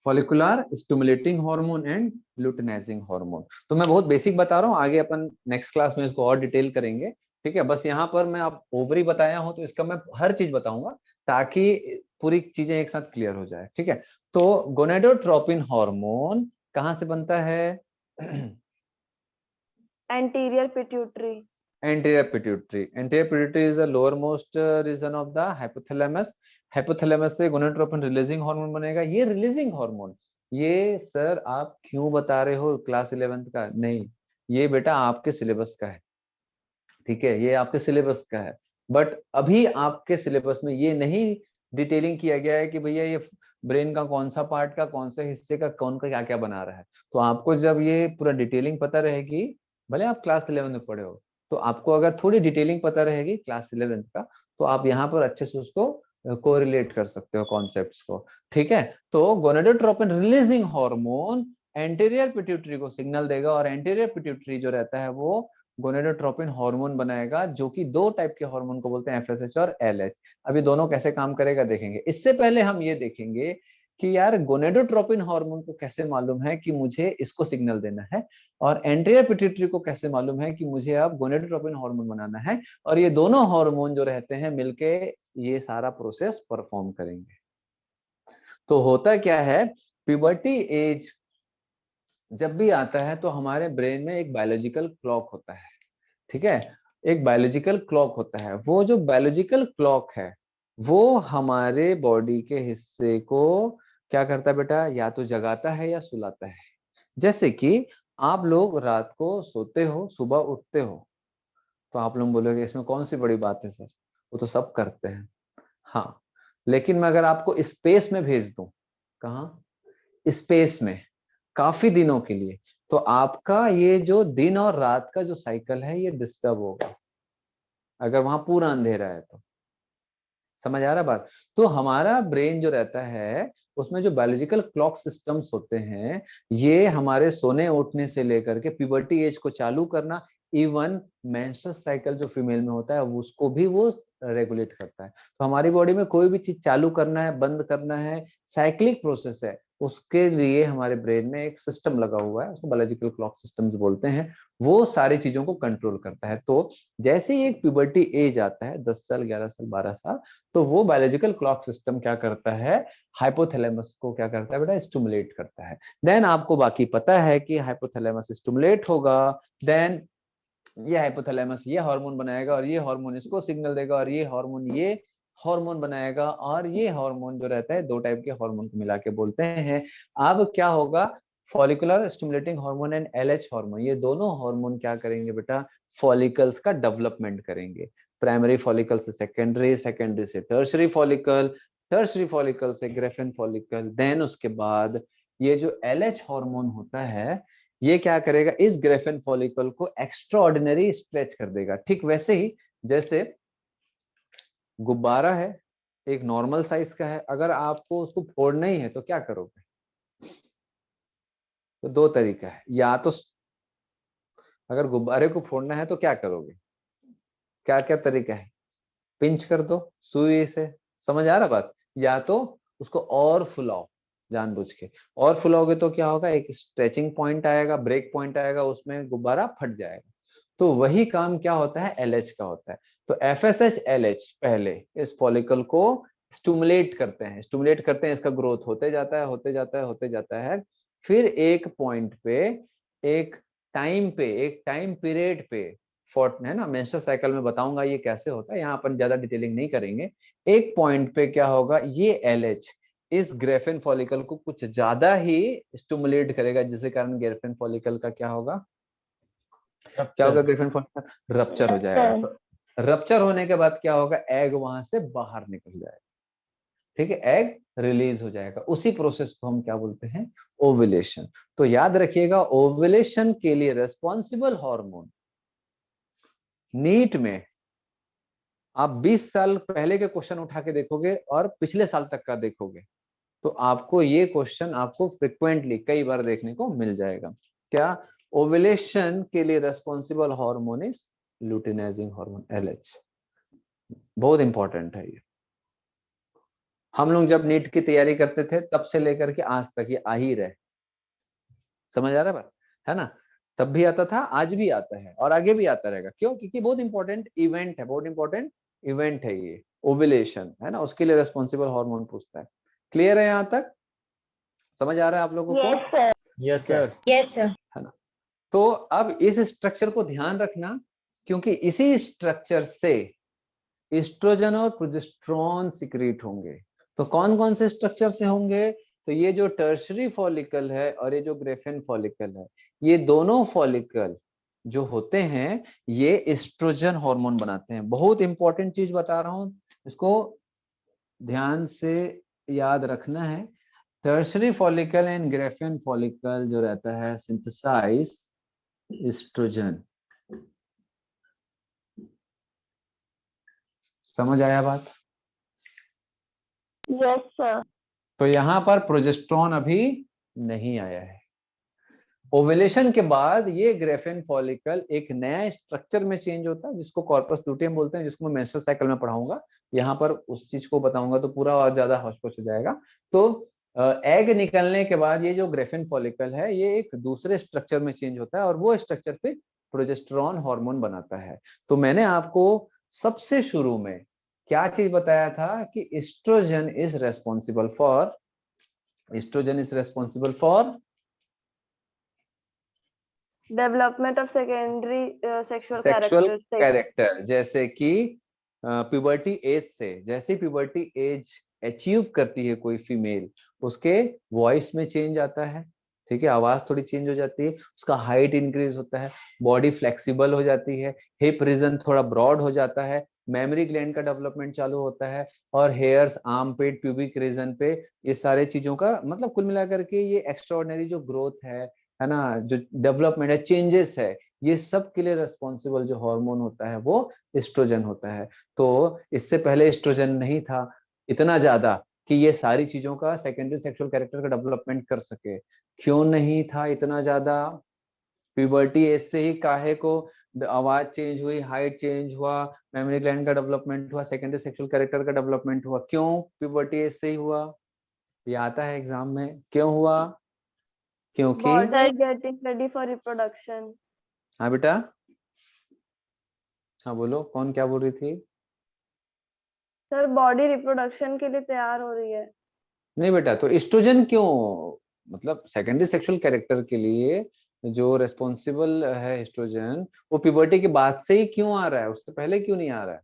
follicular stimulating hormone and luteinizing hormone. तो मैं बहुत बेसिक बता रहा हूँ, आगे अपन नेक्स्ट क्लास में इसको और डिटेल करेंगे। ठीक है, बस यहाँ पर मैं आप ओवरी बताया हूँ, तो इसका मैं हर चीज बताऊंगा ताकि पूरी चीजें एक साथ क्लियर हो जाए। ठीक है, तो गोनाडोट्रोपिन हार्मोन कहाँ से बनता है? Anterior pituitary. Anterior pituitary. Anterior pituitary is the lowermost region of the hypothalamus. Hypothalamus से gonadotropin releasing हार्मोन बनेगा। ये रिलीजिंग हार्मोन, ये सर आप क्यों बता रहे हो क्लास 11th का? नहीं, ये बेटा आपके सिलेबस का है। ठीक है, ये आपके सिलेबस का है, बट अभी आपके सिलेबस में ये नहीं डिटेलिंग किया गया है कि भैया ये ब्रेन का कौन सा पार्ट का, कौन से हिस्से का, कौन का क्या क्या बना रहा है। तो आपको जब ये पूरा डिटेलिंग पता रहेगी, भले आप क्लास 11 में पढ़े हो, तो आपको अगर थोड़ी डिटेलिंग पता रहेगी क्लास 11 का, तो आप यहाँ पर अच्छे से उसको कोरिलेट कर सकते हो कॉन्सेप्ट्स को। ठीक है, तो gonadotropin releasing hormone anterior pituitary को सिग्नल देगा, और एंटीरियर पिट्यूटरी जो रहता है वो गोनाडोट्रोपिन हार्मोन बनाएगा, जो कि 2 टाइप के हार्मोन को बोलते हैं, FSH और LH। अभी दोनों कैसे काम करेगा देखेंगे। इससे पहले हम ये देखेंगे कि यार गोनाडोट्रोपिन हार्मोन को कैसे मालूम है कि मुझे इसको सिग्नल देना है, और एंटीरियर पिट्यूटरी को कैसे मालूम है कि मुझे अब गोनाडोट्रोपिन हार्मोन बनाना है, और ये दोनों हार्मोन जो रहते हैं मिलके ये सारा प्रोसेस परफॉर्म करेंगे। तो होता क्या है, प्यूबर्टी एज जब भी आता है तो हमारे ब्रेन में एक बायोलॉजिकल क्लॉक होता है। ठीक है, एक बायोलॉजिकल क्लॉक होता है। वो जो बायोलॉजिकल क्लॉक है वो हमारे बॉडी के हिस्से को क्या करता है बेटा, या तो जगाता है या सुलाता है। जैसे कि आप लोग रात को सोते हो, सुबह उठते हो, तो आप लोग बोलोगे इसमें कौन सी बड़ी बात है सर, वो तो सब करते हैं। हाँ, लेकिन मैं अगर आपको स्पेस में भेज दूं, कहाँ, स्पेस में, काफी दिनों के लिए, तो आपका ये जो दिन और रात का जो साइकिल है ये डिस्टर्ब होगा, अगर वहां पूरा अंधेरा है तो। समझ आ रहा बात? तो हमारा ब्रेन जो रहता है उसमें जो बायोलॉजिकल क्लॉक सिस्टम्स होते हैं, ये हमारे सोने उठने से लेकर के प्यूबर्टी एज को चालू करना, इवन मेंस्ट्रुअल साइकिल जो फीमेल में होता है उसको भी वो रेगुलेट करता है। तो हमारी बॉडी में कोई भी चीज चालू करना है, बंद करना है, साइक्लिक प्रोसेस है, उसके लिए हमारे ब्रेन में एक सिस्टम लगा हुआ है, उसको बायोलॉजिकल क्लॉक सिस्टम्स बोलते हैं। वो सारी चीजों को कंट्रोल करता है। तो जैसे ही एक प्यूबर्टी एज आता है, 10 साल, 11 साल, 12 साल, तो वो बायोलॉजिकल क्लॉक सिस्टम क्या करता है, हाइपोथैलेमस को क्या करता है बेटा, स्टिमुलेट करता है। देन आपको बाकी पता है कि हाइपोथैलेमस स्टिमुलेट होगा, देन ये हाइपोथैलेमस ये हार्मोन बनाएगा, और ये हार्मोन इसको सिग्नल देगा, और ये हार्मोन बनाएगा, और ये हार्मोन जो रहता है, दो टाइप के हार्मोन को मिला के बोलते हैं। अब क्या होगा, follicular stimulating hormone and LH hormone, ये दोनों हार्मोन क्या करेंगे बेटा, फॉलिकल्स का डेवलपमेंट करेंगे। प्राइमरी फॉलिकल से सेकेंडरी, सेकेंडरी से टर्शरी फॉलिकल, टर्शरी फॉलिकल से ग्रेफिन फॉलिकल, देन उसके बाद ये जो एलएच हार्मोन होता है ये क्या करेगा, इस ग्रेफिन फॉलिकल को एक्स्ट्रा ऑर्डिनरी स्ट्रेच कर देगा। ठीक वैसे ही जैसे गुब्बारा है, एक नॉर्मल साइज का है, अगर आपको उसको फोड़ना ही है तो क्या करोगे, तो दो तरीका है, या तो अगर गुब्बारे को फोड़ना है तो क्या करोगे, क्या क्या तरीका है, पिंच कर दो सुई से, समझ आ रहा बात, या तो उसको और फुलाओ जानबूझ के, और फुलाओगे तो क्या होगा, एक स्ट्रेचिंग पॉइंट आएगा, ब्रेक पॉइंट आएगा, उसमें गुब्बारा फट जाएगा। तो वही काम क्या होता है, एलएच का होता है। तो एफएसएच एलएच पहले इस फॉलिकल को स्टिमुलेट करते हैं, इसका ग्रोथ होते जाता है, होते जाता है, फिर एक पॉइंट पे, एक एक टाइम पीरियड पे, है ना, मेंस्ट्रुअल साइकिल में बताऊंगा ये कैसे होता है, यहाँ अपन ज्यादा डिटेलिंग नहीं करेंगे। एक पॉइंट पे क्या होगा, ये एलएच इस ग्रेफिन फॉलिकल को कुछ ज्यादा ही स्टिमुलेट करेगा, जिसके कारण ग्रेफिन फॉलिकल का क्या होगा, क्या होगा, ग्रेफिन फॉलिकल रप्चर हो जाएगा। तो रप्चर होने के बाद क्या होगा, एग वहां से बाहर निकल जाएगा, ठीक है, एग रिलीज हो जाएगा। उसी प्रोसेस को हम क्या बोलते हैं, ओव्यूलेशन। तो याद रखिएगा, ओव्यूलेशन के लिए रेस्पॉन्सिबल हार्मोन, नीट में आप 20 साल पहले के क्वेश्चन उठा के देखोगे और पिछले साल तक का देखोगे, तो आपको ये क्वेश्चन आपको फ्रिक्वेंटली कई बार देखने को मिल जाएगा। क्या, ओव्यूलेशन के लिए responsible hormone is luteinizing hormone, LH. बहुत इंपॉर्टेंट है ये। हम लोग जब नीट की तैयारी करते थे तब से लेकर के आज तक ये आ ही रहे, समझ आ रहा है बात, है ना, तब भी आता था, आज भी आता है, और आगे भी आता रहेगा। क्यों, क्योंकि बहुत इंपॉर्टेंट इवेंट है, बहुत इंपॉर्टेंट इवेंट है ये ओव्यूलेशन, है ना, उसके लिए रेस्पॉन्सिबल हार्मोन पूछता है। क्लियर है यहाँ तक, समझ आ रहा है आप लोगों को? Yes sir. Yes sir. Yes sir. है ना। तो अब इस स्ट्रक्चर को ध्यान रखना, क्योंकि इसी स्ट्रक्चर से एस्ट्रोजन और प्रोजेस्टेरोन सिक्रीट होंगे। तो कौन कौन से स्ट्रक्चर से होंगे, तो ये जो टर्शरी फॉलिकल है और ये जो ग्रेफिन फॉलिकल है, ये दोनों फॉलिकल जो होते हैं ये एस्ट्रोजन हार्मोन बनाते हैं। बहुत इंपॉर्टेंट चीज बता रहा हूं, इसको ध्यान से याद रखना है। Tertiary follicle and Graafian follicle जो रहता है सिंथेसाइज एस्ट्रोजन। समझ आया बात? Yes sir. तो यहाँ पर प्रोजेस्टेरोन अभी नहीं आया है। ओव्यूलेशन के बाद ये ग्रेफिन फॉलिकल एक नया स्ट्रक्चर में चेंज होता है, जिसको कॉर्पस लुटियम बोलते हैं, जिसको मैं मेंस्ट्रुअल साइकिल में पढ़ाऊंगा। यहाँ पर उस चीज को बताऊंगा तो पूरा और ज्यादा हौच-पौच हो जाएगा। तो एग निकलने के बाद ये जो ग्रेफिन फॉलिकल है ये एक दूसरे स्ट्रक्चर में चेंज होता है, और वो स्ट्रक्चर फिर प्रोजेस्टेरोन हार्मोन बनाता है। तो मैंने आपको सबसे शुरू में क्या चीज बताया था कि oestrogen is responsible for development of secondary sexual sexual characteristics. Character, जैसे कि प्यूबर्टी एज से, जैसे प्यूबर्टी एज अचीव करती है कोई फीमेल, उसके वॉइस में चेंज आता है, ठीक है, आवाज थोड़ी चेंज हो जाती है, उसका हाइट इंक्रीज होता है, बॉडी फ्लेक्सिबल हो जाती है, हिप रीजन थोड़ा ब्रॉड हो जाता है, मेमोरी ग्लैंड का डेवलपमेंट चालू होता है, और हेयर्स, आर्म पेट, प्यूबिक रीजन पे, ये सारे चीजों का मतलब कुल मिलाकर के ये एक्स्ट्राऑर्डिनरी जो ग्रोथ है ना, जो डेवलपमेंट है, चेंजेस है, ये सब के लिए रिस्पॉन्सिबल जो हार्मोन होता है वो एस्ट्रोजन होता है। तो इससे पहले एस्ट्रोजन नहीं था इतना ज्यादा कि ये सारी चीजों का सेकेंडरी सेक्सुअल कैरेक्टर का डेवलपमेंट कर सके। क्यों नहीं था इतना ज्यादा? प्यूबर्टी एज से ही काहे को आवाज चेंज हुई, हाइट चेंज हुआ, मेमोरी ग्लैंड का डेवलपमेंट हुआ, सेकेंडरी सेक्सुअल कैरेक्टर का डेवलपमेंट हुआ। क्यों प्यूबर्टी एज से ही हुआ? ये आता है एग्जाम में, क्यों हुआ? क्योंकि body is getting ready for reproduction. हाँ बेटा, हाँ बोलो, कौन क्या बोल रही थी? सर बॉडी रिप्रोडक्शन के लिए तैयार हो रही है। नहीं बेटा, तो एस्ट्रोजन क्यों, मतलब सेकेंडरी सेक्सुअल कैरेक्टर के लिए जो रेस्पॉन्सिबल है एस्ट्रोजन, वो प्यूबर्टी के बाद से ही क्यों आ रहा है, उससे पहले क्यों नहीं आ रहा है?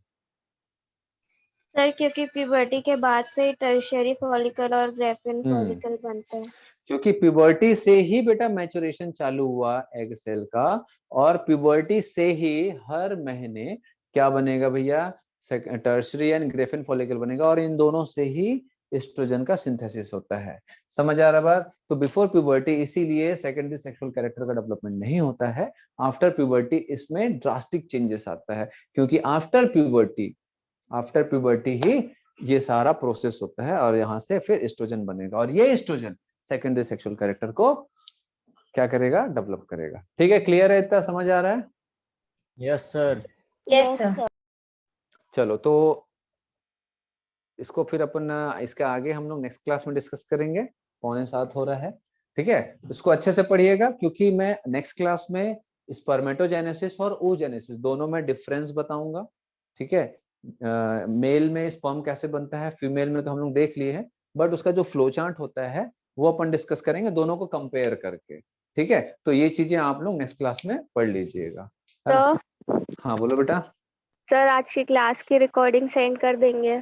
सर क्योंकि प्यूबर्टी के बाद से ही टर्शियरी फॉलिकल और ग्रेफिन फॉलिकल बनता है। क्योंकि प्यूबर्टी से ही बेटा मैचुरेशन चालू हुआ एग सेल का, और प्यूबर्टी से ही हर महीने क्या बनेगा भैया, टर्शियरी एंड ग्रेफिन फॉलिकल बनेगा, और इन दोनों से ही एस्ट्रोजन का सिंथेसिस होता है। समझ आ रहा बात? तो बिफोर प्यूबर्टी इसीलिए सेकेंडरी सेक्सुअल कैरेक्टर का डेवलपमेंट नहीं होता है, आफ्टर प्यूबर्टी इसमें ड्रास्टिक चेंजेस आता है, क्योंकि आफ्टर प्यूबर्टी ही ये सारा प्रोसेस होता है, और यहाँ से फिर एस्ट्रोजन बनेगा, और ये एस्ट्रोजन सेकेंडरी सेक्सुअल कैरेक्टर को क्या करेगा, डेवलप करेगा। ठीक है, क्लियर है, इतना समझ आ रहा है? Yes sir. Yes sir. चलो, तो इसको फिर अपन इसके आगे हम लोग नेक्स्ट क्लास में डिस्कस करेंगे, 6:45 हो रहा है, ठीक है। इसको अच्छे से पढ़िएगा, क्योंकि मैं नेक्स्ट क्लास में स्पर्मेटोजेनेसिस और oogenesis दोनों में डिफरेंस बताऊंगा, ठीक है। मेल में स्पर्म कैसे बनता है, फीमेल में तो हम लोग देख लिए हैं, बट उसका जो फ्लो चार्ट होता है वो अपन डिस्कस करेंगे दोनों को कंपेयर करके, ठीक है। तो ये चीजें आप लोग नेक्स्ट क्लास में पढ़ लीजिएगा, है ना? हाँ बोलो बेटा। सर आज की क्लास की रिकॉर्डिंग सेंड कर देंगे?